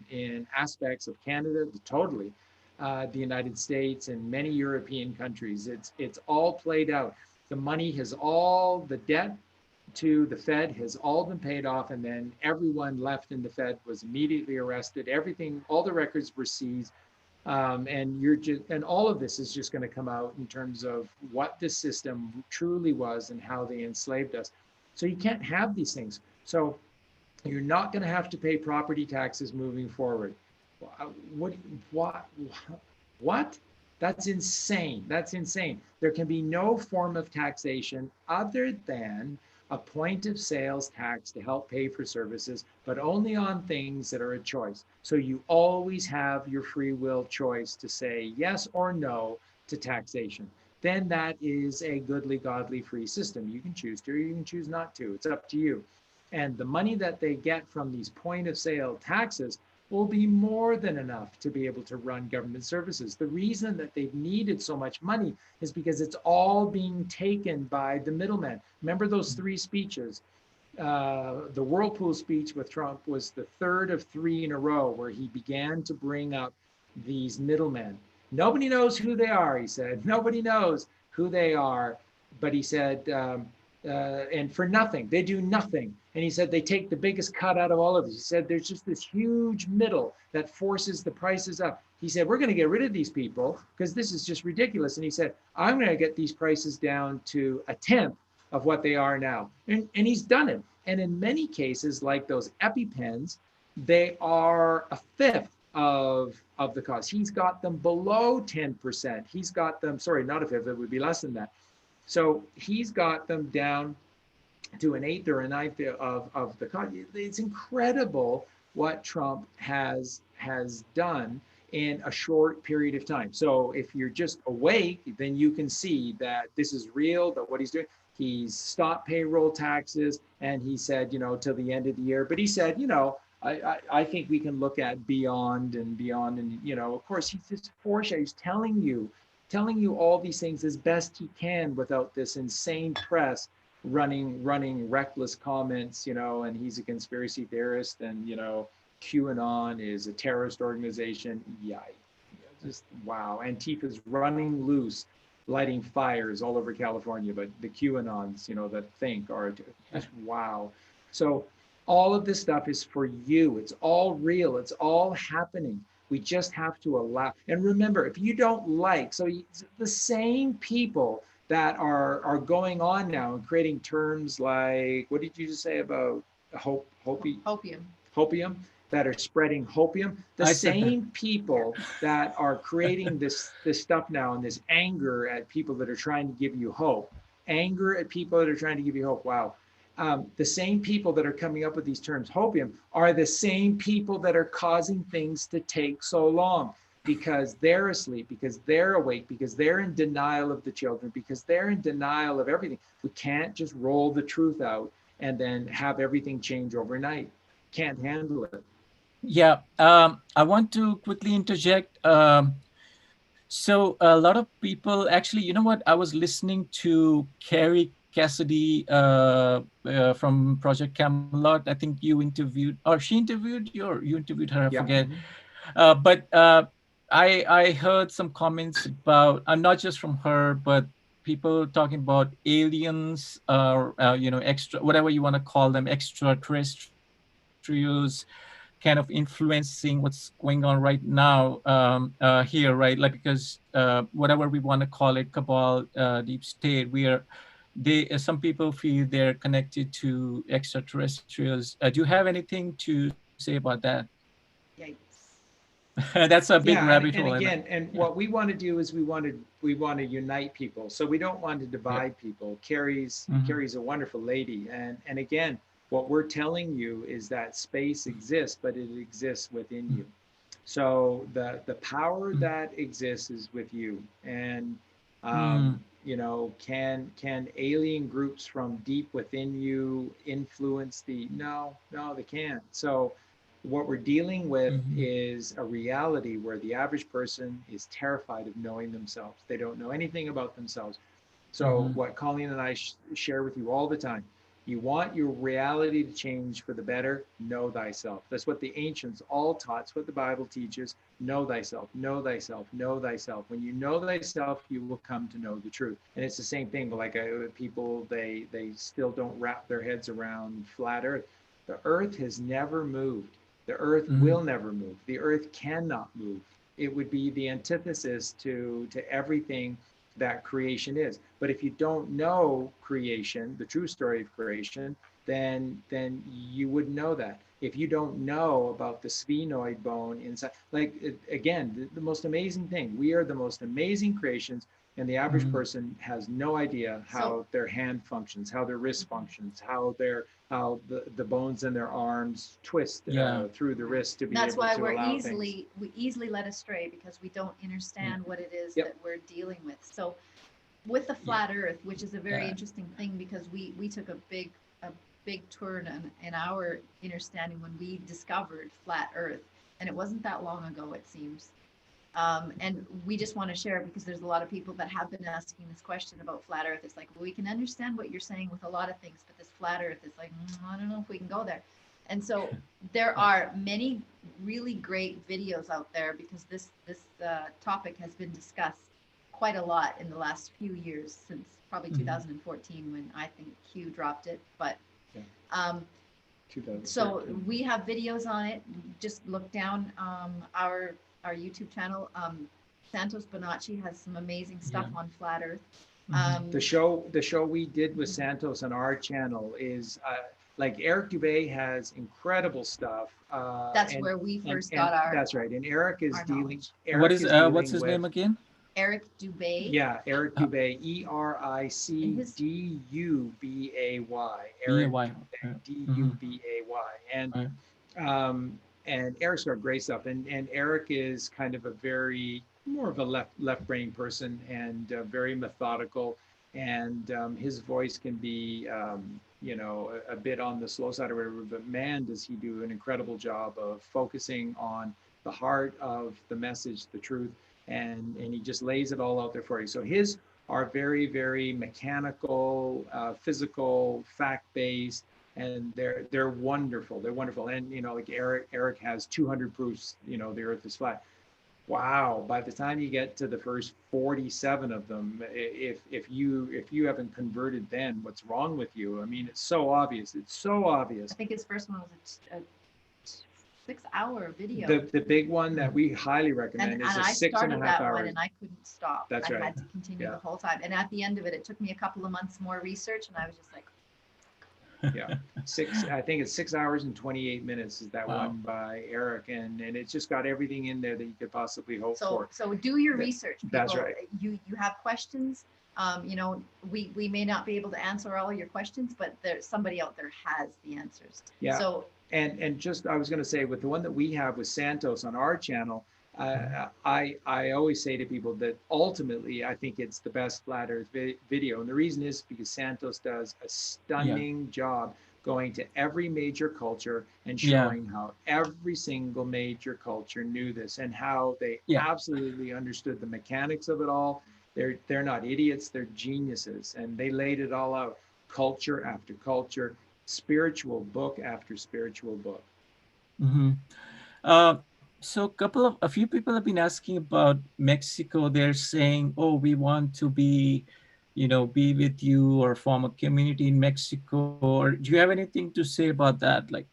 in aspects of Canada, totally, the United States, and many European countries. It's all played out. The money has the debt to the Fed has all been paid off, and then everyone left in the Fed was immediately arrested. Everything, all the records were seized, and all of this is just going to come out in terms of what this system truly was and how they enslaved us. So you can't have these things. So you're not going to have to pay property taxes moving forward. What? That's insane. That's insane. There can be no form of taxation other than a point of sales tax to help pay for services, but only on things that are a choice. So you always have your free will choice to say yes or no to taxation. Then that is a goodly, godly, free system. You can choose to, or you can choose not to. It's up to you. And the money that they get from these point of sale taxes will be more than enough to be able to run government services. The reason that they've needed so much money is because it's all being taken by the middlemen. Remember those 3 speeches? The Whirlpool speech with Trump was the 3rd of 3 in a row where he began to bring up these middlemen. Nobody knows who they are, he said. Nobody knows who they are. But he said, and for nothing, they do nothing. And he said they take the biggest cut out of all of this. He said there's just this huge middle that forces the prices up. He said, we're going to get rid of these people because this is just ridiculous. And he said, I'm going to get these prices down to 1/10 of what they are now. And he's done it. And in many cases, like those EpiPens, they are 1/5 of the cost. He's got them below 10%. He's got them, sorry, not 1/5, it would be less than that. So he's got them down to 1/8 or 1/9 of the cost. It's incredible what Trump has done in a short period of time. So if you're just awake, then you can see that this is real, that what he's doing. He's stopped payroll taxes, and he said, till the end of the year. But he said, I think we can look at beyond, and, of course, he's just foreshadow. He's telling you all these things as best he can without this insane press running reckless comments, and he's a conspiracy theorist, and, QAnon is a terrorist organization. Yeah, just wow. Antifa's running loose, lighting fires all over California, but the QAnons, that think are just wow. So All of this stuff is for you. It's all real. It's all happening. We just have to allow. And remember, if you don't like, the same people that are going on now and creating terms like, what did you just say about hopium, that are spreading hopium, the same people that are creating this stuff now, and this anger at people that are trying to give you hope, wow. The same people that are coming up with these terms, hopium, are the same people that are causing things to take so long, because they're asleep, because they're awake, because they're in denial of the children, because they're in denial of everything. We can't just roll the truth out and then have everything change overnight. Can't handle it. Yeah, I want to quickly interject. So a lot of people actually, you know what? I was listening to Carrie Cassidy from Project Camelot. I think you interviewed, or she interviewed you, or you interviewed her. I forget. But I heard some comments about, not just from her, but people talking about aliens, extra, whatever you want to call them, extraterrestrials, kind of influencing what's going on right now here, right? Like, because whatever we want to call it, cabal, deep state, some people feel they're connected to extraterrestrials. Do you have anything to say about that? That's a big rabbit hole. And again, and what we want to do is we want to unite people. So we don't want to divide people. Carrie's a wonderful lady, and again, what we're telling you is that space exists, but it exists within you. So the power that exists is with you. And can alien groups from deep within you influence no, they can't. So what we're dealing with is a reality where the average person is terrified of knowing themselves. They don't know anything about themselves. So what Colleen and I share with you all the time, you want your reality to change for the better, know thyself. That's what the ancients all taught. It's what the Bible teaches. Know thyself, know thyself, know thyself. When you know thyself, you will come to know the truth. And it's the same thing, like people, they still don't wrap their heads around flat earth. The earth has never moved. The earth will never move. The earth cannot move. It would be the antithesis to everything that creation is. But if you don't know creation, the true story of creation, then you wouldn't know that. If you don't know about the sphenoid bone inside, again, the most amazing thing, we are the most amazing creations, and the average person has no idea how their hand functions, how their wrist functions, how the bones in their arms twist through the wrist to be able to allow things. That's why we easily led astray, because we don't understand what it is that we're dealing with. So with the flat earth, which is a very interesting thing, because we took a big turn in our understanding when we discovered flat earth, and it wasn't that long ago, it seems. And we just want to share it because there's a lot of people that have been asking this question about flat earth. It's like, well, we can understand what you're saying with a lot of things, but this flat earth is like, I don't know if we can go there. And so there are many really great videos out there, because this topic has been discussed quite a lot in the last few years, since probably 2014, when I think Q dropped it. But so we have videos on it. Just look down our YouTube channel. Santos Bonacci has some amazing stuff on flat earth. The show we did with Santos on our channel is like Eric Dubé has incredible stuff. That's where we first got our. That's right, and Eric is dealing. What's his name again? Eric Dubé. Yeah, Eric Dubé. ERICDUBAY. Eric DUBAY. And Eric's got great stuff. And Eric is kind of more of a left brain person, and very methodical. And his voice can be, a bit on the slow side or whatever, but man, does he do an incredible job of focusing on the heart of the message, the truth, and he just lays it all out there for you. So his are very, very mechanical, physical, fact-based, and they're wonderful. They're wonderful. And like Eric has 200 proofs, the earth is flat. wow, by the time you get to the first 47 of them, if you haven't converted, then what's wrong with you? I mean, it's so obvious. It's so obvious. I think his first one was a 6-hour video. The big one that we highly recommend is a 6.5 hours. I started that one and I couldn't stop. That's right. I had to continue the whole time. And at the end of it, it took me a couple of months more research, and I was just like, yeah, I think it's 6 hours and 28 minutes is that one by Eric, and it's just got everything in there that you could possibly hope for. So do your research, people. That's right. You have questions. You know, we may not be able to answer all your questions, but there's somebody out there has the answers. Yeah. So and just I was going to say, with the one that we have with Santos on our channel, I always say to people that ultimately I think it's the best flat earth video, and the reason is because Santos does a stunning job going to every major culture and showing how every single major culture knew this and how they absolutely understood the mechanics of it all. They're not idiots, they're geniuses, and they laid it all out, culture after culture, spiritual book after spiritual book. So a few people have been asking about Mexico. They're saying, oh, we want to be with you or form a community in Mexico. Or do you have anything to say about that? Like,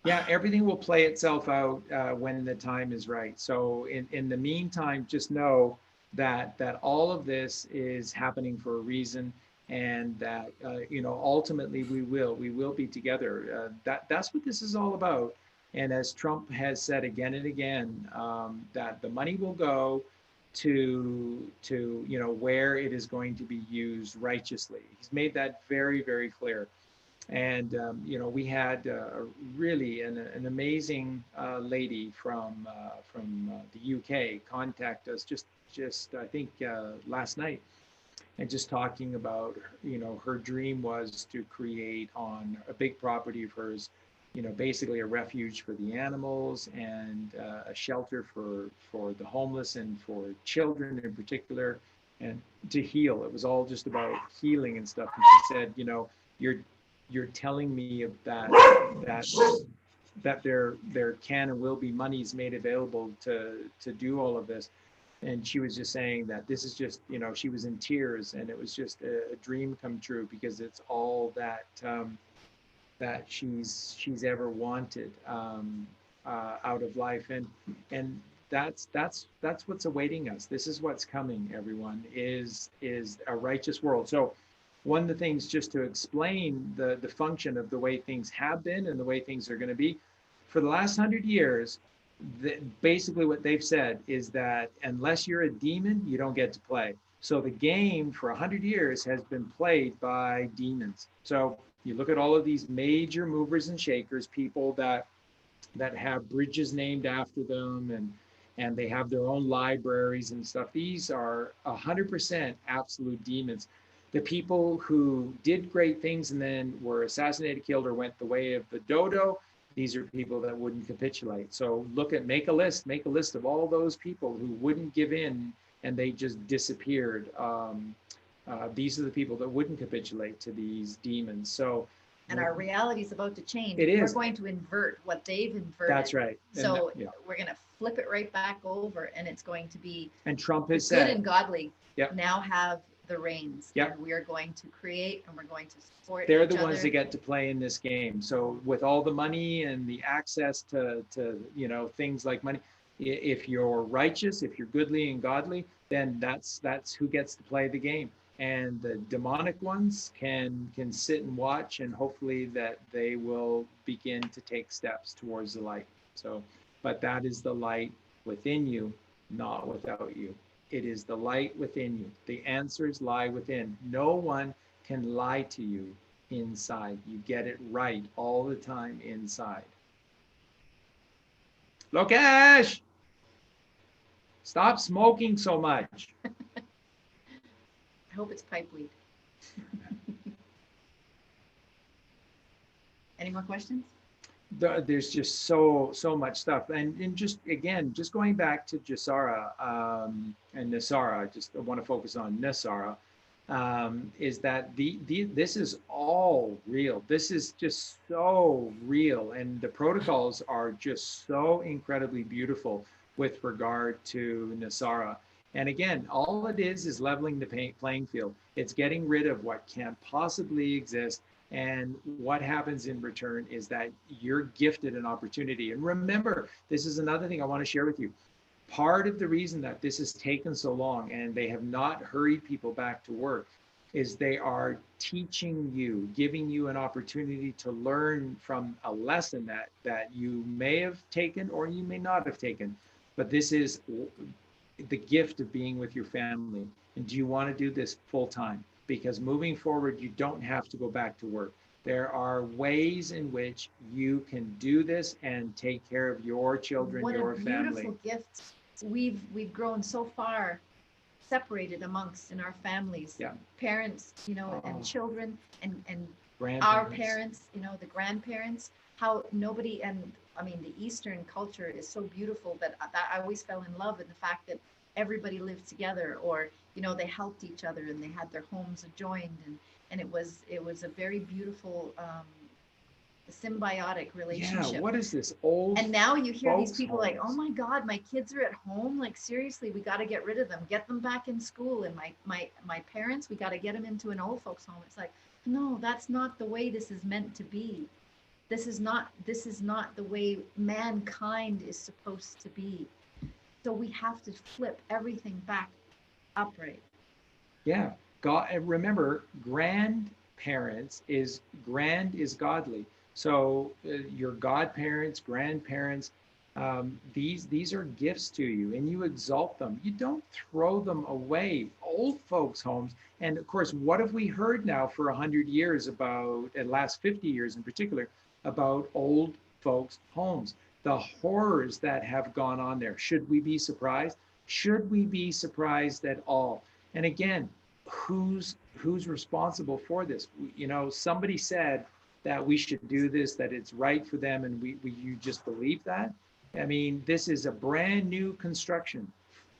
yeah, everything will play itself out when the time is right. So in the meantime, just know that all of this is happening for a reason, and that ultimately we will be together. That's what this is all about. And as Trump has said again and again, that the money will go to where it is going to be used righteously. He's made that very, very clear. And we had really an amazing lady from the UK contact us just I think last night, and just talking about her dream was to create on a big property of hers, basically a refuge for the animals and a shelter for the homeless and for children in particular, and to heal. It was all just about healing and stuff. And she said, you're telling me that there can and will be monies made available to do all of this. And she was just saying that this is just, she was in tears, and it was just a dream come true, because it's all that that she's ever wanted out of life, and that's what's awaiting us. This is what's coming, everyone, is a righteous world. So one of the things, just to explain the function of the way things have been and the way things are going to be for the last 100 years, basically what they've said is that unless you're a demon, you don't get to play. So the game for 100 years has been played by demons. So you look at all of these major movers and shakers, people that have bridges named after them, and they have their own libraries and stuff. These are 100% absolute demons. The people who did great things and then were assassinated, killed, or went the way of the dodo, these are people that wouldn't capitulate. So make a list of all those people who wouldn't give in and they just disappeared. These are the people that wouldn't capitulate to these demons. So, and our reality is about to change. It is. We're going to invert what they've inverted. That's right. So we're going to flip it right back over, and it's going to be. And Trump has good said, and godly now have the reins. And we are going to create, and we're going to support. They're the ones that get to play in this game. So with all the money and the access to things like money, if you're righteous, if you're goodly and godly, then that's who gets to play the game. And the demonic ones can sit and watch, and hopefully that they will begin to take steps towards the light. So, but that is the light within you, not without you. It is the light within you. The answers lie within. No one can lie to you inside. You get it right all the time inside. Lokesh! Stop smoking so much. I hope it's pipe weed. Any more questions? There's just so much stuff, and just going back to Jasara and Nasara, I want to focus on Nasara, is that this is all real. This is just so real, and the protocols are just so incredibly beautiful. with regard to Nasara. And again, all it is leveling the playing field. It's getting rid of what can't possibly exist. And what happens in return is that you're gifted an opportunity. And remember, this is another thing I want to share with you. Part of the reason that this has taken so long and they have not hurried people back to work is they are teaching you, giving you an opportunity to learn from a lesson that you may have taken or you may not have taken. But this is the gift of being with your family. And do you want to do this full time? Because moving forward, you don't have to go back to work. There are ways in which you can do this and take care of your children, your family. What a beautiful gift. We've grown so far separated amongst in our families, parents, and children and our parents, the grandparents, how nobody, and I mean, the Eastern culture is so beautiful that I always fell in love with the fact that everybody lived together, or, they helped each other and they had their homes adjoined, and it was a very beautiful, symbiotic relationship. Yeah, what is this old? And now you hear these people like, oh my God, my kids are at home. Like, seriously, we got to get rid of them, get them back in school. And my parents, we got to get them into an old folks home. It's like, no, that's not the way this is meant to be. This is not the way mankind is supposed to be. So we have to flip everything back upright. Yeah. God, remember, grandparents is godly. So your godparents, grandparents, these are gifts to you, and you exalt them. You don't throw them away. Old folks' homes, and of course, what have we heard now for 100 years about, and last 50 years in particular, about old folks' homes? The horrors that have gone on there. Should we be surprised? Should we be surprised at all? And again, who's responsible for this? Somebody said that we should do this, that it's right for them, and you just believe that? I mean, this is a brand new construction.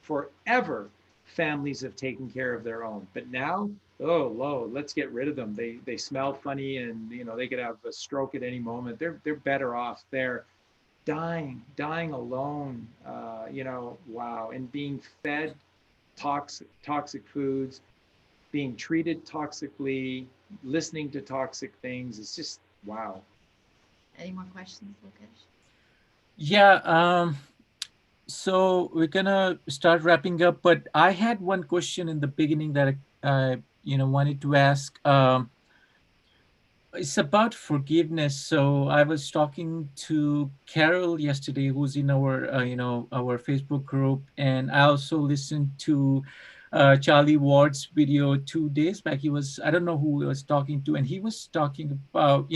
Forever, families have taken care of their own, but now, let's get rid of them. They smell funny, and they could have a stroke at any moment. They're better off. They're dying alone. Wow, and being fed toxic foods, being treated toxically, listening to toxic things. It's just, wow. Any more questions, Lokesh? Yeah, so we're gonna start wrapping up, but I had one question in the beginning that I wanted to ask. It's about forgiveness. So I was talking to Carol yesterday, who's in our our Facebook group, and I also listened to Charlie Ward's video 2 days back. I don't know who he was talking to, and he was talking about,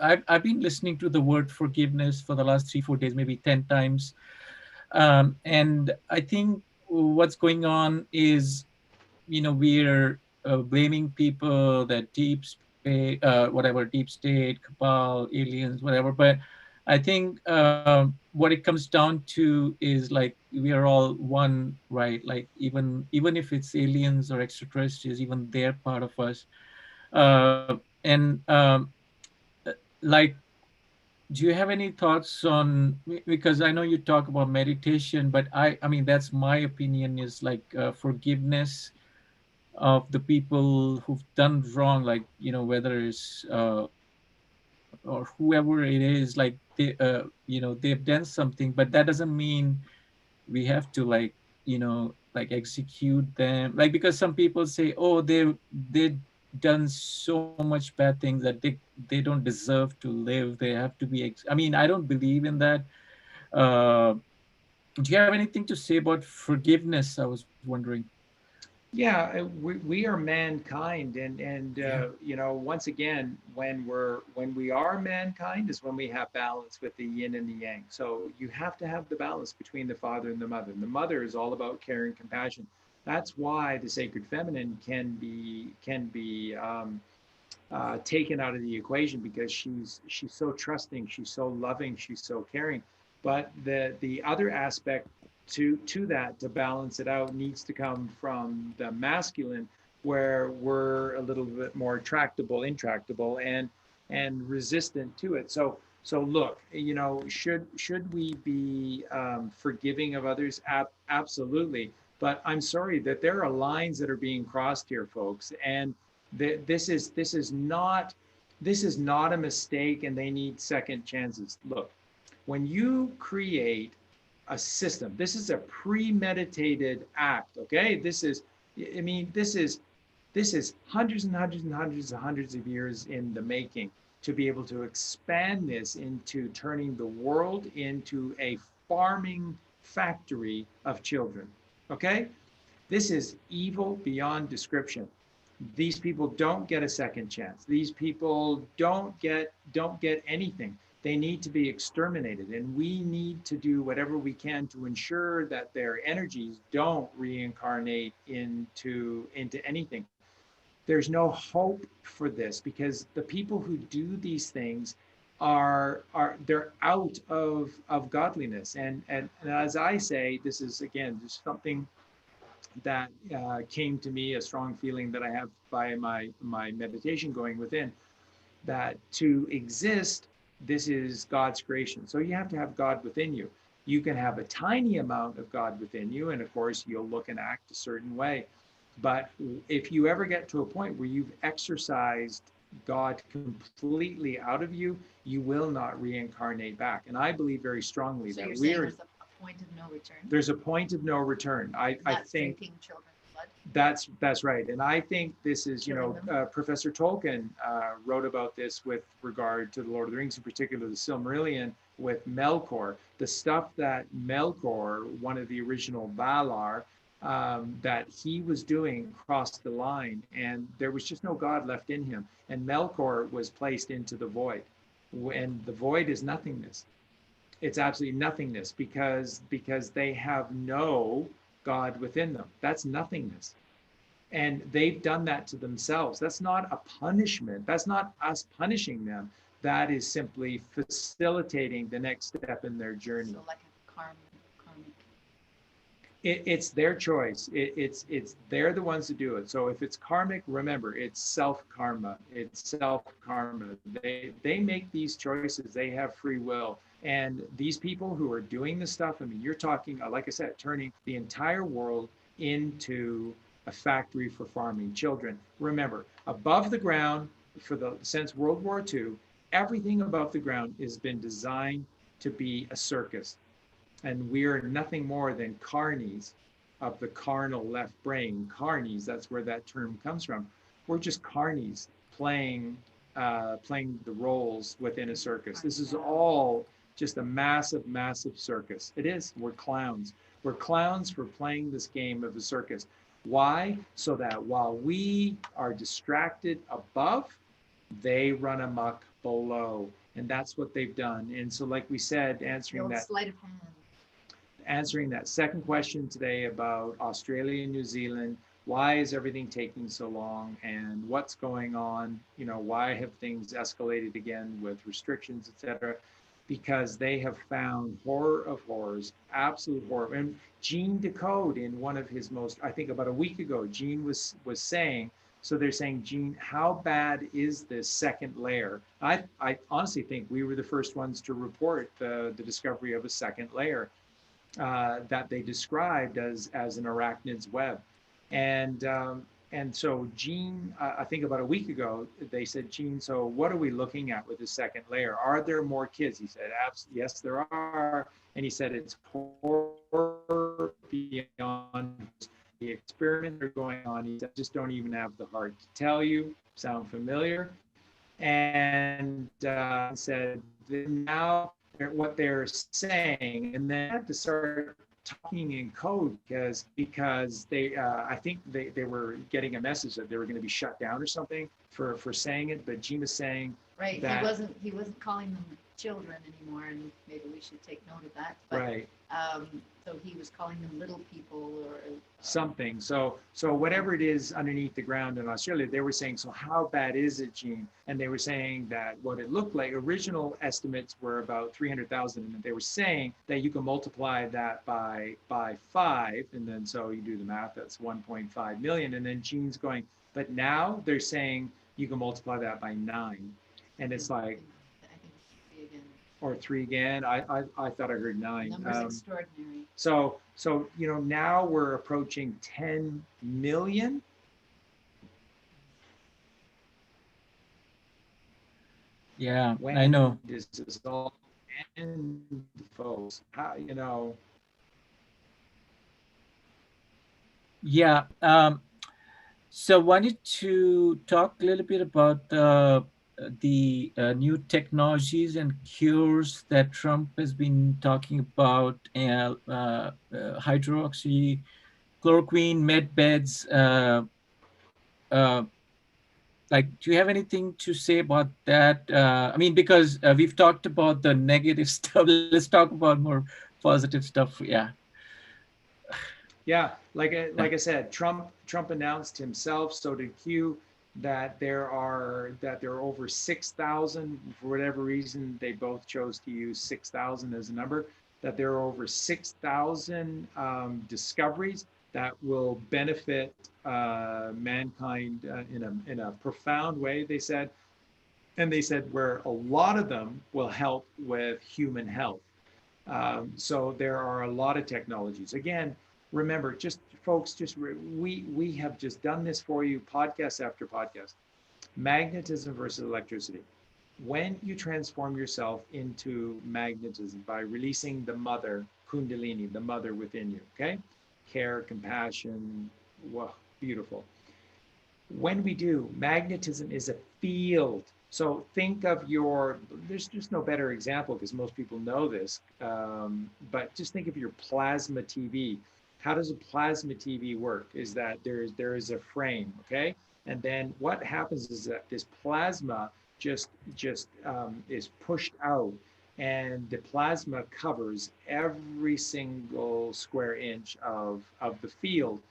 I've been listening to the word forgiveness for the last 3-4 days, maybe 10 times. And I think what's going on is, we're blaming people that deep state, cabal, aliens, whatever. But I think what it comes down to is, like, we are all one, right? Like, even if it's aliens or extraterrestrials, even they're part of us. And like, do you have any thoughts on, because I know you talk about meditation, but I mean, that's my opinion, is like forgiveness of the people who've done wrong, like, whether it's or whoever it is, like they've done something, but that doesn't mean we have to, like execute them, like, because some people say, oh, they've done so much bad things that they don't deserve to live, they have to be I mean, I don't believe in that. Do you have anything to say about forgiveness? I was wondering. Yeah, we are mankind, and once again, when we are mankind is when we have balance with the yin and the yang. So you have to have the balance between the father and the mother. And the mother is all about care and compassion. That's why the sacred feminine can be taken out of the equation, because she's so trusting, she's so loving, she's so caring. But the other aspect to that, to balance it out, needs to come from the masculine, where we're a little bit more intractable and resistant to it. So So look, you know, should we be forgiving of others? Absolutely. But I'm sorry that there are lines that are being crossed here, folks, and this is not a mistake, and they need second chances. Look, when you create a system, this is a premeditated act. Okay, this is, I mean, this is hundreds and hundreds and hundreds and hundreds of years in the making to be able to expand this into turning the world into a farming factory of children. Okay? This is evil beyond description. These people don't get a second chance. These people don't get anything. They need to be exterminated, and we need to do whatever we can to ensure that their energies don't reincarnate into anything. There's no hope for this because the people who do these things are they're out of godliness. And as I say, this is again just something that came to me, a strong feeling that I have by my meditation going within, that to exist, this is God's creation. So you have to have God within you. You can have a tiny amount of God within you, and of course you'll look and act a certain way. But if you ever get to a point where you've exercised God completely out of you, you will not reincarnate back. And I believe very strongly So that you're saying we're there's a point of no return? there's a point of no return. I think drinking children's blood? that's right. And I think this is, you know, Professor Tolkien wrote about this with regard to the Lord of the Rings, in particular the Silmarillion with Melkor. The stuff that Melkor, one of the original Valar, that he was doing crossed the line, and there was just no God left in him. And Melkor was placed into the void. And the void is nothingness. It's absolutely nothingness because they have no God within them. That's nothingness. And they've done that to themselves. That's not a punishment. That's not us punishing them. That is simply facilitating the next step in their journey. So like a karmic. It's their choice. It's they're the ones to do it. So if it's karmic, remember, it's self-karma. It's self-karma. They make these choices. They have free will. And these people who are doing this stuff, I mean, you're talking, like I said, turning the entire world into a factory for farming children. Remember, above the ground, since World War II, everything above the ground has been designed to be a circus. And we are nothing more than carnies of the carnal left brain. Carnies, that's where that term comes from. We're just carnies playing the roles within a circus. This is all just a massive, massive circus. It is. We're clowns. We're clowns for playing this game of a circus. Why? So that while we are distracted above, they run amok below. And that's what they've done. And so, like we said, answering that second question today about Australia and New Zealand, why is everything taking so long and what's going on? You know, why have things escalated again with restrictions, etc.? Because they have found horror of horrors, absolute horror. And Gene Decode, in one of his most, I think about a week ago, Gene was saying, so they're saying, Gene, how bad is this second layer? I honestly think we were the first ones to report the discovery of a second layer that they described as an arachnid's web. And so Gene, I think about a week ago, they said, Gene, so what are we looking at with the second layer? Are there more kids? He said, yes, there are. And he said, it's horror beyond the experiments are going on. He said, just don't even have the heart to tell you. Sound familiar? And said, now what they're saying, and then I had to start talking in code because they I think they were getting a message that they were going to be shut down or something for saying it. But Gene was saying that he wasn't calling them children anymore, and maybe we should take note of that. But, right. So he was calling them little people or something. So whatever it is underneath the ground in Australia, they were saying, so how bad is it, Gene? And they were saying that what it looked like, original estimates were about 300,000. And they were saying that you can multiply that by 5. And then so you do the math, that's 1.5 million. And then Gene's going, but now they're saying you can multiply that by 9. And it's like, or 3 again. I thought I heard 9. Numbers extraordinary. So now we're approaching 10 million. Yeah, I know. This is all end, folks. How, Yeah. So wanted to talk a little bit about the new technologies and cures that Trump has been talking about, hydroxychloroquine, med beds. Like, do you have anything to say about that? I mean, because we've talked about the negative stuff. Let's talk about more positive stuff. Yeah. Yeah, like I said, Trump announced himself, so did Q, that there are over 6,000, for whatever reason they both chose to use 6,000 as a number, that there are over 6,000 discoveries that will benefit mankind in a profound way, they said. And they said where a lot of them will help with human health. So there are a lot of technologies. Again, remember, folks, we have just done this for you, podcast after podcast. Magnetism versus electricity. When you transform yourself into magnetism by releasing the mother, Kundalini, the mother within you, okay? Care, compassion, wow, beautiful. When we do, magnetism is a field. So think of there's just no better example because most people know this, but just think of your plasma TV. How does a plasma TV work? Is that there is a frame, okay? And then what happens is that this plasma just is pushed out, and the plasma covers every single square inch of the field,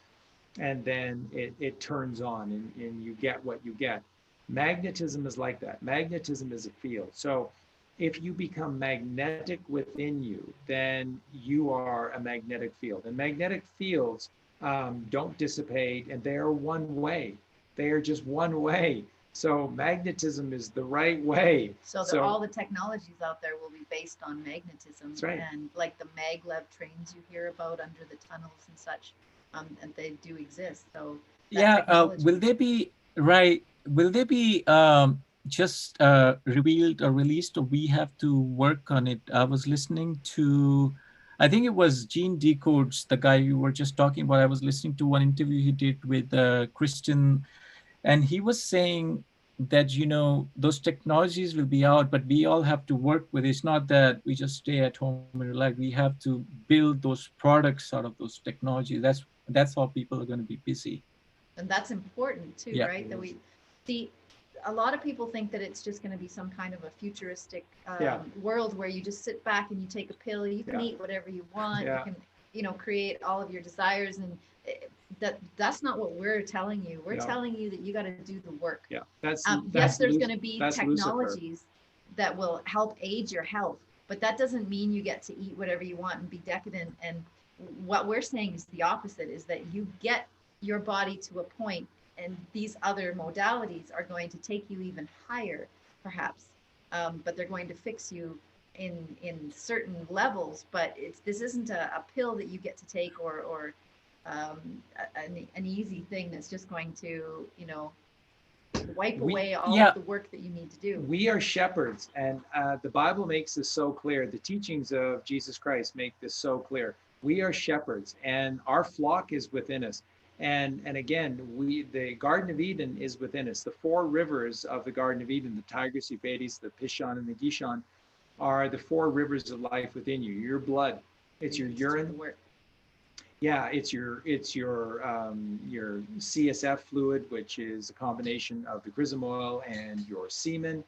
and then it turns on, and you get what you get. Magnetism is like that. Magnetism is a field. So if you become magnetic within you, then you are a magnetic field. And magnetic fields don't dissipate, and they are one way. They are just one way. So magnetism is the right way. So all the technologies out there will be based on magnetism. That's right. And like the maglev trains you hear about under the tunnels and such, and they do exist. So yeah, will they be right? Will they be just revealed or released, or we have to work on it? I was listening to, I think it was Gene Decodes, the guy you were just talking about. I was listening to one interview he did with Christian, and he was saying that, those technologies will be out, but we all have to work with it. It's not that we just stay at home and relax. We have to build those products out of those technologies. That's how people are going to be busy. And that's important too, Yeah. right? That we see. A lot of people think that it's just going to be some kind of a futuristic world where you just sit back and you take a pill. You can eat whatever you want. Yeah. You can, create all of your desires, and that's not what we're telling you. We're telling you that you got to do the work. Yeah, yes, there's going to be technologies that will help aid your health, but that doesn't mean you get to eat whatever you want and be decadent. And what we're saying is the opposite: is that you get your body to a point, and these other modalities are going to take you even higher, perhaps, but they're going to fix you in certain levels. But this isn't a pill that you get to take, or an easy thing that's just going to wipe away all of the work that you need to do. We are shepherds, and the Bible makes this so clear. The teachings of Jesus Christ make this so clear. We are shepherds, and our flock is within us. And again, the Garden of Eden is within us. The 4 rivers of the Garden of Eden, the Tigris, Euphrates, the Pishon, and the Gishon, are the 4 rivers of life within you. Your blood, it's your urine. Yeah, it's your CSF fluid, which is a combination of the chrism oil and your semen.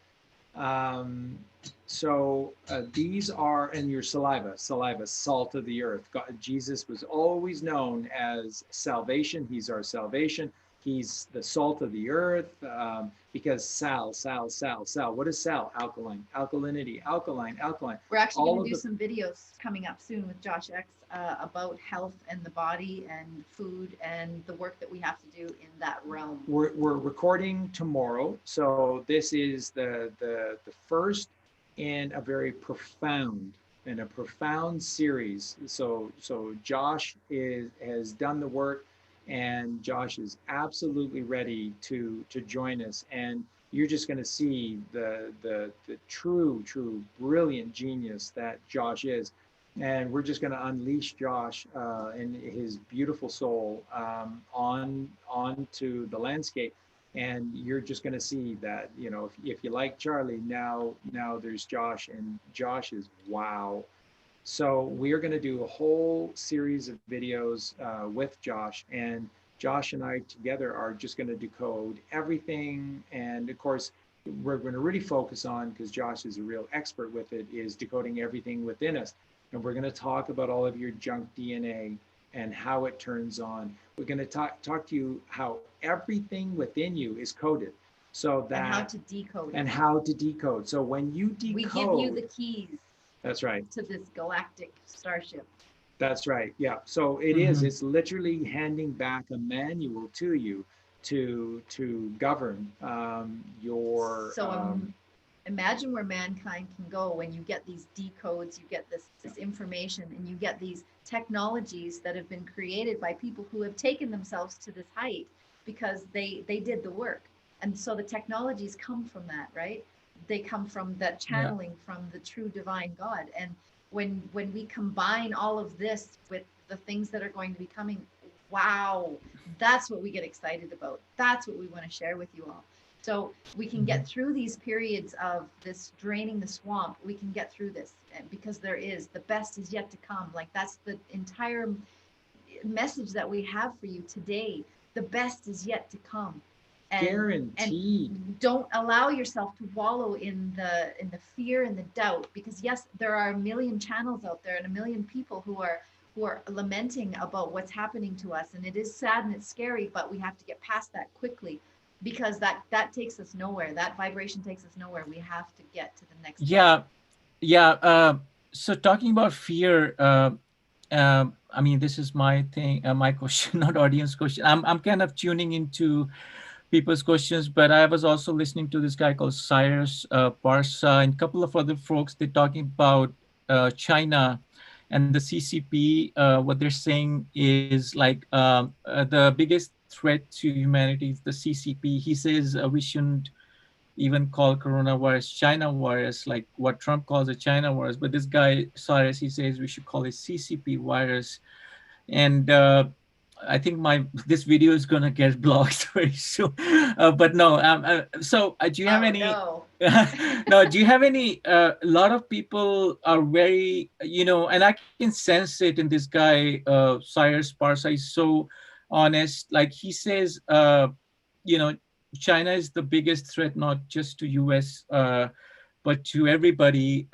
So these are, and your saliva, salt of the earth. Jesus was always known as salvation. He's our salvation. He's the salt of the earth, because sal. What is sal? Alkaline, alkalinity, alkaline. We're actually going to do some videos coming up soon with Josh X about health and the body and food and the work that we have to do in that realm. We're recording tomorrow, so this is the first in a very profound series. So Josh has done the work, and Josh is absolutely ready to join us. And you're just going to see the true brilliant genius that Josh is. And we're just going to unleash Josh and his beautiful soul onto the landscape. And you're just going to see that, if you like Charlie, now there's Josh, and Josh is wow. So we are going to do a whole series of videos with Josh, and Josh and I together are just going to decode everything. And of course, we're going to really focus on, because Josh is a real expert with it, is decoding everything within us. And we're going to talk about all of your junk DNA and how it turns on. We're going to talk to you how everything within you is coded. So that, and how to decode it. And how to decode. So when you decode, we give you the keys. That's right. To this galactic starship. That's right. Yeah. So it is. It's literally handing back a manual to you to govern your. So imagine where mankind can go when you get these decodes, you get this information, and you get these technologies that have been created by people who have taken themselves to this height because they did the work. And so the technologies come from that, right? They come from that channeling from the true divine God. And when we combine all of this with the things that are going to be coming, wow, that's what we get excited about. That's what we want to share with you all. So we can get through these periods of this draining the swamp. We can get through this because the best is yet to come. Like, that's the entire message that we have for you today. The best is yet to come. Guaranteed. And don't allow yourself to wallow in the fear and the doubt, because yes, there are a million channels out there and a million people who are lamenting about what's happening to us, and it is sad and it's scary, but we have to get past that quickly, because that takes us nowhere. That vibration takes us nowhere. We have to get to the next level. So talking about fear, I mean, this is my thing, my question, not audience question. I'm kind of tuning into people's questions, but I was also listening to this guy called Cyrus Parsa and a couple of other folks. They're talking about China and the CCP. What they're saying is like the biggest threat to humanity is the CCP. He says we shouldn't even call coronavirus China virus, like what Trump calls a China virus. But this guy Cyrus, he says we should call it CCP virus. And I think this video is gonna get blocked very soon. But no, so do you have any? No. No, do you have any? A lot of people are very, and I can sense it in this guy, Cyrus Parsa. He's so honest. Like he says, China is the biggest threat, not just to US, but to everybody,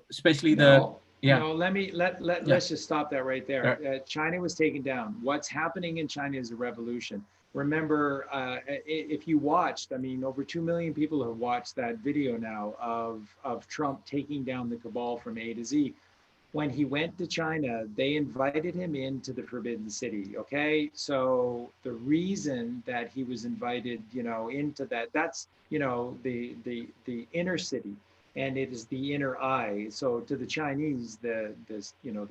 especially No, let's just stop that right there. China was taken down. What's happening in China is a revolution. Remember, if you watched, I mean, over 2 million people have watched that video now of Trump taking down the cabal from A to Z. When he went to China, they invited him into the Forbidden City. Okay, so the reason that he was invited, into that's the inner city. And it is the inner eye. So to the Chinese, the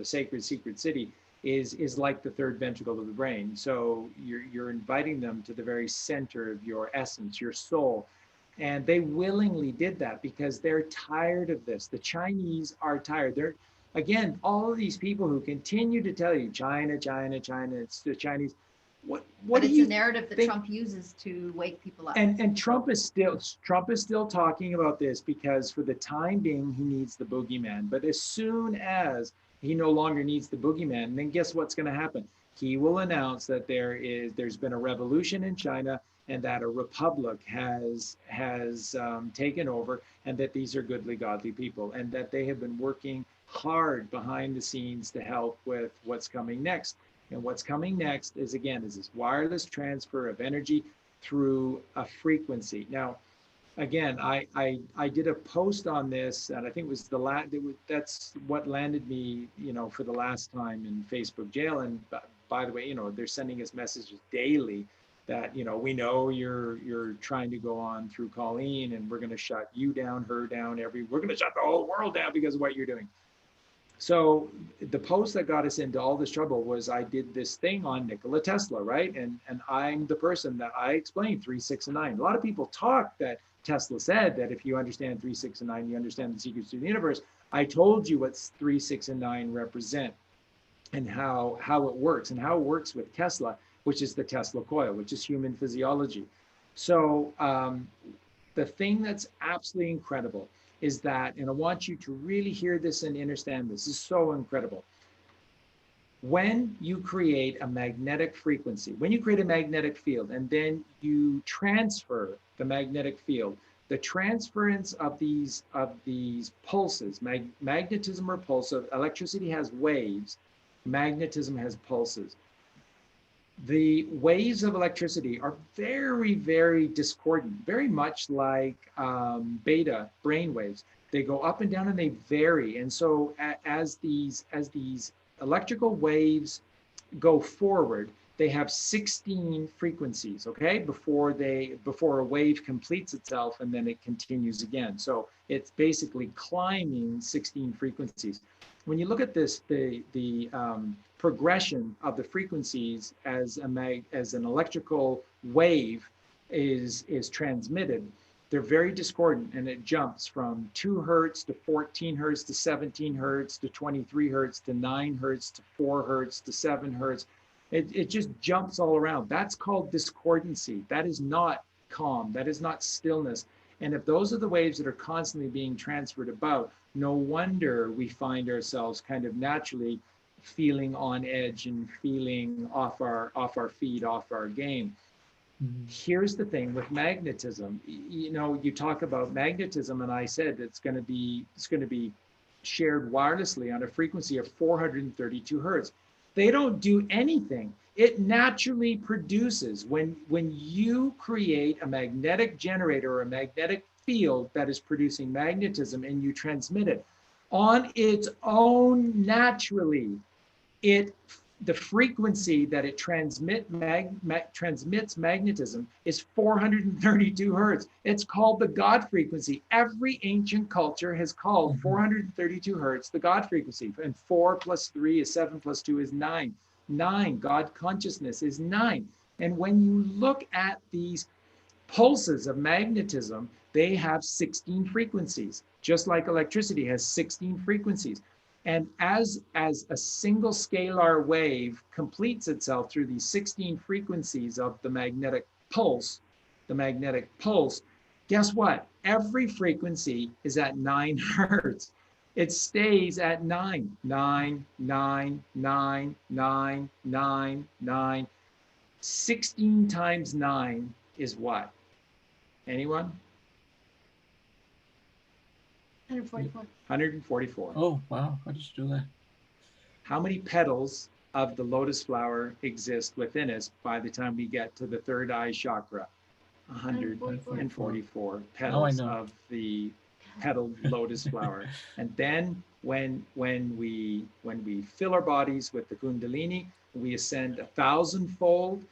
sacred secret city is like the third ventricle of the brain. So you're inviting them to the very center of your essence, your soul. And they willingly did that because they're tired of this. The Chinese are tired. They're, again, all of these people who continue to tell you China, China, China, it's the Chinese. What but do it's you a narrative that think? Trump uses to wake people up. And Trump is still talking about this because for the time being he needs the boogeyman. But as soon as he no longer needs the boogeyman, then guess what's going to happen? He will announce that there's been a revolution in China and that a republic has taken over, and that these are goodly, godly people, and that they have been working hard behind the scenes to help with what's coming next. And what's coming next is this wireless transfer of energy through a frequency. Now, again, I did a post on this, and I think it was that's what landed me, for the last time in Facebook jail. And by the way, they're sending us messages daily that, you know, we know you're trying to go on through Colleen, and we're going to shut you down, her down, we're going to shut the whole world down because of what you're doing. So the post that got us into all this trouble was I did this thing on Nikola Tesla, right? And I'm the person that I explained 3, 6, and 9. A lot of people talk that Tesla said that if you understand 3, 6, and 9, you understand the secrets to the universe. I told you what 3, 6, and 9 represent, and how it works, and how it works with Tesla, which is the Tesla coil, which is human physiology. So the thing that's absolutely incredible is that, and I want you to really hear this and understand this, is so incredible. When you create a magnetic frequency, when you create a magnetic field, and then you transfer the magnetic field, the transference of these pulses, magnetism or pulse, so electricity has waves, magnetism has pulses. The waves of electricity are very, very discordant, very much like beta brain waves. They go up and down and they vary. And so as these electrical waves go forward, they have 16 frequencies, okay, before a wave completes itself and then it continues again. So it's basically climbing 16 frequencies. When you look at this, the progression of the frequencies as an electrical wave is transmitted, they're very discordant, and it jumps from 2 hertz to 14 hertz to 17 hertz to 23 hertz to 9 hertz to 4 hertz to 7 hertz. It just jumps all around. That's called discordancy. That is not calm. That is not stillness. And if those are the waves that are constantly being transferred about, no wonder we find ourselves kind of naturally feeling on edge and feeling off our feet, off our game. Mm-hmm. Here's the thing with magnetism. You know, you talk about magnetism, and I said it's going to be shared wirelessly on a frequency of 432 hertz. They don't do anything. It naturally produces, when you create a magnetic generator or a magnetic field that is producing magnetism and you transmit it on its own naturally, the frequency that it transmits magnetism is 432 hertz. It's called the God frequency. Every ancient culture has called 432 hertz the God frequency. And 4 plus 3 is 7 plus 2 is 9. 9, God consciousness is 9. And when you look at these pulses of magnetism, they have 16 frequencies, just like electricity has 16 frequencies. And as a single scalar wave completes itself through these 16 frequencies of the magnetic pulse, guess what? Every frequency is at 9 hertz. It stays at 9, 9, 9, 9, 9, 9, 9. 16 times 9 is what? Anyone? 144. 144. Oh, wow. How did you do that? How many petals of the lotus flower exist within us by the time we get to the third eye chakra? 144 petals of the petaled lotus flower. And then when we fill our bodies with the kundalini, we ascend 1,000-fold,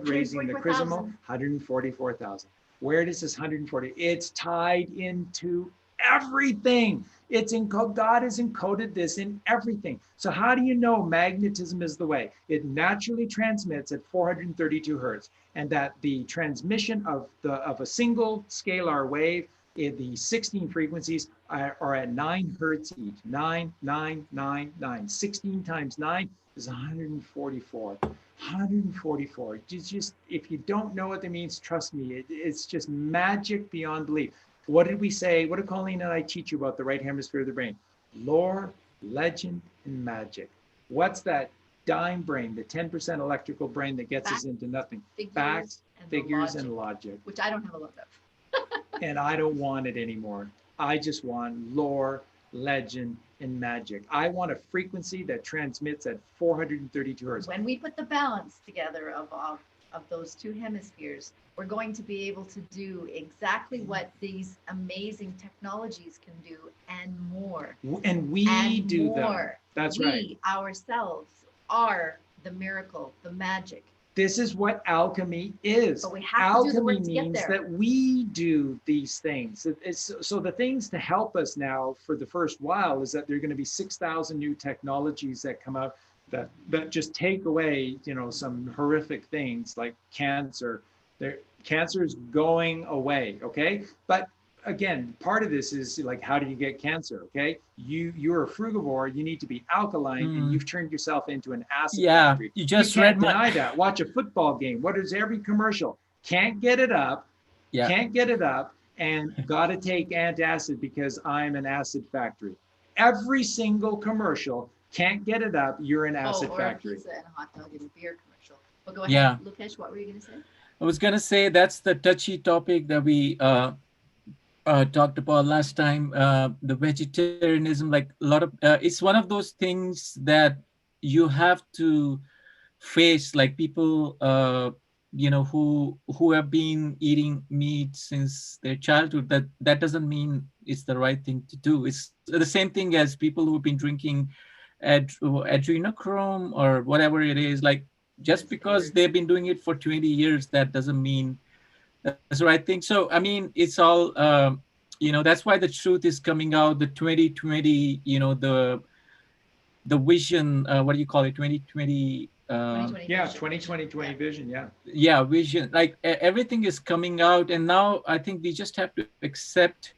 raising the chrismal, 144,000. Where does this 140? It's tied into everything. God has encoded this in everything. So how do you know magnetism is the way? It naturally transmits at 432 hertz, and that the transmission of a single scalar wave in the 16 frequencies are at 9 hertz each. 9, 9, 9, 9. 16 times 9 is 144. 144. Just, if you don't know what that means, trust me, it's just magic beyond belief. What did we say? What did Colleen and I teach you about the right hemisphere of the brain? Lore, legend, and magic. What's that dime brain, the 10% electrical brain that gets us into nothing? Facts, figures, and logic. Which I don't have a lot of. And I don't want it anymore. I just want lore, legend, and magic. I want a frequency that transmits at 432 hertz. When we put the balance together of those two hemispheres, we're going to be able to do exactly what these amazing technologies can do and more. And we do them. That's right. We ourselves are the miracle, the magic. This is what alchemy is. But we have to do the Alchemy work to get means there. that we do these things. So the things to help us now for the first while is that there are going to be 6,000 new technologies that come out that just take away, some horrific things like cancer. Cancer is going away, okay? But again, part of this is like, how do you get cancer? Okay, you're a frugivore. You need to be alkaline, and you've turned yourself into an acid factory. You just can't read deny that. Watch a football game. What is every commercial? Can't get it up. Yeah. Can't get it up, and got to take antacid because I'm an acid factory. Every single commercial, can't get it up. You're an acid factory. Or a pizza and a hot dog and a beer commercial. Well, go ahead, Yeah. Lokesh. What were you going to say? I was going to say that's the touchy topic that we talked about last time, the vegetarianism, like a lot of, it's one of those things that you have to face, like people, who have been eating meat since their childhood, that doesn't mean it's the right thing to do. It's the same thing as people who've been drinking adrenochrome or whatever it is, like just because they've been doing it for 20 years, that doesn't mean that's the right thing. So, I mean, it's all, that's why the truth is coming out, the 2020, the vision, what do you call it? 2020. 2020 vision. Yeah. Yeah. Vision, like everything is coming out. And now I think we just have to accept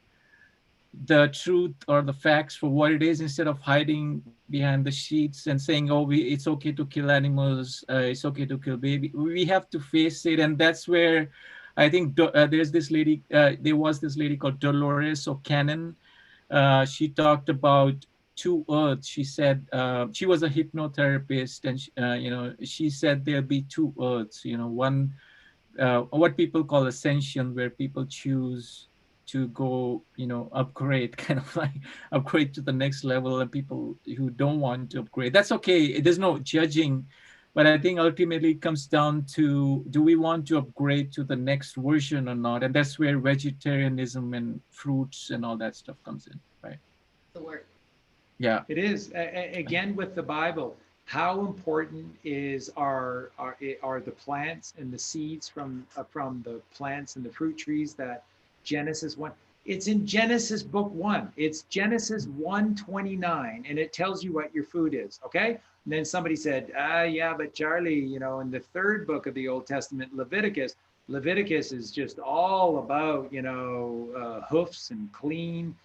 the truth or the facts for what it is, instead of hiding behind the sheets and saying, oh, it's okay to kill animals. It's okay to kill baby. We have to face it. And that's where I think there's this lady, there was this lady called Dolores O'Cannon. She talked about two earths. She said, she was a hypnotherapist, and she said there'll be two earths, one, what people call ascension, where people choose to go, upgrade, kind of like upgrade to the next level, and people who don't want to upgrade. That's okay. There's no judging. But I think ultimately it comes down to, do we want to upgrade to the next version or not? And that's where vegetarianism and fruits and all that stuff comes in, right? The work. Yeah. It is. Again, with the Bible, how important are the plants and the seeds from the plants and the fruit trees that Genesis 1. It's in Genesis book 1. It's Genesis 1:29, and it tells you what your food is, okay? And then somebody said, yeah, but Charlie, in the third book of the Old Testament, Leviticus is just all about, hoofs and clean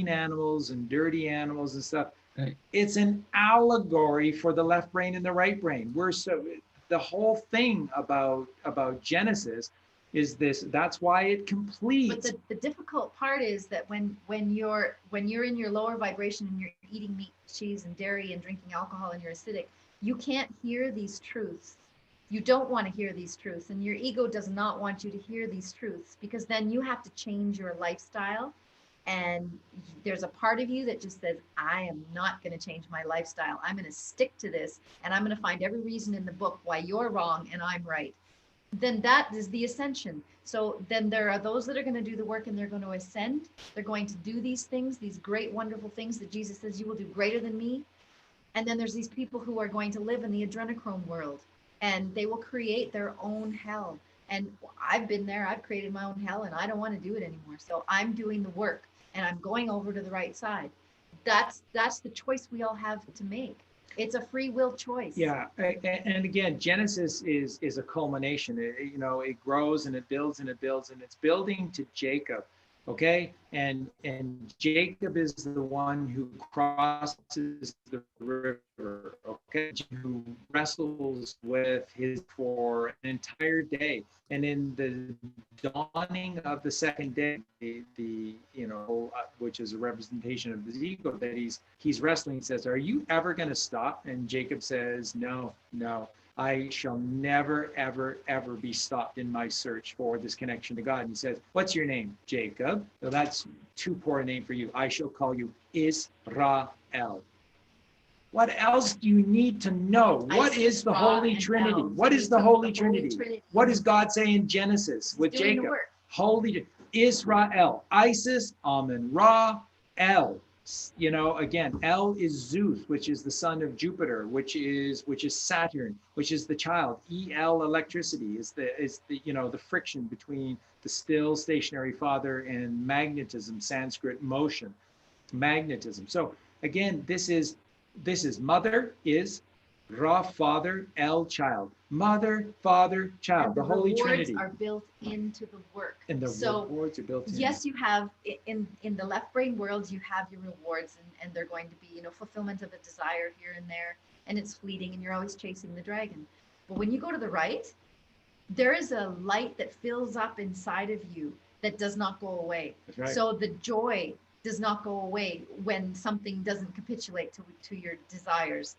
animals and dirty animals and stuff. Right. It's an allegory for the left brain and the right brain. The whole thing about Genesis is this. That's why it completes. But the difficult part is that when you're in your lower vibration and you're eating meat, cheese, and dairy and drinking alcohol and you're acidic, you can't hear these truths. You don't want to hear these truths, and your ego does not want you to hear these truths, because then you have to change your lifestyle. And there's a part of you that just says, I am not going to change my lifestyle. I'm going to stick to this, and I'm going to find every reason in the book why you're wrong and I'm right. Then that is the ascension. So then there are those that are going to do the work, and they're going to ascend. They're going to do these things, these great, wonderful things that Jesus says, you will do greater than me. And then there's these people who are going to live in the adrenochrome world, and they will create their own hell. And I've been there. I've created my own hell, and I don't want to do it anymore. So I'm doing the work, and I'm going over to the right side. That's the choice we all have to make. It's a free will choice. Yeah, and again, Genesis is a culmination. It grows and it builds and it builds, and it's building to Jacob, okay? And Jacob is the one who crosses the river, okay? Who wrestles with his for an entire day, and in the dawning of the second day, which is a representation of his ego, that he's wrestling. He says, "Are you ever going to stop?" And Jacob says, "No, I shall never, ever, ever be stopped in my search for this connection to God." And he says, "What's your name?" "Jacob." "Well, that's too poor a name for you. I shall call you Israel." What else do you need to know? What is the Holy Trinity? What is the Holy Trinity? What does God say in Genesis with Jacob? Holy Israel, Isis, Amen, Ra, El. You know, again, L is Zeus, which is the son of Jupiter, which is Saturn, which is the child. El, electricity, is the you know, the friction between the still stationary father and magnetism, Sanskrit motion, magnetism. So again, this is mother is Ra, father, El, child. Mother, father, child, And the Holy rewards Trinity. are built into the work. And the so rewards are built in. yes, you have in the left brain world, you have your rewards, and they're going to be, you know, fulfillment of a desire here and there, and it's fleeting, and you're always chasing the dragon. But when you go to the right, there is a light that fills up inside of you that does not go away. That's right. So the joy does not go away when something doesn't capitulate to your desires.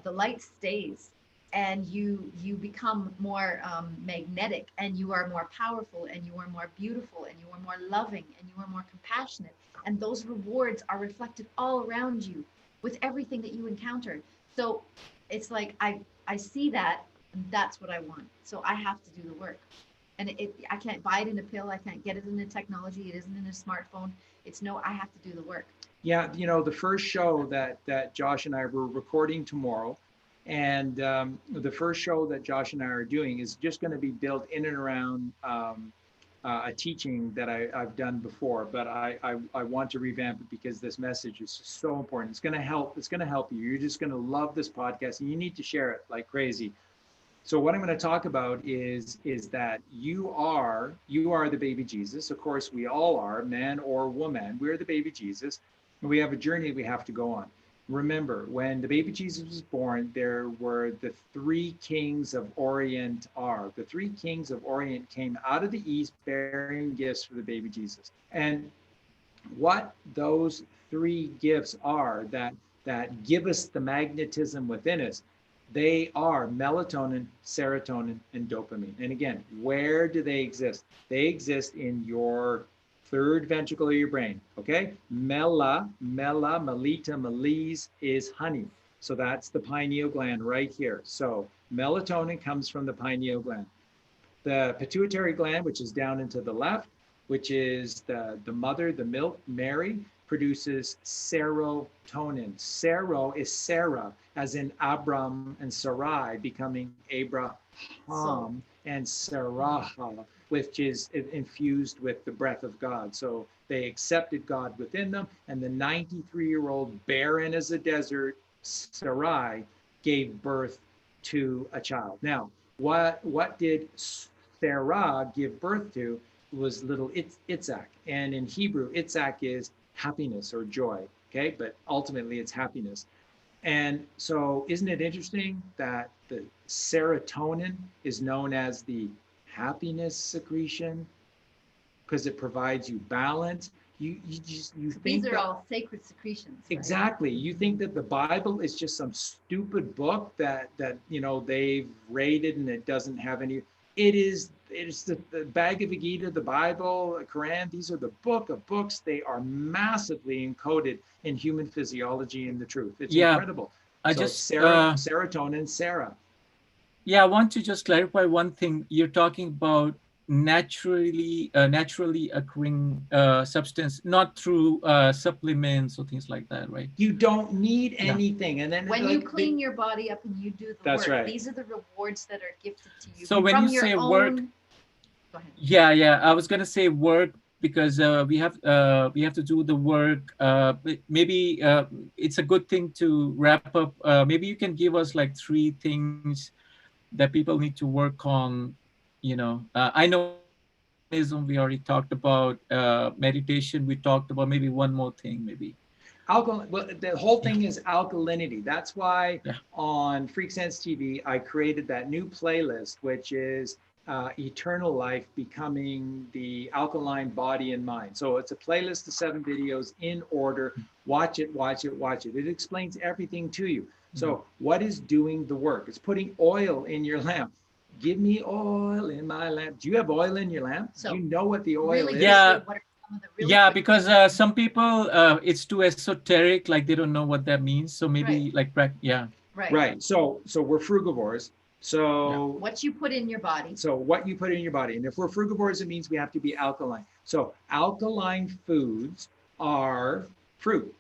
The light stays, and you become more magnetic, and you are more powerful, and you are more beautiful, and you are more loving, and you are more compassionate. And those rewards are reflected all around you with everything that you encounter. So it's like I see that, and that's what I want. So I have to do the work. And I can't buy it in a pill. I can't get it in a technology. It isn't in a smartphone. I have to do the work. Yeah, you know, the first show that Josh and I were recording tomorrow, and the first show that Josh and I are doing is just going to be built in and around a teaching that I've done before, but I want to revamp it because this message is so important. It's going to help. It's going to help you. You're just going to love this podcast, and you need to share it like crazy. So what I'm going to talk about is that you are the baby Jesus. Of course, we all are, man or woman. We're the baby Jesus, and we have a journey we have to go on. Remember, when the baby Jesus was born, there were the three kings of Orient are. The three kings of Orient came out of the East bearing gifts for the baby Jesus. And what those three gifts are that give us the magnetism within us, they are melatonin, serotonin, and dopamine. And again, where do they exist? They exist in your third ventricle of your brain, okay? Melita, melise is honey. So that's the pineal gland right here. So melatonin comes from the pineal gland. The pituitary gland, which is down into the left, which is the mother, the milk, Mary, produces serotonin. Sero is Sarah, as in Abram and Sarai becoming Abraham, and Sarah, which is infused with the breath of God. So they accepted God within them, and the 93-year-old barren as a desert Sarai gave birth to a child. Now, what did Sarah give birth to? Was little Itzhak, and in Hebrew, Itzhak is happiness or joy, okay? But ultimately it's happiness. And so isn't it interesting that the serotonin is known as the happiness secretion because it provides you balance? You think these are all sacred secretions. Right? Exactly. You think that the Bible is just some stupid book that you know they've rated and it doesn't have any. It is the Bhagavad Gita, the Bible, the Quran. These are the book of books. They are massively encoded in human physiology and the truth. It's incredible. Serotonin, Sarah. Yeah, I want to just clarify one thing. You're talking about naturally occurring substance, not through supplements or things like that, right? You don't need anything. And then when you clean your body up and you do the work, right. These are the rewards that are gifted to you. So when you say work, go ahead. Yeah, I was gonna say work because we have to do the work. Maybe it's a good thing to wrap up. Maybe you can give us like 3 things that people need to work on. You know, I know we already talked about, meditation we talked about, maybe one more thing, maybe. Well, the whole thing is alkalinity. That's why on Freak Sense TV, I created that new playlist, which is Eternal Life Becoming the Alkaline Body and Mind. So it's a playlist of 7 videos in order. Watch it. It explains everything to you. So what is doing the work? It's putting oil in your lamp. Give me oil in my lamp. Do you have oil in your lamp? So do you know what the oil is? Yeah, because some people, it's too esoteric, like they don't know what that means. So maybe Right. So we're frugivores. So what you put in your body. So what you put in your body. And if we're frugivores, it means we have to be alkaline. So alkaline foods are fruit.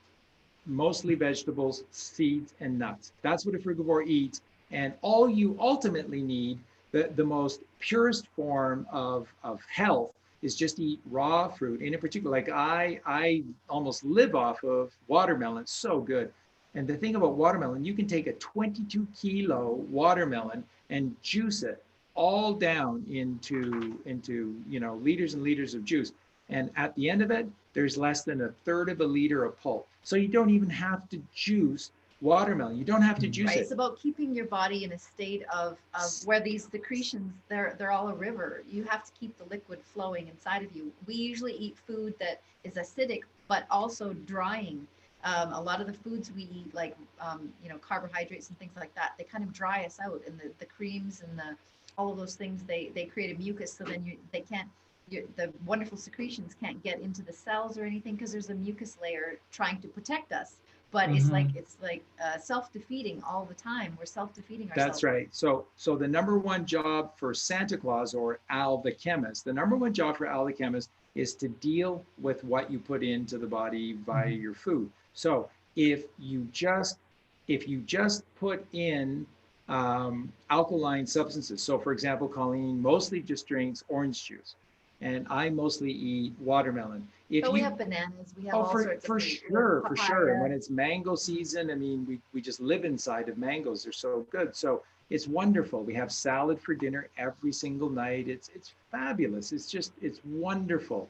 mostly vegetables, seeds, and nuts. That's what a frugivore eats. And all you ultimately need, the most purest form of health, is just eat raw fruit. And in particular, like I almost live off of watermelon. It's so good. And the thing about watermelon, you can take a 22-kilo watermelon and juice it all down into liters and liters of juice. And at the end of it, there's less than 1/3 of a liter of pulp. So you don't even have to juice watermelon. You don't have to juice it. It's about keeping your body in a state of where these secretions, they're all a river. You have to keep the liquid flowing inside of you. We usually eat food that is acidic, but also drying. A lot of the foods we eat, like carbohydrates and things like that, they kind of dry us out. And the creams and all of those things, they create a mucus. So then the wonderful secretions can't get into the cells or anything because there's a mucus layer trying to protect us. But it's like self-defeating all the time. We're self-defeating ourselves. That's right. So the number one job for Santa Claus or Al the chemist, the number one job for Al the chemist is to deal with what you put into the body via your food. So if you just put in alkaline substances, so for example, Colleen mostly just drinks orange juice, and I mostly eat watermelon. But we have bananas. We have all sorts of for sure. And when it's mango season, I mean, we just live inside of mangoes. They're so good. So it's wonderful. We have salad for dinner every single night. It's fabulous. It's wonderful.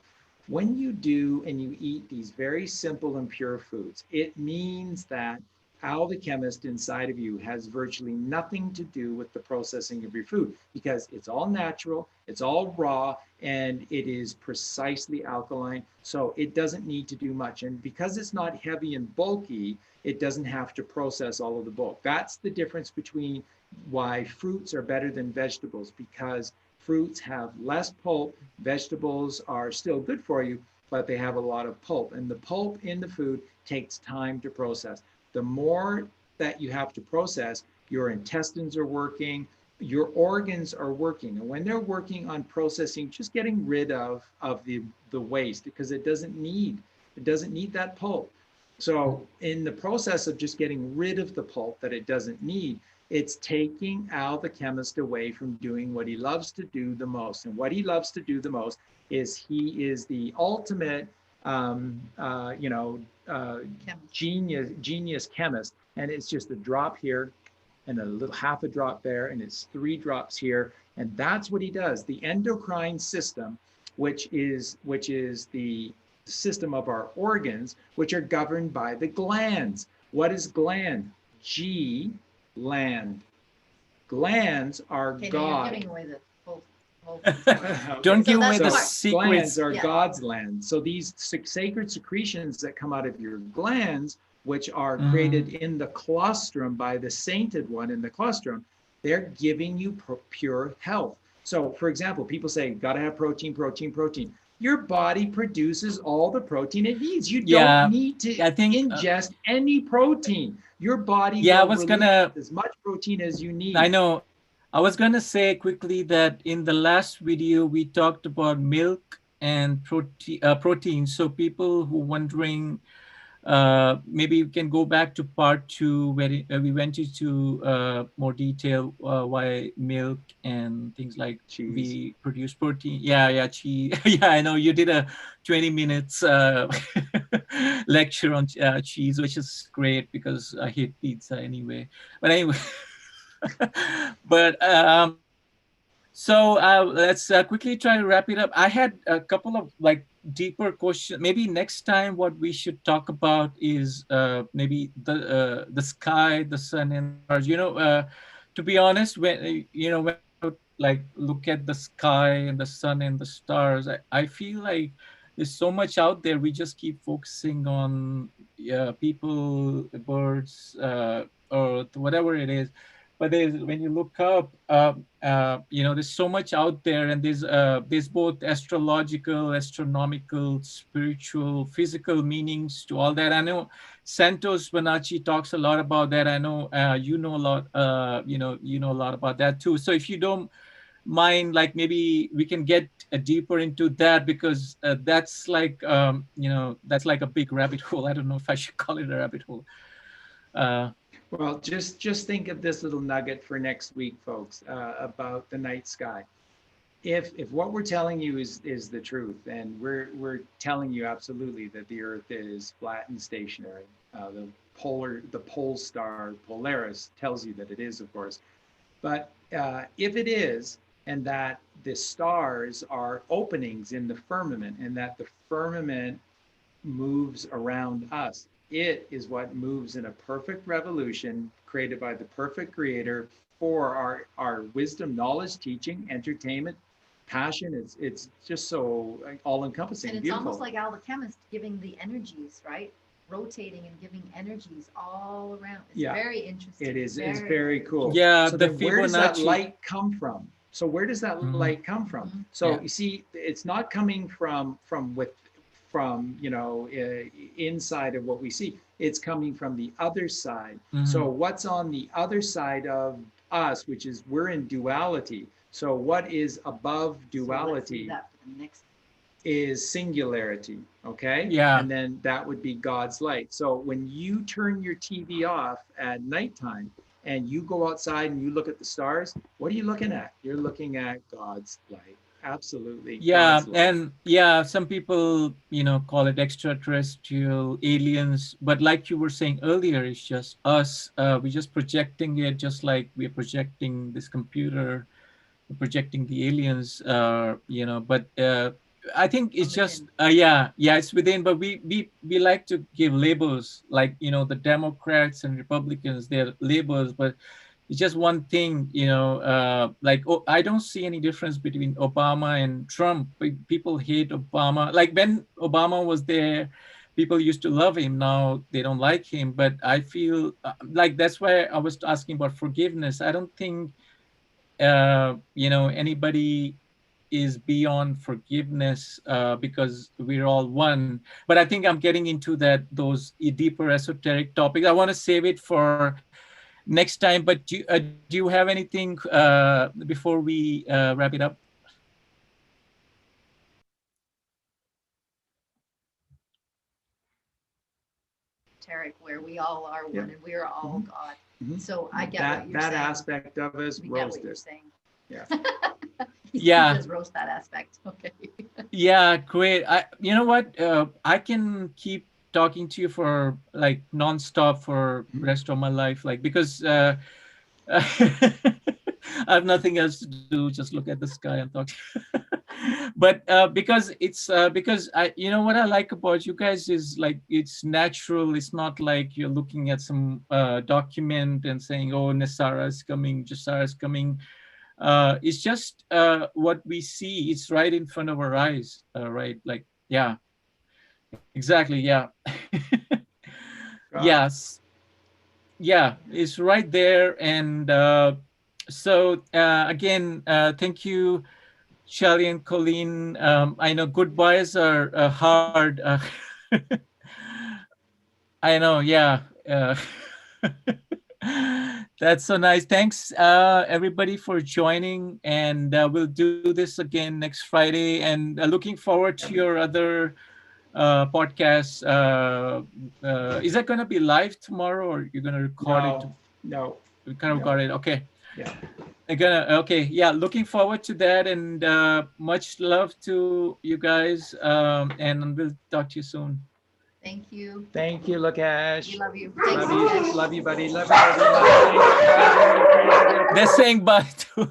When you do and you eat these very simple and pure foods, it means that Al the chemist inside of you has virtually nothing to do with the processing of your food, because it's all natural, it's all raw, and it is precisely alkaline. So it doesn't need to do much. And because it's not heavy and bulky, it doesn't have to process all of the bulk. That's the difference between why fruits are better than vegetables, because fruits have less pulp. Vegetables are still good for you, but they have a lot of pulp. And the pulp in the food takes time to process. The more that you have to process, your intestines are working, your organs are working. And when they're working on processing, just getting rid of the waste, because it doesn't need that pulp. So in the process of just getting rid of the pulp that it doesn't need, it's taking Al the chemist away from doing what he loves to do the most. And what he loves to do the most is he is the ultimate genius chemist. And it's just a drop here and a little half a drop there, and it's 3 drops here. And that's what he does. The endocrine system, which is the system of our organs, which are governed by the glands. What is gland? Land. Glands are God. You're giving away the whole Don't give away the secrets. secrets. Glands are God's land. So these sacred secretions that come out of your glands, which are created in the colostrum by the sainted one in the colostrum, they're giving you pure health. So for example, people say, gotta have protein. Your body produces all the protein it needs. You don't need to ingest any protein. Your body will release as much protein as you need. I know. I was going to say quickly that in the last video, we talked about milk and protein. So people who are wondering, maybe we can go back to part 2 where we went into more detail why milk and things like cheese. We produce protein. Yeah, cheese. Yeah, I know you did a 20 minutes lecture on cheese, which is great because I hate pizza anyway. But anyway. But so let's quickly try to wrap it up. I had a couple of deeper questions. Maybe next time what we should talk about is maybe the sky, the sun, and stars. To be honest, when when I look at the sky and the sun and the stars, I feel like there's so much out there. We just keep focusing on people, birds, or whatever it is. But when you look up, there's so much out there, and there's both astrological, astronomical, spiritual, physical meanings to all that. I know Santos Bonacci talks a lot about that. I know you know a lot. You know a lot about that too. So if you don't mind, maybe we can get deeper into that, because that's like, that's like a big rabbit hole. I don't know if I should call it a rabbit hole. Well, just think of this little nugget for next week, folks, about the night sky. If what we're telling you is the truth, and we're telling you absolutely that the Earth is flat and stationary, the pole star Polaris tells you that it is, of course. But if it is, and that the stars are openings in the firmament, and that the firmament moves around us, it is what moves in a perfect revolution created by the perfect creator for our wisdom, knowledge, teaching, entertainment, passion. It's just so all-encompassing. And it's beautiful. almost like Al the chemist giving the energies, right? Rotating and giving energies all around. It's very interesting. It is. It's very cool. Yeah. So then where does that light come from? So where does that light come from? So you see, it's not coming from inside of what we see. It's coming from the other side. So what's on the other side of us, which is we're in duality. So what is above duality is singularity, okay? Yeah. And then that would be God's light. So when you turn your TV off at nighttime and you go outside and you look at the stars, what are you looking at? You're looking at God's light. Absolutely. Yeah. And yeah, some people, call it extraterrestrial, aliens, but like you were saying earlier, it's just us. We're just projecting it, just like we're projecting this computer, projecting the aliens, but I think it's just it's within, but we like to give labels, like the Democrats and Republicans, they're labels, but it's just one thing, I don't see any difference between Obama and Trump. People hate Obama. Like when Obama was there, people used to love him. Now they don't like him. But I feel like that's why I was asking about forgiveness. I don't think anybody is beyond forgiveness, because we're all one. But I think I'm getting into those deeper esoteric topics. I want to save it for next time. But do you have anything before we wrap it up? Where we all are one and we are all God. So I get what you're that saying. aspect of us roasted. Yeah. Yeah. Just roast that aspect. Okay. Yeah, great. You know what? I can keep talking to you for like nonstop for the rest of my life, because I have nothing else to do. Just look at the sky and talk. But because what I like about you guys is like it's natural. It's not like you're looking at some document and saying, "Oh, Nasara is coming, Jasara is coming." It's just what we see. It's right in front of our eyes, right? Like, yeah, exactly. Yeah. Yes. Yeah, it's right there. And so again, thank you, Shelly and Colleen. I know goodbyes are hard. I know, yeah. That's so nice. Thanks, everybody, for joining. And we'll do this again next Friday. And looking forward to your other podcasts. Is that going to be live tomorrow, or you're going to record it? No. We kind of got it. Okay. Yeah. Okay. Yeah. Looking forward to that. And much love to you guys. And we'll talk to you soon. Thank you. Thank you, Lokesh. We love you. Love you, buddy. Love you, buddy. They're saying bye to